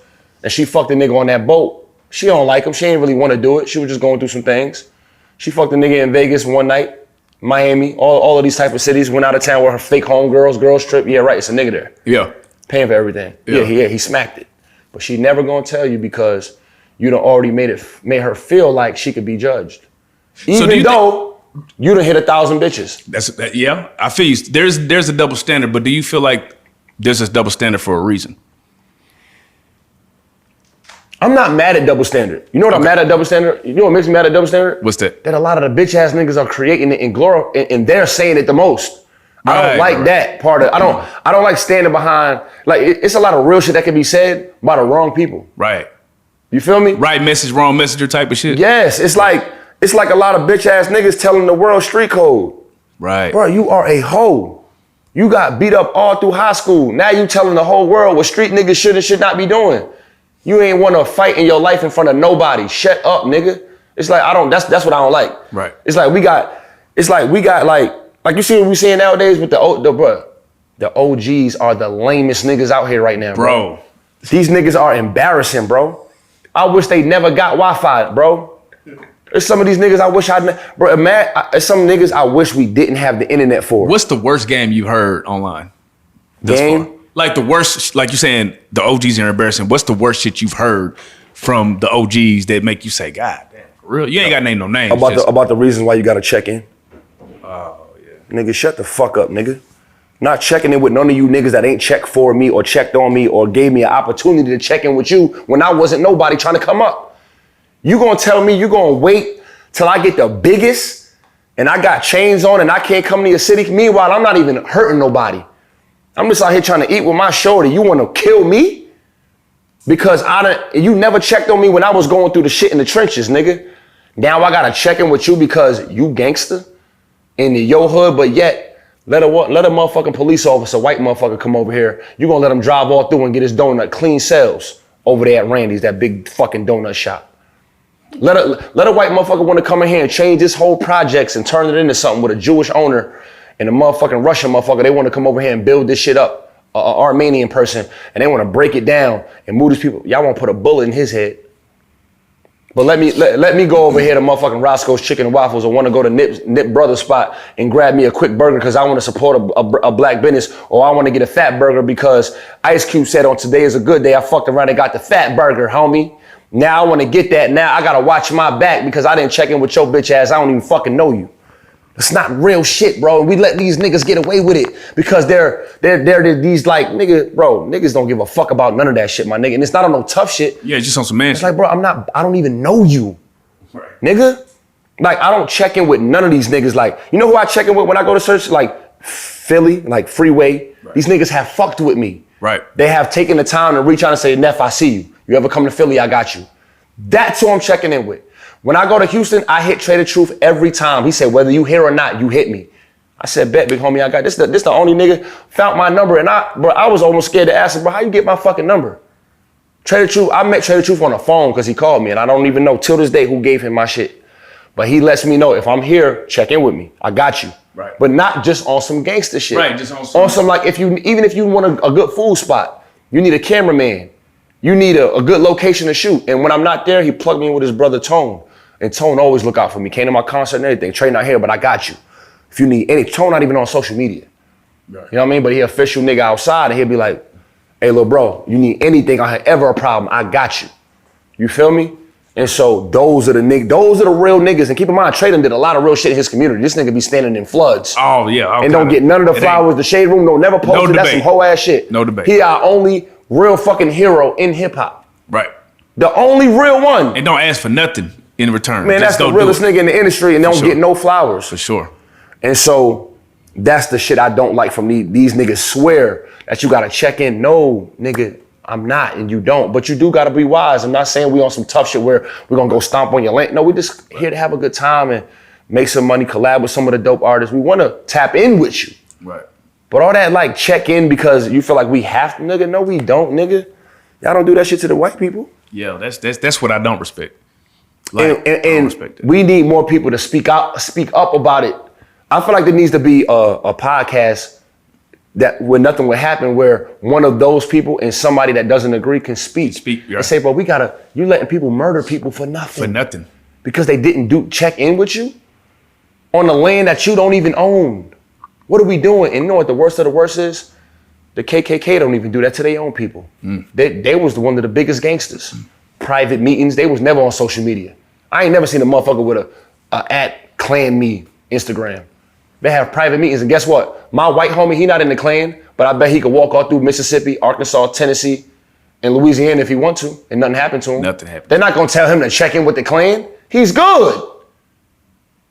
and she fucked a nigga on that boat. She don't like him. She ain't really want to do it. She was just going through some things. She fucked a nigga in Vegas one night, Miami, all of these type of cities, went out of town with her fake homegirls, girls trip. Yeah, right, it's a nigga there. Yeah. Paying for everything. Yeah, he smacked it. But she never gonna tell you because you done already made her feel like she could be judged. Even though you done hit 1,000 bitches. Yeah, I feel you. There's a double standard, but do you feel like there's this double standard for a reason? I'm not mad at double standard. You know what I'm mad at double standard? You know what makes me mad at double standard? What's that? That a lot of the bitch ass niggas are creating it and they're saying it the most. I don't like that part of it. I don't like standing behind, like it's a lot of real shit that can be said by the wrong people. Right. You feel me? Right message, wrong messenger type of shit. Yes, it's like a lot of bitch ass niggas telling the world street code. Right. Bro, you are a hoe. You got beat up all through high school. Now you telling the whole world what street niggas should and should not be doing. You ain't want to fight in your life in front of nobody. Shut up, nigga. It's like that's what I don't like. Right. It's like we got like you see what we seeing nowadays with the OGs are the lamest niggas out here right now, bro. These niggas are embarrassing, bro. I wish they never got Wi-Fi, bro. There's some of these niggas I wish there's some niggas I wish we didn't have the internet for. What's the worst game you heard online? Game? Like the worst, like you're saying, the OGs are embarrassing. What's the worst shit you've heard from the OGs that make you say, God damn, for real? You ain't got to name no names. About the reasons why you got to check in. Oh, yeah. Nigga, shut the fuck up, nigga. Not checking in with none of you niggas that ain't checked for me or checked on me or gave me an opportunity to check in with you when I wasn't nobody trying to come up. You gonna tell me you gonna wait till I get the biggest and I got chains on and I can't come to your city? Meanwhile, I'm not even hurting nobody. I'm just out here trying to eat with my shoulder. You want to kill me? Because you never checked on me when I was going through the shit in the trenches, nigga. Now I gotta check in with you because you gangster in your hood, but yet let a motherfucking police officer, white motherfucker, come over here. You gonna let him drive all through and get his donut, clean cells over there at Randy's, that big fucking donut shop. Let a white motherfucker want to come in here and change this whole projects and turn it into something with a Jewish owner and the motherfucking Russian motherfucker, they want to come over here and build this shit up, an Armenian person, and they want to break it down and move these people. Y'all want to put a bullet in his head. But let me go over here to motherfucking Roscoe's Chicken and Waffles, or want to go to Nip Brothers spot and grab me a quick burger because I want to support a black business, or I want to get a fat burger because Ice Cube said on Today Is a Good Day, I fucked around and got the fat burger, homie. Now I want to get that. Now I got to watch my back because I didn't check in with your bitch ass. I don't even fucking know you. It's not real shit, bro. And we let these niggas get away with it because they're these like, niggas don't give a fuck about none of that shit, my nigga. And it's not on no tough shit. Yeah, just on some man It's shit. like, bro, I don't even know you, Right. nigga. Like, I don't check in with none of these niggas. Like, you know who I check in with when I go to search? Like, Philly, like Freeway. Right. These niggas have fucked with me. Right. They have taken the time to reach out and say, Neff, I see you. You ever come to Philly, I got you. That's who I'm checking in with. When I go to Houston, I hit Trader Truth every time. He said, whether you here or not, you hit me. I said, bet, big homie, I got this. This the only nigga found my number, and I was almost scared to ask him, bro, how you get my fucking number? Trader Truth, I met Trader Truth on the phone because he called me, and I don't even know till this day who gave him my shit. But he lets me know, if I'm here, check in with me. I got you. Right. But not just on some gangster shit. Right, just on some like, even if you want a good food spot, you need a cameraman. You need a good location to shoot. And when I'm not there, he plugged me in with his brother Tone. And Tone always look out for me. Came to my concert and everything. Trey not here, but I got you. If you need any, Tone not even on social media. Right. You know what I mean? But he official nigga outside, and he'll be like, hey, little bro, you need anything, I had ever a problem, I got you. You feel me? And so those are the real niggas. And keep in mind, Trey done did a lot of real shit in his community. This nigga be standing in floods. Oh, yeah. And don't get none of the flowers, the shade room, don't never post it. That's some whole ass shit. No debate. He our only real fucking hero in hip hop. Right. The only real one. And don't ask for nothing in return. Man, that's the realest nigga in the industry, and they don't get no flowers. For sure. And so that's the shit I don't like from these niggas. Swear that you gotta check in. No, nigga, I'm not, and you don't. But you do gotta be wise. I'm not saying we on some tough shit where we're gonna go stomp on your land. No, we just here to have a good time and make some money, collab with some of the dope artists. We wanna tap in with you. Right. But all that like check in because you feel like we have to, nigga. No, we don't, nigga. Y'all don't do that shit to the white people. Yeah, that's what I don't respect. Like, And I don't respect that. we need more people to speak up about it. I feel like there needs to be a podcast that where nothing would happen, where one of those people and somebody that doesn't agree can speak yeah. and say, bro, you letting people murder people for nothing. For nothing. Because they didn't check in with you on the land that you don't even own. What are we doing? And you know what the worst of the worst is? The KKK don't even do that to their own people. They was one of the biggest gangsters. Private meetings, they was never on social media. I ain't never seen a motherfucker with a @ClanMe Instagram. They have private meetings, and guess what? My white homie, he not in the Klan, but I bet he could walk all through Mississippi, Arkansas, Tennessee, and Louisiana if he want to, and nothing happened to him. Nothing happened. They're not gonna tell him to check in with the Klan. He's good.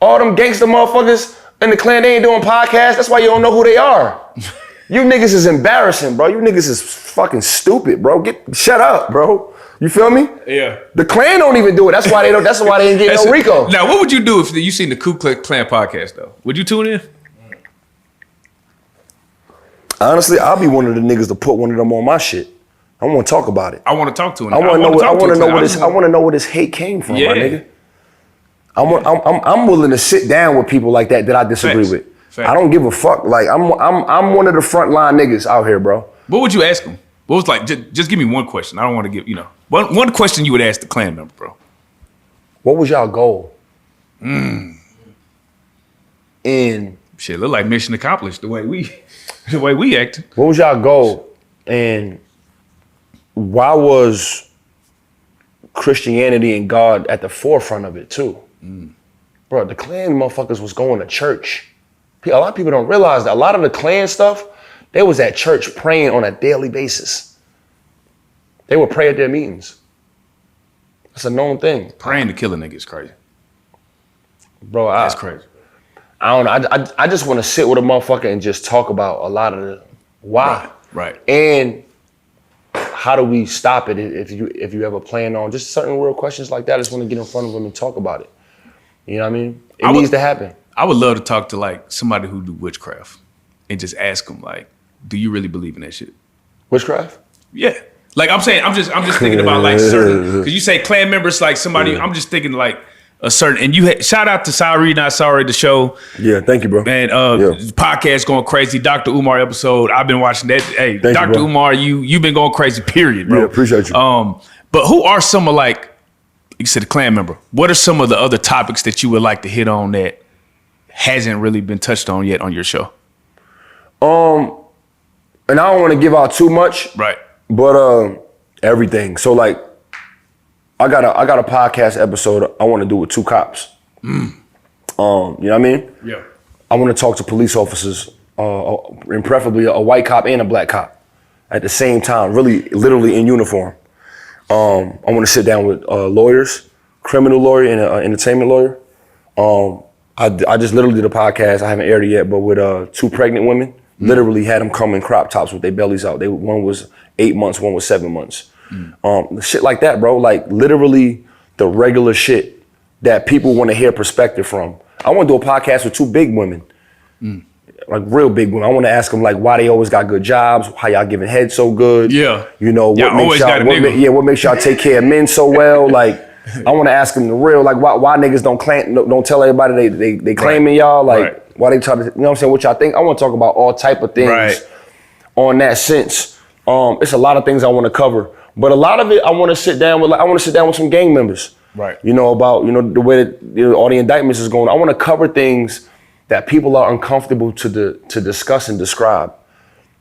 All them gangster motherfuckers in the Klan, they ain't doing podcasts. That's why you don't know who they are. You niggas is embarrassing, bro. You niggas is fucking stupid, bro. Shut up, bro. You feel me? Yeah. The Klan don't even do it. That's why they didn't get no RICO. Now, what would you do if you seen the Ku Klux Klan podcast though? Would you tune in? Honestly, I'll be one of the niggas to put one of them on my shit. I want to talk about it. I want to talk to him. I want to know where this hate came from, my nigga. I'm willing to sit down with people like that I disagree with. Facts. I don't give a fuck. Like I'm one of the frontline niggas out here, bro. What would you ask him? What was like? Just give me one question. I don't want to give one question you would ask the Klan member, bro. What was y'all goal? And Shit, look like mission accomplished the way we acted. what was y'all goal? And why was Christianity and God at the forefront of it too? Bro, the Klan motherfuckers was going to church. A lot of people don't realize that a lot of the Klan stuff, they was at church praying on a daily basis. They would pray at their meetings. That's a known thing. Praying to kill a nigga is crazy. Bro, That's crazy. I don't know. I just want to sit with a motherfucker and just talk about a lot of the why. Right. And how do we stop it if you ever plan on just certain real questions like that. I just want to get in front of them and talk about it. You know what I mean? It needs to happen. I would love to talk to like somebody who do witchcraft and just ask them like, do you really believe in that shit? Witchcraft? Yeah. Like I'm saying, I'm just thinking about like certain, because you say Klan members, like somebody, I'm just thinking like, a certain, and you had, shout out to Sy Ari Da Kid, the show. Yeah, thank you, bro. Man, podcast going crazy. Dr. Umar episode. I've been watching that. Hey, Thank you, Dr. bro. Umar, you've been going crazy, period, bro. Yeah, appreciate you. But who are some of, like you said, a clan member? What are some of the other topics that you would like to hit on that hasn't really been touched on yet on your show? And I don't want to give out too much. Right. But everything. So like, I got a podcast episode I want to do with two cops. You know what I mean? Yeah. I want to talk to police officers, and preferably a white cop and a black cop at the same time, really, literally in uniform. I want to sit down with lawyers, criminal lawyer and an entertainment lawyer. I just literally did a podcast, I haven't aired it yet, but with two pregnant women. Literally had them come in crop tops with their bellies out. One was 8 months, one was 7 months. Shit like that, bro. Like literally the regular shit that people want to hear perspective from. I want to do a podcast with two big women, like real big women. I want to ask them like why they always got good jobs, how y'all giving head so good. Yeah. You know, Y'all always got a nigga. what makes y'all take care of men so well. Like I want to ask them the real, like why niggas don't tell everybody they claiming y'all. Like why they try to, you know what I'm saying, what y'all think. I want to talk about all type of things on that sense. It's a lot of things I want to cover. But a lot of it, I want to sit down with some gang members. Right. You know, about, you know, the way that all the indictments is going. I want to cover things that people are uncomfortable to discuss and describe.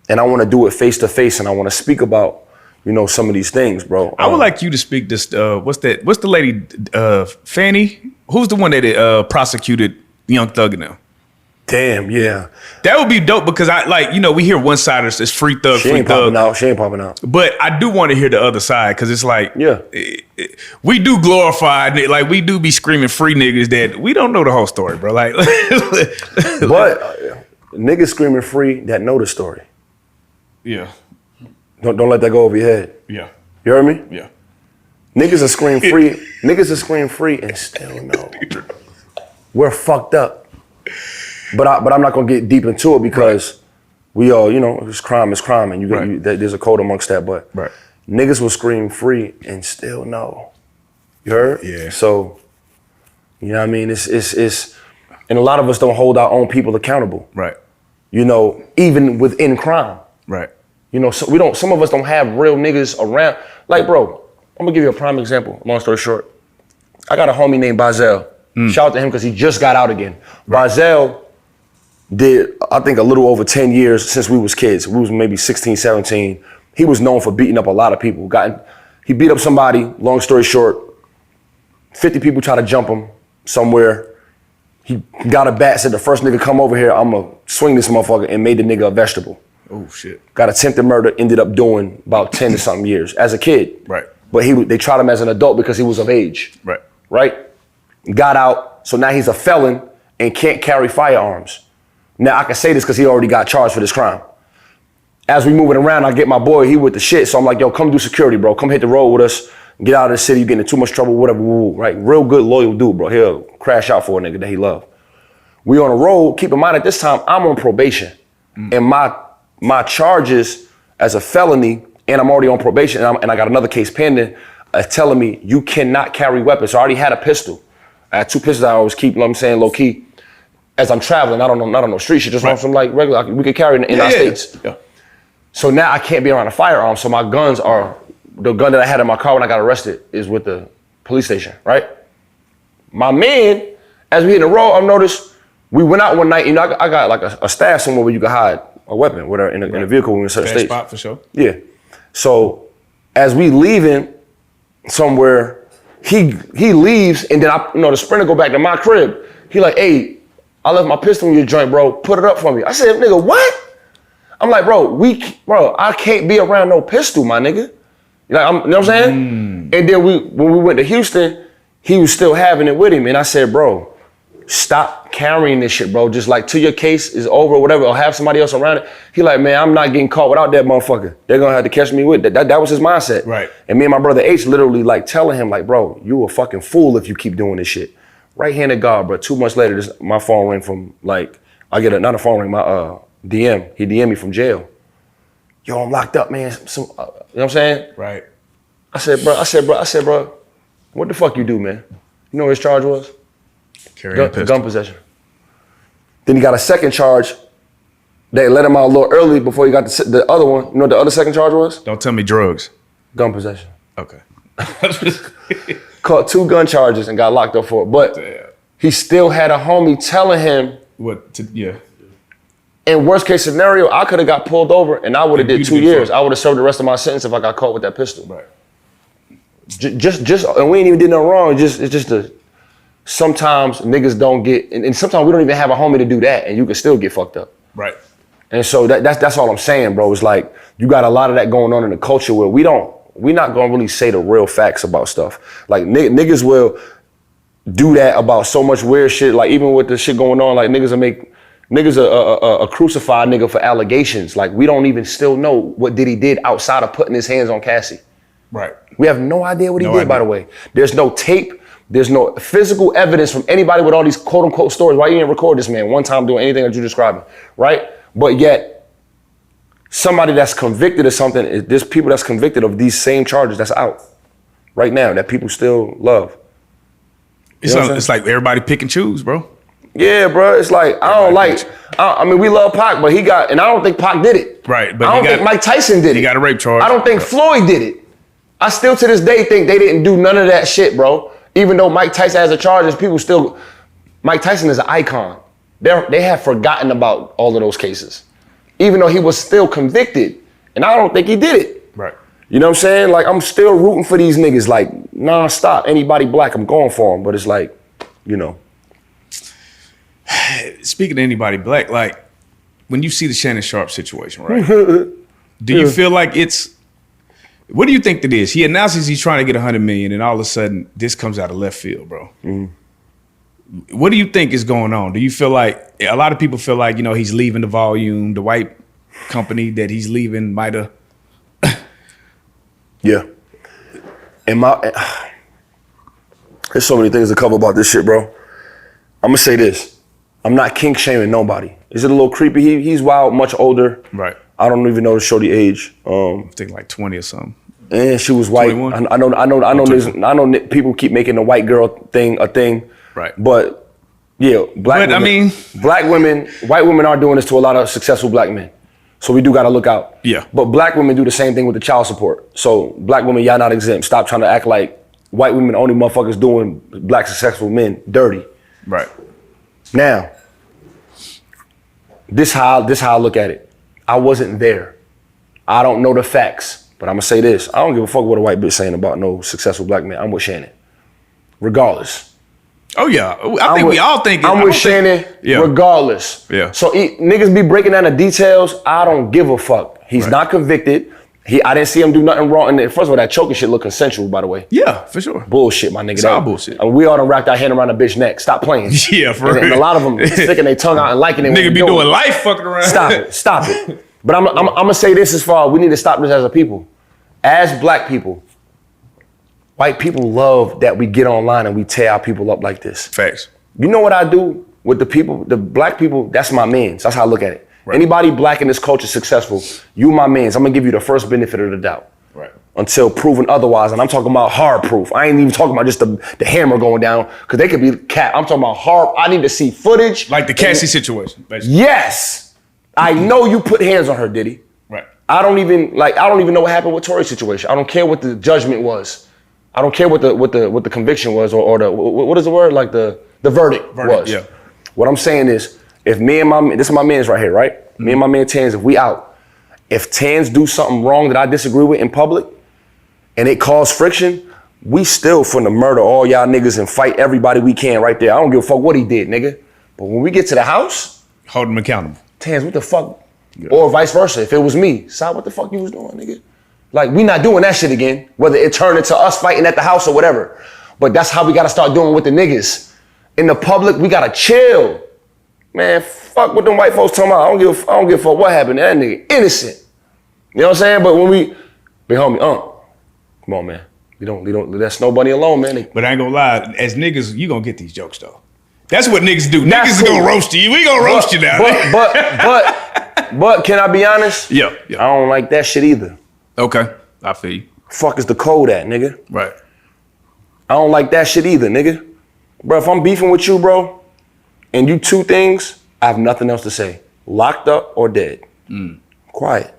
And I want to do it face to face, and I want to speak about, you know, some of these things, bro. I would like you to speak this, what's the lady, Fanny? Who's the one that prosecuted Young Thug now? Damn, yeah. That would be dope because I like, you know, we hear one-siders, it's free thug, She ain't popping out. But I do want to hear the other side because it's like, yeah, we do glorify, like we do be screaming free niggas that we don't know the whole story, bro. Like, but niggas screaming free that know the story. Yeah. Don't let that go over your head. Yeah. You heard me? Yeah. Niggas are screaming free. Niggas are screaming free and still know. We're fucked up. But I'm not gonna get deep into it because we all, you know, it's crime, and there's a code amongst that. But niggas will scream free and still know. You heard? Yeah. So, you know what I mean? It's and a lot of us don't hold our own people accountable. Right. You know, even within crime. Right. You know, so we don't. Some of us don't have real niggas around. Like, bro, I'm gonna give you a prime example. Long story short, I got a homie named Bazel. Shout out to him because he just got out again. Bazel did, I think, a little over 10 years since we was kids. We was maybe 16, 17. He was known for beating up a lot of people. He beat up somebody, long story short, 50 people tried to jump him somewhere. He got a bat, said the first nigga come over here, I'm gonna swing this motherfucker, and made the nigga a vegetable. Oh shit. Got attempted murder, ended up doing about 10 to something years as a kid. Right. But they tried him as an adult because he was of age. Right. Right? Got out, so now he's a felon and can't carry firearms. Now I can say this because he already got charged for this crime. As we moving around, I get my boy, he with the shit, so I'm like, yo, come do security, bro. Come hit the road with us, get out of the city, you getting in too much trouble, whatever, right? Real good, loyal dude, bro. He'll crash out for a nigga that he love. We on the road, keep in mind at this time, I'm on probation. And my charges as a felony, and I'm already on probation, and I got another case pending, telling me you cannot carry weapons. So I already had a pistol. I had two pistols I always keep, you know what I'm saying, low key. As I'm traveling, I don't know street shit, just on some like regular, we could carry in our states. Yeah. So now I can't be around a firearm, so my guns are, the gun that I had in my car when I got arrested is with the police station, right? My man, as we hit the road, I noticed, we went out one night, you know, I got like a stash somewhere where you can hide a weapon, whatever, in a vehicle when we're in certain states. Spot for sure. Yeah. So as we leaving somewhere, he leaves, and then the Sprinter go back to my crib. He like, hey, I left my pistol in your joint, bro. Put it up for me. I said, nigga, what? I'm like, bro, I can't be around no pistol, my nigga. You know what I'm saying? And then when we went to Houston, he was still having it with him. And I said, bro, stop carrying this shit, bro. Just like till your case is over or whatever, or have somebody else around it. He like, man, I'm not getting caught without that motherfucker. They're gonna have to catch me with it. That was his mindset. Right. And me and my brother H literally like telling him like, bro, you a fucking fool if you keep doing this shit. Right-handed guard, bro. 2 months later, my phone rang from like, I get not a phone ring, my DM. He DM me from jail. Yo, I'm locked up, man. You know what I'm saying? Right. I said, bro, what the fuck you do, man? You know what his charge was? Carrying a pistol. Gun possession. Then he got a second charge. They let him out a little early before he got the other one. You know what the other second charge was? Don't tell me drugs. Gun possession. Okay. Caught 2 gun charges and got locked up for it. But he still had a homie telling him. Yeah. In worst case scenario, I could have got pulled over and I would have did 2 years. I would have served the rest of my sentence if I got caught with that pistol. Right. Just, and we ain't even did nothing wrong. It's just sometimes niggas don't get, and sometimes we don't even have a homie to do that, and you can still get fucked up. Right. And so that's all I'm saying, bro. It's like you got a lot of that going on in the culture where we're not gonna really say the real facts about stuff. Like niggas will do that about so much weird shit. Like even with the shit going on, like niggas a crucified nigga for allegations. Like we don't even still know what Diddy did outside of putting his hands on Cassie. Right. We have no idea what he did, by the way. There's no tape. There's no physical evidence from anybody with all these quote unquote stories. Why you didn't record this man one time doing anything that you're describing, right? But yet, somebody that's convicted of something, there's people that's convicted of these same charges that's out right now that people still love. It's like everybody pick and choose, bro. Yeah, bro. It's like, I mean, we love Pac, but and I don't think Pac did it. Right. But I don't think Mike Tyson did it. He got a rape charge. I don't think Floyd did it. I still to this day think they didn't do none of that shit, bro. Even though Mike Tyson has the charges, Mike Tyson is an icon. They have forgotten about all of those cases. Even though he was still convicted, and I don't think he did it. Right. You know what I'm saying? Like, I'm still rooting for these niggas, like, non-stop. Anybody black, I'm going for them. But it's like, you know. Speaking of anybody black, like, when you see the Shannon Sharpe situation, right? Do you feel like what do you think that is? He announces he's trying to get $100 million, and all of a sudden, this comes out of left field, bro. What do you think is going on? Do you feel like, a lot of people feel like, you know, he's leaving the Volume, the white company that he's leaving might have. Yeah. And there's so many things to cover about this shit, bro. I'm gonna say this. I'm not kink shaming nobody. Is it a little creepy? He's wild, much older. Right. I don't even know the shorty age. I think like 20 or something. And she was white. 21? I know people keep making the white girl thing a thing. Right. But yeah, black women, white women are doing this to a lot of successful black men. So we do gotta look out. Yeah. But black women do the same thing with the child support. So black women, y'all not exempt. Stop trying to act like white women only motherfuckers doing black successful men dirty. Right. Now, this how I look at it. I wasn't there. I don't know the facts, but I'm gonna say this. I don't give a fuck what a white bitch saying about no successful black man. I'm with Shannon. Regardless. Oh yeah, I think we all think. I'm with Shannon regardless. Yeah. So niggas be breaking down the details. I don't give a fuck. He's not convicted. I didn't see him do nothing wrong. And first of all, that choking shit look consensual, by the way. Yeah, for sure. Bullshit, my nigga. It's all bullshit. I mean, we all done wrapped our hand around a bitch neck. Stop playing. Yeah, for real. And a lot of them sticking their tongue out and liking it. Nigga be doing life fucking around. Stop it. But I'm gonna say this as far, we need to stop this as a people. As black people, white people love that we get online and we tear our people up like this. Facts. You know what I do with the people, the black people, that's my mans. That's how I look at it. Right. Anybody black in this culture successful, you my mans. I'm gonna give you the first benefit of the doubt. Right. Until proven otherwise. And I'm talking about hard proof. I ain't even talking about just the hammer going down, because they could be cat. I'm talking about hard. I need to see footage. Like the Cassie situation, basically. Yes. I know you put hands on her, Diddy. Right. I don't even know what happened with Tory's situation. I don't care what the judgment was. I don't care what the conviction was or the what is the word? Like the verdict was. Yeah. What I'm saying is, if me and this is my man's right here, right? Mm-hmm. Me and my man Tans, if we out, if Tans do something wrong that I disagree with in public and it caused friction, we still finna murder all y'all niggas and fight everybody we can right there. I don't give a fuck what he did, nigga. But when we get to the house, hold him accountable. Tans, what the fuck? Yeah. Or vice versa. If it was me, Sy, what the fuck you was doing, nigga? Like, we not doing that shit again, whether it turned into us fighting at the house or whatever. But that's how we gotta start doing with the niggas. In the public, we gotta chill. Man, fuck what them white folks talking about. I don't give a fuck what happened to that nigga. Innocent. You know what I'm saying? But when we, big homie, come on, man. You don't let that snow bunny alone, man. But I ain't gonna lie, as niggas, you gonna get these jokes though. That's what niggas do. That's niggas gonna roast you. We gonna roast you now. But can I be honest? Yeah. I don't like that shit either. Okay, I feel you. Fuck is the code at, nigga? Right. I don't like that shit either, nigga. Bro, if I'm beefing with you, bro, and you two things, I have nothing else to say. Locked up or dead. Quiet.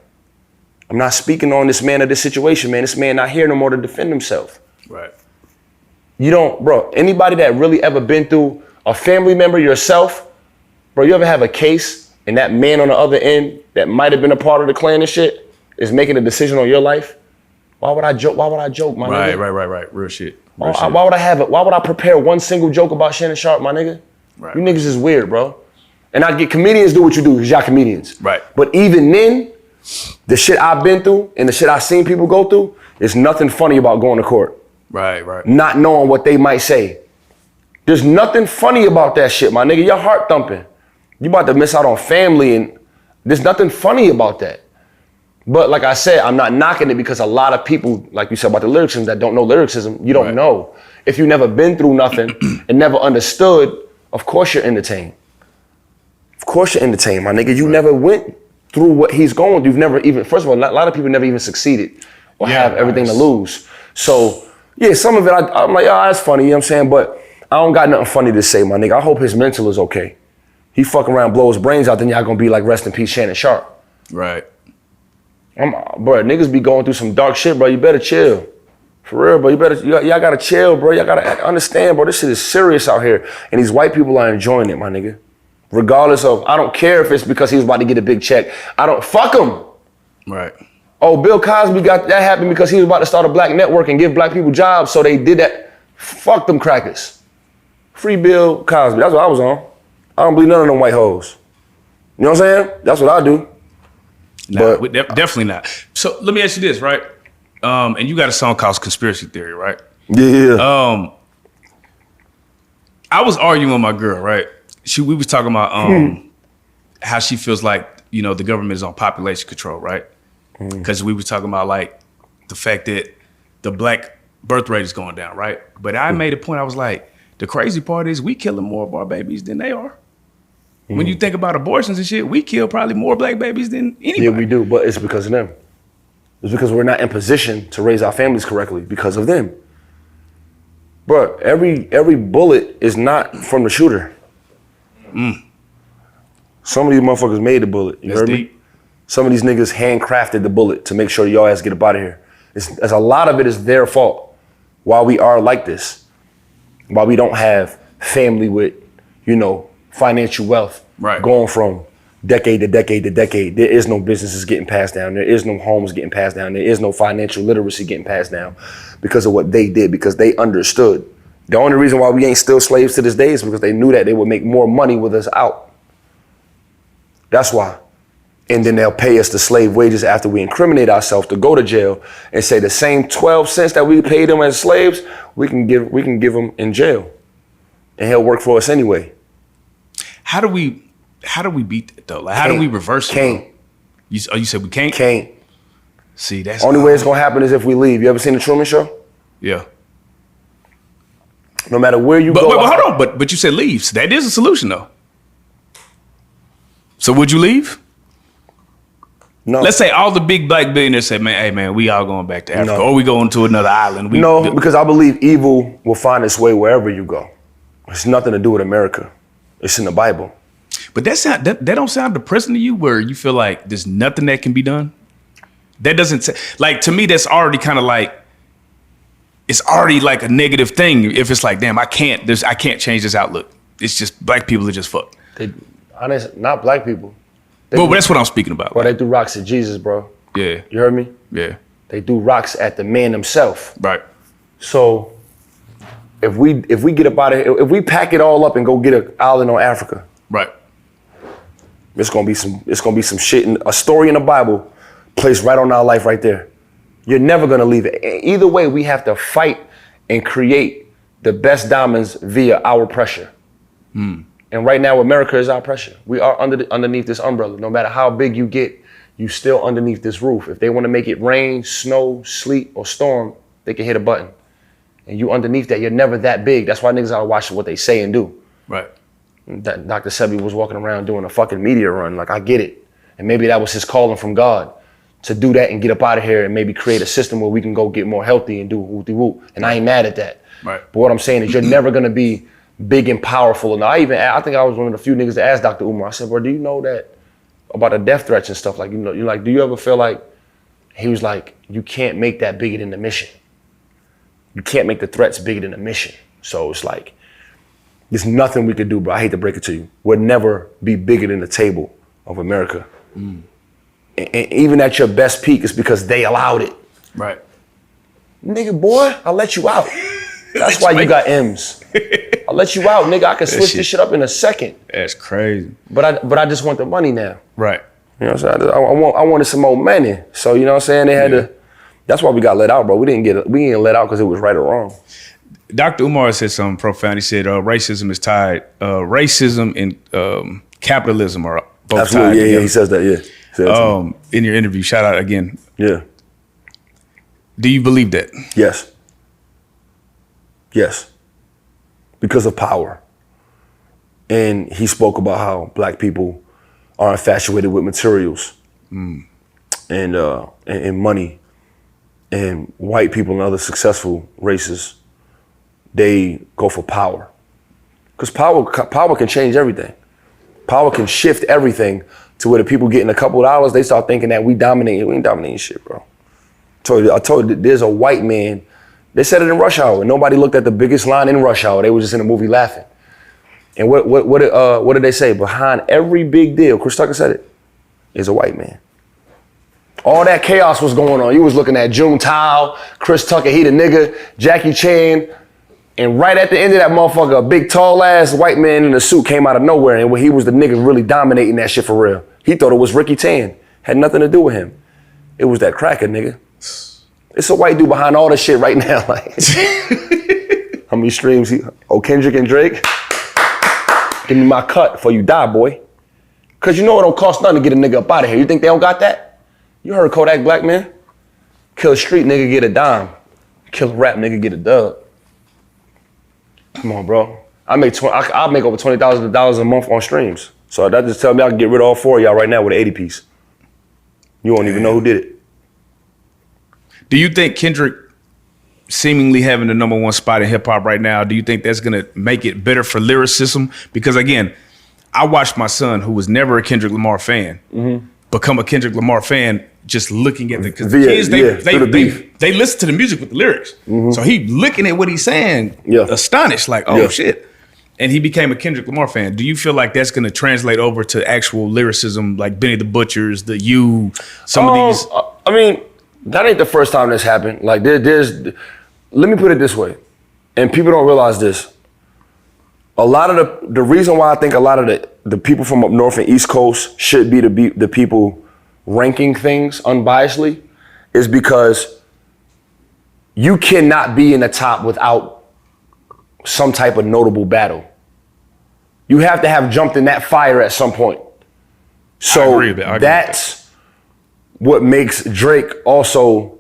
I'm not speaking on this man or this situation, man. This man not here no more to defend himself. Right. You don't, bro, anybody that really ever been through a family member, yourself, bro, you ever have a case and that man on the other end that might have been a part of the clan and shit is making a decision on your life? Why would I joke? Why would I joke, my nigga? Right. Real shit. Why would I have it? Why would I prepare one single joke about Shannon Sharp, my nigga? Right. You niggas is weird, bro. And I get comedians do what you do because y'all comedians. Right. But even then, the shit I've been through and the shit I've seen people go through, there's nothing funny about going to court. Right. Not knowing what they might say. There's nothing funny about that shit, my nigga. Your heart thumping. You about to miss out on family and there's nothing funny about that. But like I said, I'm not knocking it because a lot of people, like you said about the lyricism, that don't know lyricism, you don't know. If you never been through nothing and never understood, of course you're entertained. Of course you're entertained, my nigga. You never went through what he's going through. You've never even, first of all, a lot of people never even succeeded or have everything to lose. So yeah, some of it, I'm like, oh, that's funny, you know what I'm saying? But I don't got nothing funny to say, my nigga. I hope his mental is okay. He fuck around, blow his brains out, then y'all gonna be like, rest in peace, Shannon Sharp. Right. Bro, niggas be going through some dark shit, bro. You better chill. For real, bro. Y'all gotta chill, bro. Y'all gotta understand, bro. This shit is serious out here. And these white people are enjoying it, my nigga. Regardless of, I don't care if it's because he was about to get a big check. Fuck him. Right. Oh, Bill Cosby got that happened because he was about to start a black network and give black people jobs, so they did that. Fuck them crackers. Free Bill Cosby. That's what I was on. I don't believe none of them white hoes. You know what I'm saying? That's what I do. Nah, definitely not. So let me ask you this, right? And you got a song called Conspiracy Theory, right? Yeah. I was arguing with my girl, right? We was talking about how she feels like, you know, the government is on population control, right? Because we was talking about like the fact that the black birth rate is going down, right? But I made a point, I was like, the crazy part is we killing more of our babies than they are. When you think about abortions and shit, we kill probably more black babies than anybody. Yeah, we do, but it's because of them. It's because we're not in position to raise our families correctly because of them. Bro, every bullet is not from the shooter. Some of these motherfuckers made the bullet. You heard me? Some of these niggas handcrafted the bullet to make sure y'all ass get up out of here. As a lot of it is their fault. Why we are like this. Why we don't have family with, you know, financial wealth. Right. Going from decade to decade to decade. There is no businesses getting passed down. There is no homes getting passed down. There is no financial literacy getting passed down because of what they did, because they understood. The only reason why we ain't still slaves to this day is because they knew that they would make more money with us out. That's why. And then they'll pay us the slave wages after we incriminate ourselves to go to jail and say the same 12 cents that we paid them as slaves, we can give them in jail. And he'll work for us anyway. How do we beat that though? Like, how do we reverse it? Can't. You said we can't? Can't. See, that's only way it's gonna happen is if we leave. You ever seen the Truman Show? Yeah. No matter where you go. But hold on, but you said leave. So that is a solution though. So would you leave? No. Let's say all the big black billionaires say, man, hey man, we all going back to Africa, or we going to another island. Because I believe evil will find its way wherever you go. It's nothing to do with America. It's in the Bible. But that don't sound depressing to you, where you feel like there's nothing that can be done? That doesn't like, to me, that's already kind of like, it's already like a negative thing. If it's like, damn, I can't change this outlook. It's just black people are just fucked. Not black people. Well, that's what I'm speaking about. Bro, they threw rocks at Jesus, bro. Yeah. You heard me? Yeah. They threw rocks at the man himself. Right. So if we get up out of here, if we pack it all up and go get an island on Africa, right, it's gonna be some shit in a story in the Bible placed right on our life right there. You're never gonna leave it. Either way, we have to fight and create the best diamonds via our pressure. And right now, America is our pressure. We are underneath this umbrella. No matter how big you get, you still underneath this roof. If they want to make it rain, snow, sleet, or storm, they can hit a button. And you underneath that, you're never that big. That's why niggas gotta watch what they say and do. Right. Dr. Sebi was walking around doing a fucking media run. Like, I get it. And maybe that was his calling from God to do that and get up out of here and maybe create a system where we can go get more healthy and do whoop-de-whoop. And I ain't mad at that. Right. But what I'm saying is you're never gonna be big and powerful. And I think I was one of the few niggas that asked Dr. Umar, I said, bro, do you know that about the death threats and stuff? Like, you're like, do you ever feel like, he was like, you can't make that bigger than the mission. You can't make the threats bigger than the mission. So it's like, there's nothing we could do, bro. I hate to break it to you. We'll never be bigger than the table of America. And even at your best peak, it's because they allowed it. Right. Nigga, boy, I'll let you out. That's why you got M's. I'll let you out, nigga. I can switch this shit up in a second. That's crazy. But I just want the money now. Right. You know what I'm saying? I wanted some more money. So you know what I'm saying? They had to. That's why we got let out, bro. We didn't let out because it was right or wrong. Dr. Umar said something profound. He said racism is tied. Racism and capitalism are both Absolutely, tied. Yeah, he says that. Yeah. In your interview, shout out again. Yeah. Do you believe that? Yes. Yes. Because of power. And he spoke about how black people are infatuated with materials and money. And white people and other successful races, they go for power. Because power can change everything. Power can shift everything to where the people getting a couple of dollars, they start thinking that we dominating. We ain't dominating shit, bro. I told you, there's a white man, they said it in Rush Hour, and nobody looked at the biggest line in Rush Hour. They were just in the movie laughing. And what did they say? Behind every big deal, Chris Tucker said it, is a white man. All that chaos was going on. You was looking at June Tao, Chris Tucker, he the nigga, Jackie Chan, and right at the end of that motherfucker, a big tall ass white man in a suit came out of nowhere, and he was the nigga really dominating that shit for real. He thought it was Ricky Tan. Had nothing to do with him. It was that cracker nigga. It's a white dude behind all this shit right now. Like, how many streams? Kendrick and Drake? Give me my cut before you die, boy. Cause you know it don't cost nothing to get a nigga up out of here. You think they don't got that? You heard Kodak Black, man? Kill a street nigga, get a dime. Kill a rap nigga, get a dub. Come on, bro. I'll make over $20,000 a month on streams. So that just tell me I can get rid of all four of y'all right now with an 80 piece. You won't even know who did it. Do you think Kendrick seemingly having the #1 spot in hip hop right now, do you think that's gonna make it better for lyricism? Because again, I watched my son, who was never a Kendrick Lamar fan, become a Kendrick Lamar fan just looking at the kids, they listen to the music with the lyrics. So he looking at what he's saying, astonished, like, oh shit. And he became a Kendrick Lamar fan. Do you feel like that's gonna translate over to actual lyricism, like Benny the Butcher's, the You, some of these? I mean, that ain't the first time this happened. Like let me put it this way, and people don't realize this. A lot of the reason why I think a lot of the people from up north and East Coast should be the people ranking things unbiasedly is because you cannot be in the top without some type of notable battle. You have to have jumped in that fire at some point. So that's what makes Drake also,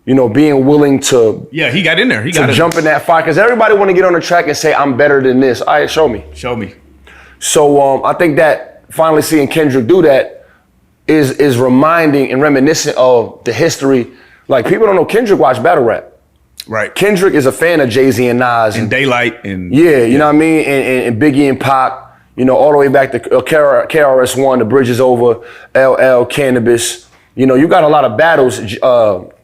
you know, being willing to he got in there. He got to jump in that fire because everybody want to get on the track and say I'm better than this. All right, show me. So I think that finally seeing Kendrick do that is reminding and reminiscent of the history. Like people don't know Kendrick watched battle rap. Right. Kendrick is a fan of Jay-Z and Nas and Daylight and you know what I mean, and Biggie and Pac. You know, all the way back to KRS-One, The Bridge Is Over, LL, Cannabis. You know, you got a lot of battles. You got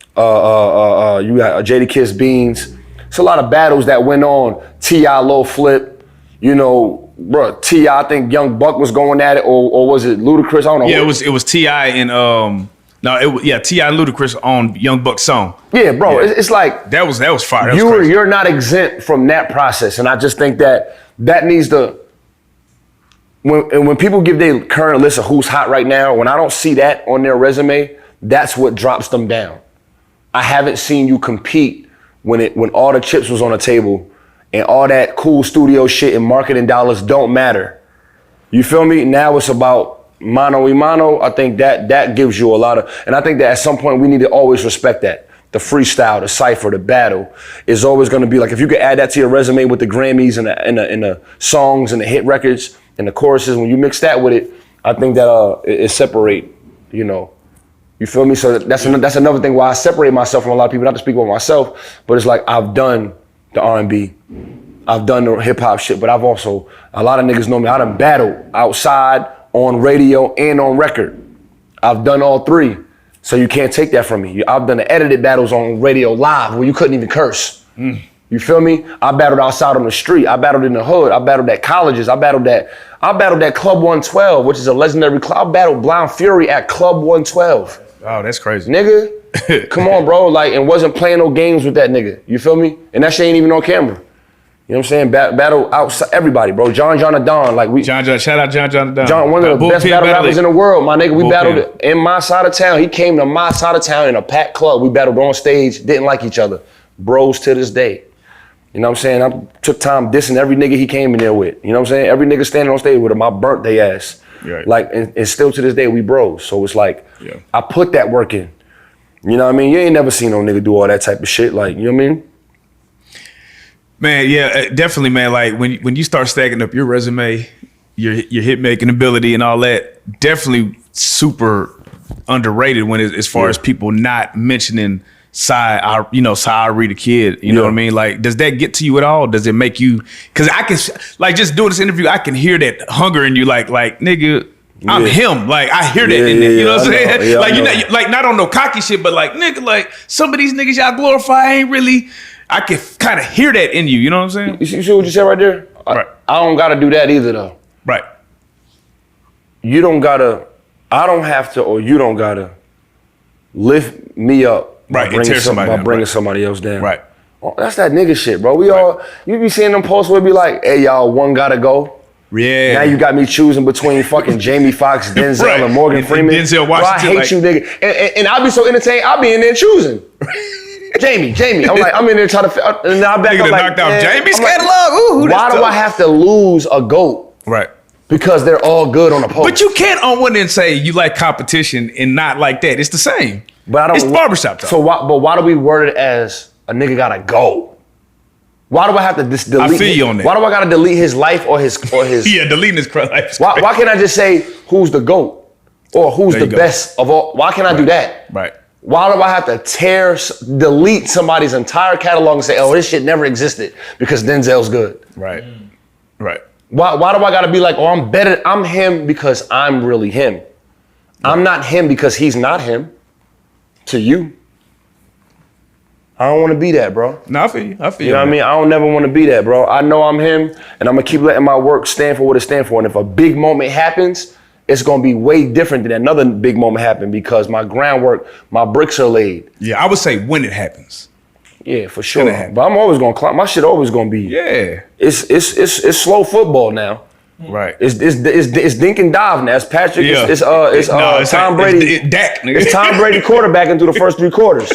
Jada Kiss Beans. It's a lot of battles that went on. T.I. Low Flip. You know, bro, T.I. I think Young Buck was going at it, or was it Ludacris? I don't know. Yeah, it was T.I. and T.I. and Ludacris on Young Buck's song. Yeah, bro, it's like that was fire. You're not exempt from that process, and I just think that needs to. When people give their current list of who's hot right now, when I don't see that on their resume, that's what drops them down. I haven't seen you compete when all the chips was on the table and all that cool studio shit and marketing dollars don't matter. You feel me? Now it's about mano y mano. I think that gives you a lot of, and I think that at some point we need to always respect that. The freestyle, the cypher, the battle is always going to be like, if you could add that to your resume with the Grammys and the songs and the hit records and the choruses, when you mix that with it, I think that it separate, you know. You feel me? So that's another thing why I separate myself from a lot of people, not to speak about myself, but it's like I've done the R&B, I've done the hip hop shit, but I've also, a lot of niggas know me, I done battled outside, on radio, and on record. I've done all three. So you can't take that from me. I've done the edited battles on radio live where you couldn't even curse. You feel me? I battled outside on the street. I battled in the hood. I battled at colleges. I battled at Club 112, which is a legendary club. I battled Blind Fury at Club 112. Oh, that's crazy. Nigga, come on, bro. Like, and wasn't playing no games with that nigga. You feel me? And that shit ain't even on camera. You know what I'm saying? Battle outside everybody, bro. John Adon, like we. Shout out John Adon. John, one of the best battle rappers in the world, my nigga. We Bullpen. battled in my side of town. He came to my side of town in a packed club. We battled on stage, didn't like each other. Bros to this day. You know what I'm saying? I took time dissing every nigga he came in there with. You know what I'm saying? Every nigga standing on stage with him, I burnt their ass. Right. Like, and still to this day, we bros. So it's like, yeah. I put that work in. You know what I mean? You ain't never seen no nigga do all that type of shit. Like, you know what I mean? Man, yeah, definitely, man. Like when you start stacking up your resume, your hit making ability and all that, definitely super underrated when as far as people not mentioning Sy Ari Da Kid. You know what I mean? Like, does that get to you at all? Does it make you? Because I can, like, just doing this interview, I can hear that hunger in you. Like nigga, I'm him. Like, I hear that in there. You know what I'm saying? Yeah, like, you know, like not on no cocky shit, but like, nigga, like some of these niggas y'all glorify ain't really. I can kind of hear that in you. You know what I'm saying? You see what you said right there? Right. I don't gotta do that either, though. Right. You don't gotta. I don't have to, or you don't gotta lift me up. Right. By bringing somebody else down. Right. Oh, that's that nigga shit, bro. We all, you be seeing them posts where it be like, hey, y'all, one gotta go. Yeah. Now you got me choosing between fucking Jamie Foxx, Denzel, and Morgan Freeman. Denzel Bro, I Washington. hate you, nigga. And I be so entertained, I be in there choosing. Jamie. I'm in there trying to, and I back Nigga up that like, knocked out man, Jamie's I'm like, catalog. Ooh, why do I have to lose a GOAT? Right. Because they're all good on the post. But you can't on one end say you like competition and not like that. It's the same. But I don't. It's barbershop talk. So why do we word it as a nigga gotta go? Why do I have to delete? I feel you on that. Why do I gotta delete his life or his? Yeah, deleting his life. Why can't I just say who's the GOAT or who's There the you go. best of all? Why can't I do that? Right. Why do I have to delete somebody's entire catalog and say, oh, this shit never existed because Denzel's good? Right. Right. Why do I gotta be like, oh, I'm better? I'm him because I'm really him. I'm not him because he's not him. To you. I don't want to be that, bro. No, I feel you. You know what I mean? I don't never want to be that, bro. I know I'm him, and I'm gonna keep letting my work stand for what it stands for. And if a big moment happens, it's gonna be way different than another big moment happened because my groundwork, my bricks are laid. Yeah, I would say when it happens. Yeah, for sure. Gonna happen. But I'm always gonna climb. My shit always gonna be. Yeah. It's slow football now. Right. It's dink and dive now. It's Patrick. Yeah. It's Tom like, Brady. It's Dak, nigga. It's Tom Brady quarterbacking through the first 3 quarters.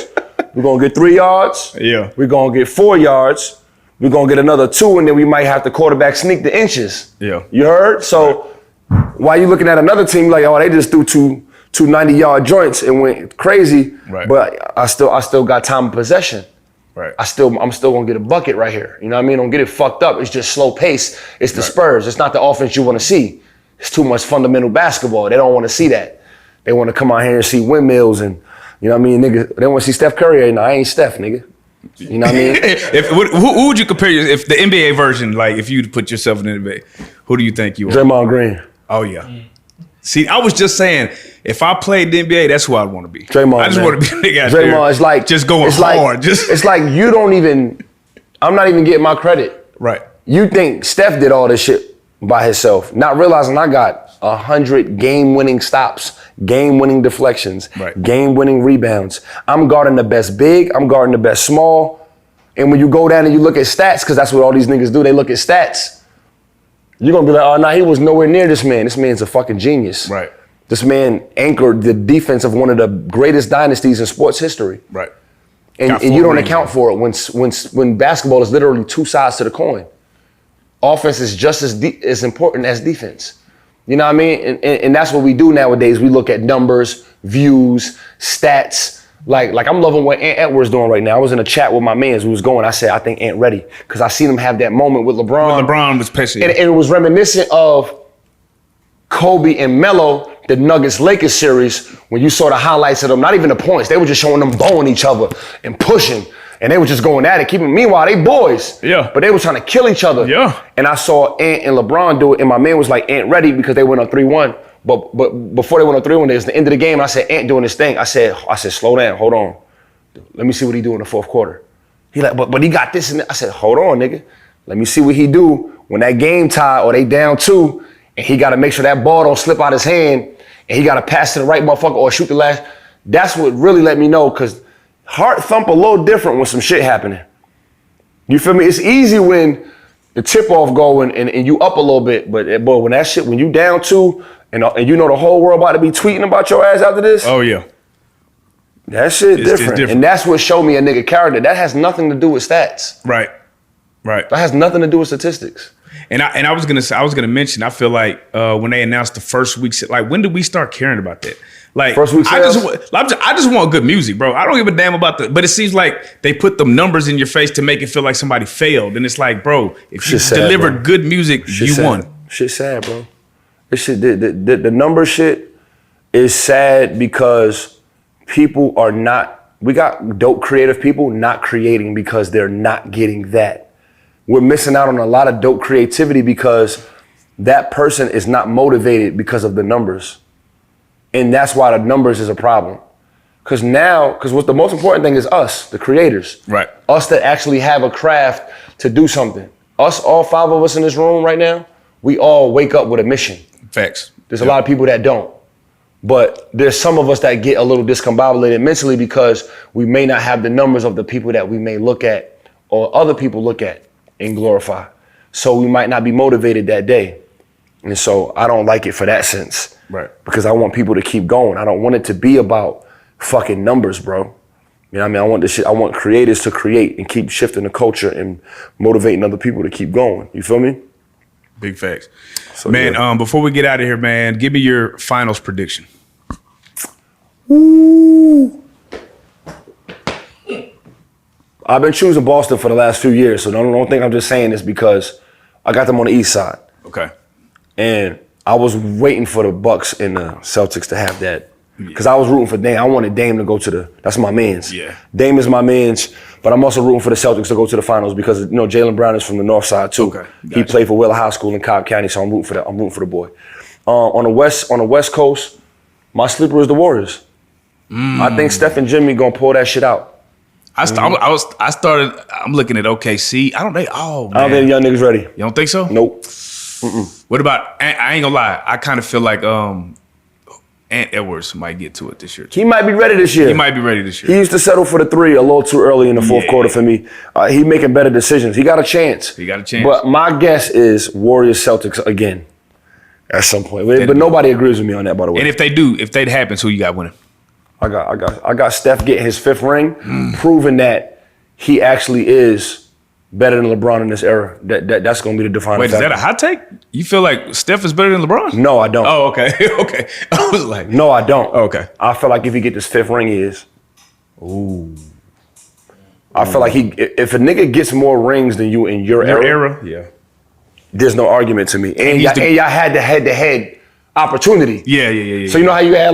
We're gonna get 3 yards. Yeah. We're gonna get 4 yards. We're gonna get another 2, and then we might have to quarterback sneak the inches. Yeah. You heard? So while you looking at another team like, oh, they just threw two 90-yard joints and went crazy. Right. But I still got time of possession. Right. I'm still gonna get a bucket right here. You know what I mean? Don't get it fucked up. It's just slow pace. It's the Spurs. It's not the offense you want to see. It's too much fundamental basketball. They don't want to see that. They want to come out here and see windmills and, you know what I mean, nigga. They want to see Steph Curry. No, I ain't Steph, nigga. You know what I mean? Who would you compare if the NBA version, like if you put yourself in the NBA, who do you think you are? Draymond Green. Oh yeah. See, I was just saying, if I played the NBA, that's who I'd want to be. Draymond, I just man. want to be a nigga out Draymond, there. it's like just going hard. It's like you don't even. I'm not even getting my credit. Right. You think Steph did all this shit by himself, not realizing I got 100 game-winning stops, game-winning deflections, Right. game-winning rebounds. I'm guarding the best big. I'm guarding the best small. And when you go down and you look at stats, because that's what all these niggas do, they look at stats. You're gonna be like, oh, nah, he was nowhere near this man. This man's a fucking genius. Right. This man anchored the defense of one of the greatest dynasties in sports history. Right. And Got you don't rings. account for it when basketball is literally 2 sides to the coin. Offense is just as important as defense. You know what I mean? And that's what we do nowadays. We look at numbers, views, stats. Like I'm loving what Ant Edwards doing right now. I was in a chat with my mans who was going. I said, I think Ant ready. Because I seen him have that moment with LeBron. LeBron was patient. And it was reminiscent of Kobe and Melo, the Nuggets-Lakers series, when you saw the highlights of them, not even the points. They were just showing them bowing each other and pushing. And they were just going at it, meanwhile, they boys. Yeah. But they were trying to kill each other. Yeah. And I saw Ant and LeBron do it, and my man was like, Ant ready because they went on 3-1. But before they went on 3-1, it was the end of the game, and I said, Ant doing his thing. I said, slow down, hold on. Let me see what he do in the fourth quarter. He like, but he got this and that. I said, hold on, nigga. Let me see what he do when that game tie or they down 2, and he got to make sure that ball don't slip out his hand, and he got to pass to the right motherfucker or shoot the last. That's what really let me know, because heart thump a little different when some shit happening. You feel me? It's easy when the tip off going and you up a little bit, but boy, when that shit, when you down 2 and you know the whole world about to be tweeting about your ass after this. Oh yeah. That shit It's different. And that's what showed me a nigga character. That has nothing to do with stats. Right. That has nothing to do with statistics. And I was gonna mention, I feel like when they announced the first week, like when did we start caring about that? Like first week I just want good music, bro. I don't give a damn about but it seems like they put the numbers in your face to make it feel like somebody failed. And it's like, bro, if you delivered good music, you won. Shit's sad, bro. This shit, the number shit is sad because people are not, we got dope creative people not creating because they're not getting that. We're missing out on a lot of dope creativity because that person is not motivated because of the numbers. And that's why the numbers is a problem. Because what's the most important thing is us, the creators. Right. Us that actually have a craft to do something. Us, all 5 of us in this room right now, we all wake up with a mission. Facts. There's a lot of people that don't. But there's some of us that get a little discombobulated mentally because we may not have the numbers of the people that we may look at or other people look at and glorify. So we might not be motivated that day. And so I don't like it for that sense. Right. Because I want people to keep going. I don't want it to be about fucking numbers, bro. You know what I mean? I want creators to create and keep shifting the culture and motivating other people to keep going. You feel me? Big facts. So, man, yeah. Before we get out of here, man, give me your finals prediction. Ooh. I've been choosing Boston for the last few years, so don't think I'm just saying this because I got them on the east side. Okay. And I was waiting for the Bucks and the Celtics to have that. Because I was rooting for Dame. I wanted Dame to go to that's my mans. Yeah. Dame is my mans, but I'm also rooting for the Celtics to go to the finals because, Jaylen Brown is from the north side too. Okay. Gotcha. He played for Wheeler High School in Cobb County, so I'm rooting for that. I'm rooting for the boy. On the West Coast, my sleeper is the Warriors. I think Steph and Jimmy gonna pull that shit out. I'm looking at OKC. I don't think young niggas ready. You don't think so? Nope. What about, I ain't gonna lie, I kind of feel like Ant Edwards might get to it this year. He might be ready this year. He might be ready this year. He used to settle for the 3 a little too early in the fourth quarter for me. He making better decisions. He got a chance. But my guess is Warriors Celtics again at some point. But nobody agrees with me on that, by the way. And if that happens, who you got winning? I got Steph getting his 5th ring, proving that he actually is better than LeBron in this era. That's going to be the defining factor. Wait, is that a hot take? You feel like Steph is better than LeBron? No, I don't. Oh, okay. Okay. I was like... No, I don't. Oh, okay. I feel like if he get this 5th ring, he is. Ooh. I feel like if a nigga gets more rings than you in your era, yeah, there's no argument to me. And y'all had the head-to-head opportunity. Yeah. So you know how you had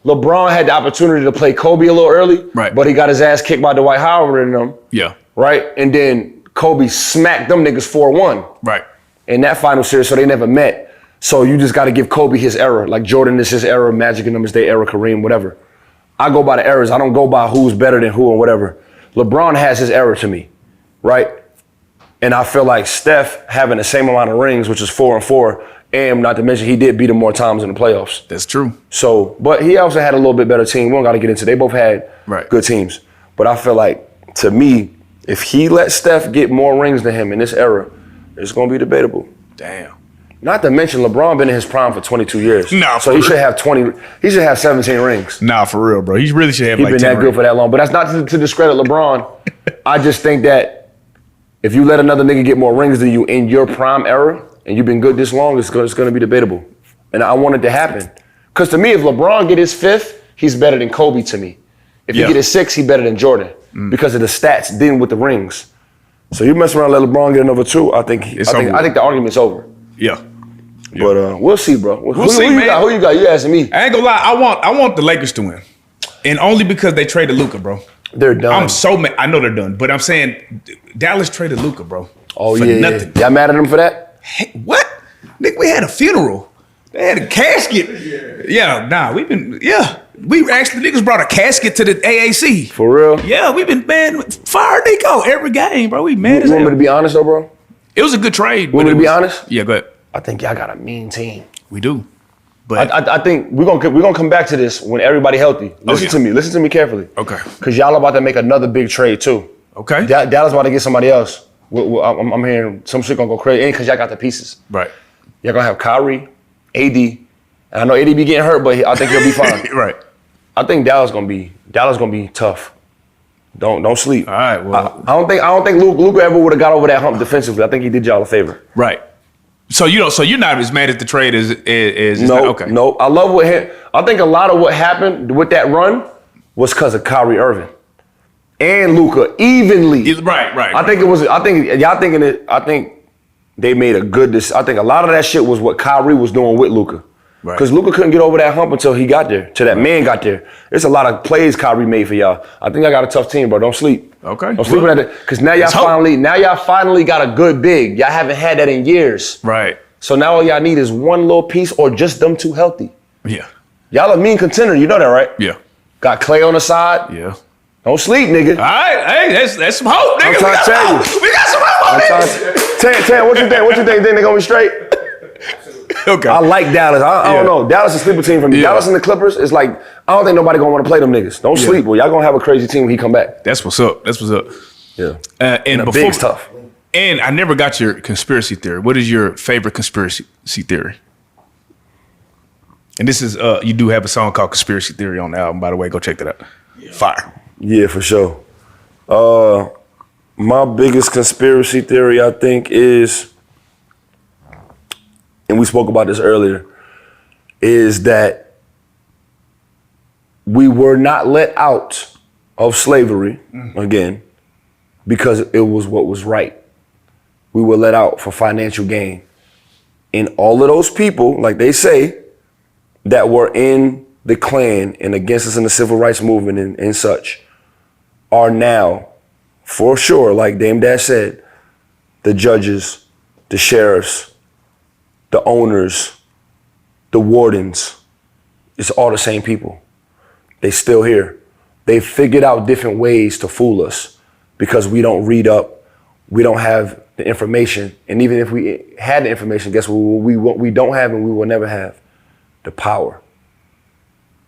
LeBron had the opportunity to play Kobe a little early, right? But he got his ass kicked by Dwight Howard and them. Yeah. Right? And then Kobe smacked them niggas 4-1. Right. In that final series, so they never met. So you just got to give Kobe his era. Like Jordan is his era, Magic and them is their era, Kareem, whatever. I go by the eras. I don't go by who's better than who or whatever. LeBron has his era to me, right? And I feel like Steph having the same amount of rings, which is 4 and 4, and not to mention he did beat him more times in the playoffs. That's true. So, but he also had a little bit better team. We don't got to get into it. They both had good teams. But I feel like, to me, if he let Steph get more rings than him in this era, it's going to be debatable. Damn. Not to mention LeBron been in his prime for 22 years. Nah, so he should have 20. He should have 17 rings. Nah, for real, bro. He really should have He's been 10 that good for that long. But that's not to discredit LeBron. I just think that if you let another nigga get more rings than you in your prime era and you've been good this long, it's going to be debatable. And I want it to happen. Because to me, if LeBron get his 5th, he's better than Kobe to me. If he get his 6th, he's better than Jordan because of the stats, then with the rings. So you mess around and let LeBron get another 2, I think the argument's over. Yeah. But we'll see, bro. We'll see, man. Who you got? You asking me? I ain't gonna lie. I want the Lakers to win, and only because they traded Luka, bro. They're done. I'm so mad. I know they're done, but I'm saying Dallas traded Luka, bro. Oh for yeah, nothing. Y'all mad at them for that? Hey, what? Nigga, we had a funeral. They had a casket. Yeah, nah, we actually niggas brought a casket to the AAC. For real? Yeah, we've been fire Nico every game, bro. We mad as You want me hell. to be honest though, bro? It was a good trade. You want but me to it be was- honest? Yeah, go ahead. I think y'all got a mean team. We do. But I think we're gonna come back to this when everybody healthy. Listen to me. Listen to me carefully. Okay. Cause y'all about to make another big trade too. okay. Dallas about to get somebody else. I'm hearing some shit gonna go crazy. And cause y'all got the pieces. Right. Y'all gonna have Kyrie, AD. And I know AD be getting hurt, but I think he'll be fine. Right. I think Dallas gonna be tough. Don't sleep. All right. Well. I don't think Luka ever would have got over that hump defensively. I think he did y'all a favor. Right. So you're not as mad at the trade as No, okay. no. I love what I think a lot of what happened with that run was because of Kyrie Irving and Luka evenly. Right. I think it was. I think y'all thinking it. I think they made a good. I think a lot of that shit was what Kyrie was doing with Luka. Right. Because Luka couldn't get over that hump until he got there. Till that man got there. There's a lot of plays Kyrie made for y'all. I think I got a tough team, bro. Don't sleep. Okay. Don't sleep on that. Because now y'all finally got a good big. Y'all haven't had that in years. Right. So now all y'all need is one little piece or just them two healthy. Yeah. Y'all a mean contender. You know that, right? Yeah. Got Clay on the side. Yeah. Don't sleep, nigga. All right. Hey, that's some hope, nigga. I'm trying to tell you. We got some hope. Tan, what you think? What you think? Think they gonna be straight? Okay. I like Dallas. I don't know. Dallas is a sleeper team for me. Yeah. Dallas and the Clippers is like, I don't think nobody gonna want to play them niggas. Don't sleep, boy. Y'all gonna have a crazy team when he come back. That's what's up. That's what's up. Yeah. And the before, big's tough. And I never got your conspiracy theory. What is your favorite conspiracy theory? And this is you do have a song called Conspiracy Theory on the album, by the way. Go check that out. Fire. Yeah, for sure. My biggest conspiracy theory, I think, is, and we spoke about this earlier, is that we were not let out of slavery, again, because it was what was right. We were let out for financial gain. And all of those people, like they say, that were in the Klan and against us in the civil rights movement and such, are now, for sure, like Dame Dash said, the judges, the sheriffs, the owners, the wardens. It's all the same people. They still here. They figured out different ways to fool us because we don't read up, we don't have the information, and even if we had the information, guess what we don't have and we will never have? The power.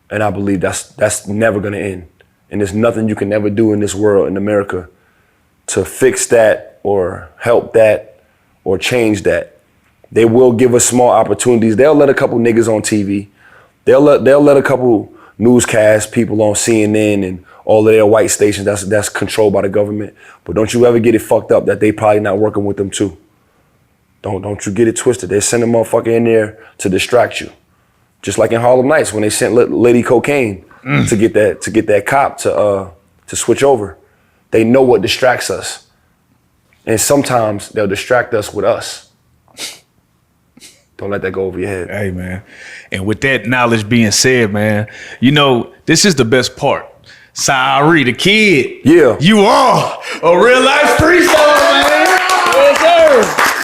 And I believe that's never gonna end. And there's nothing you can ever do in this world, in America, to fix that or help that or change that. They will give us small opportunities. They'll let a couple niggas on TV. They'll let a couple newscast people on CNN and all of their white stations that's controlled by the government. But don't you ever get it fucked up that they probably not working with them too. Don't you get it twisted. They send a motherfucker in there to distract you. Just like in Harlem Nights when they sent Lady Cocaine to get that cop to switch over. They know what distracts us. And sometimes they'll distract us with us. Don't let that go over your head. Hey, man. And with that knowledge being said, man, you know, this is the best part. Sy Ari Da Kid. Yeah. You are a real life street star, man. Yes, sir.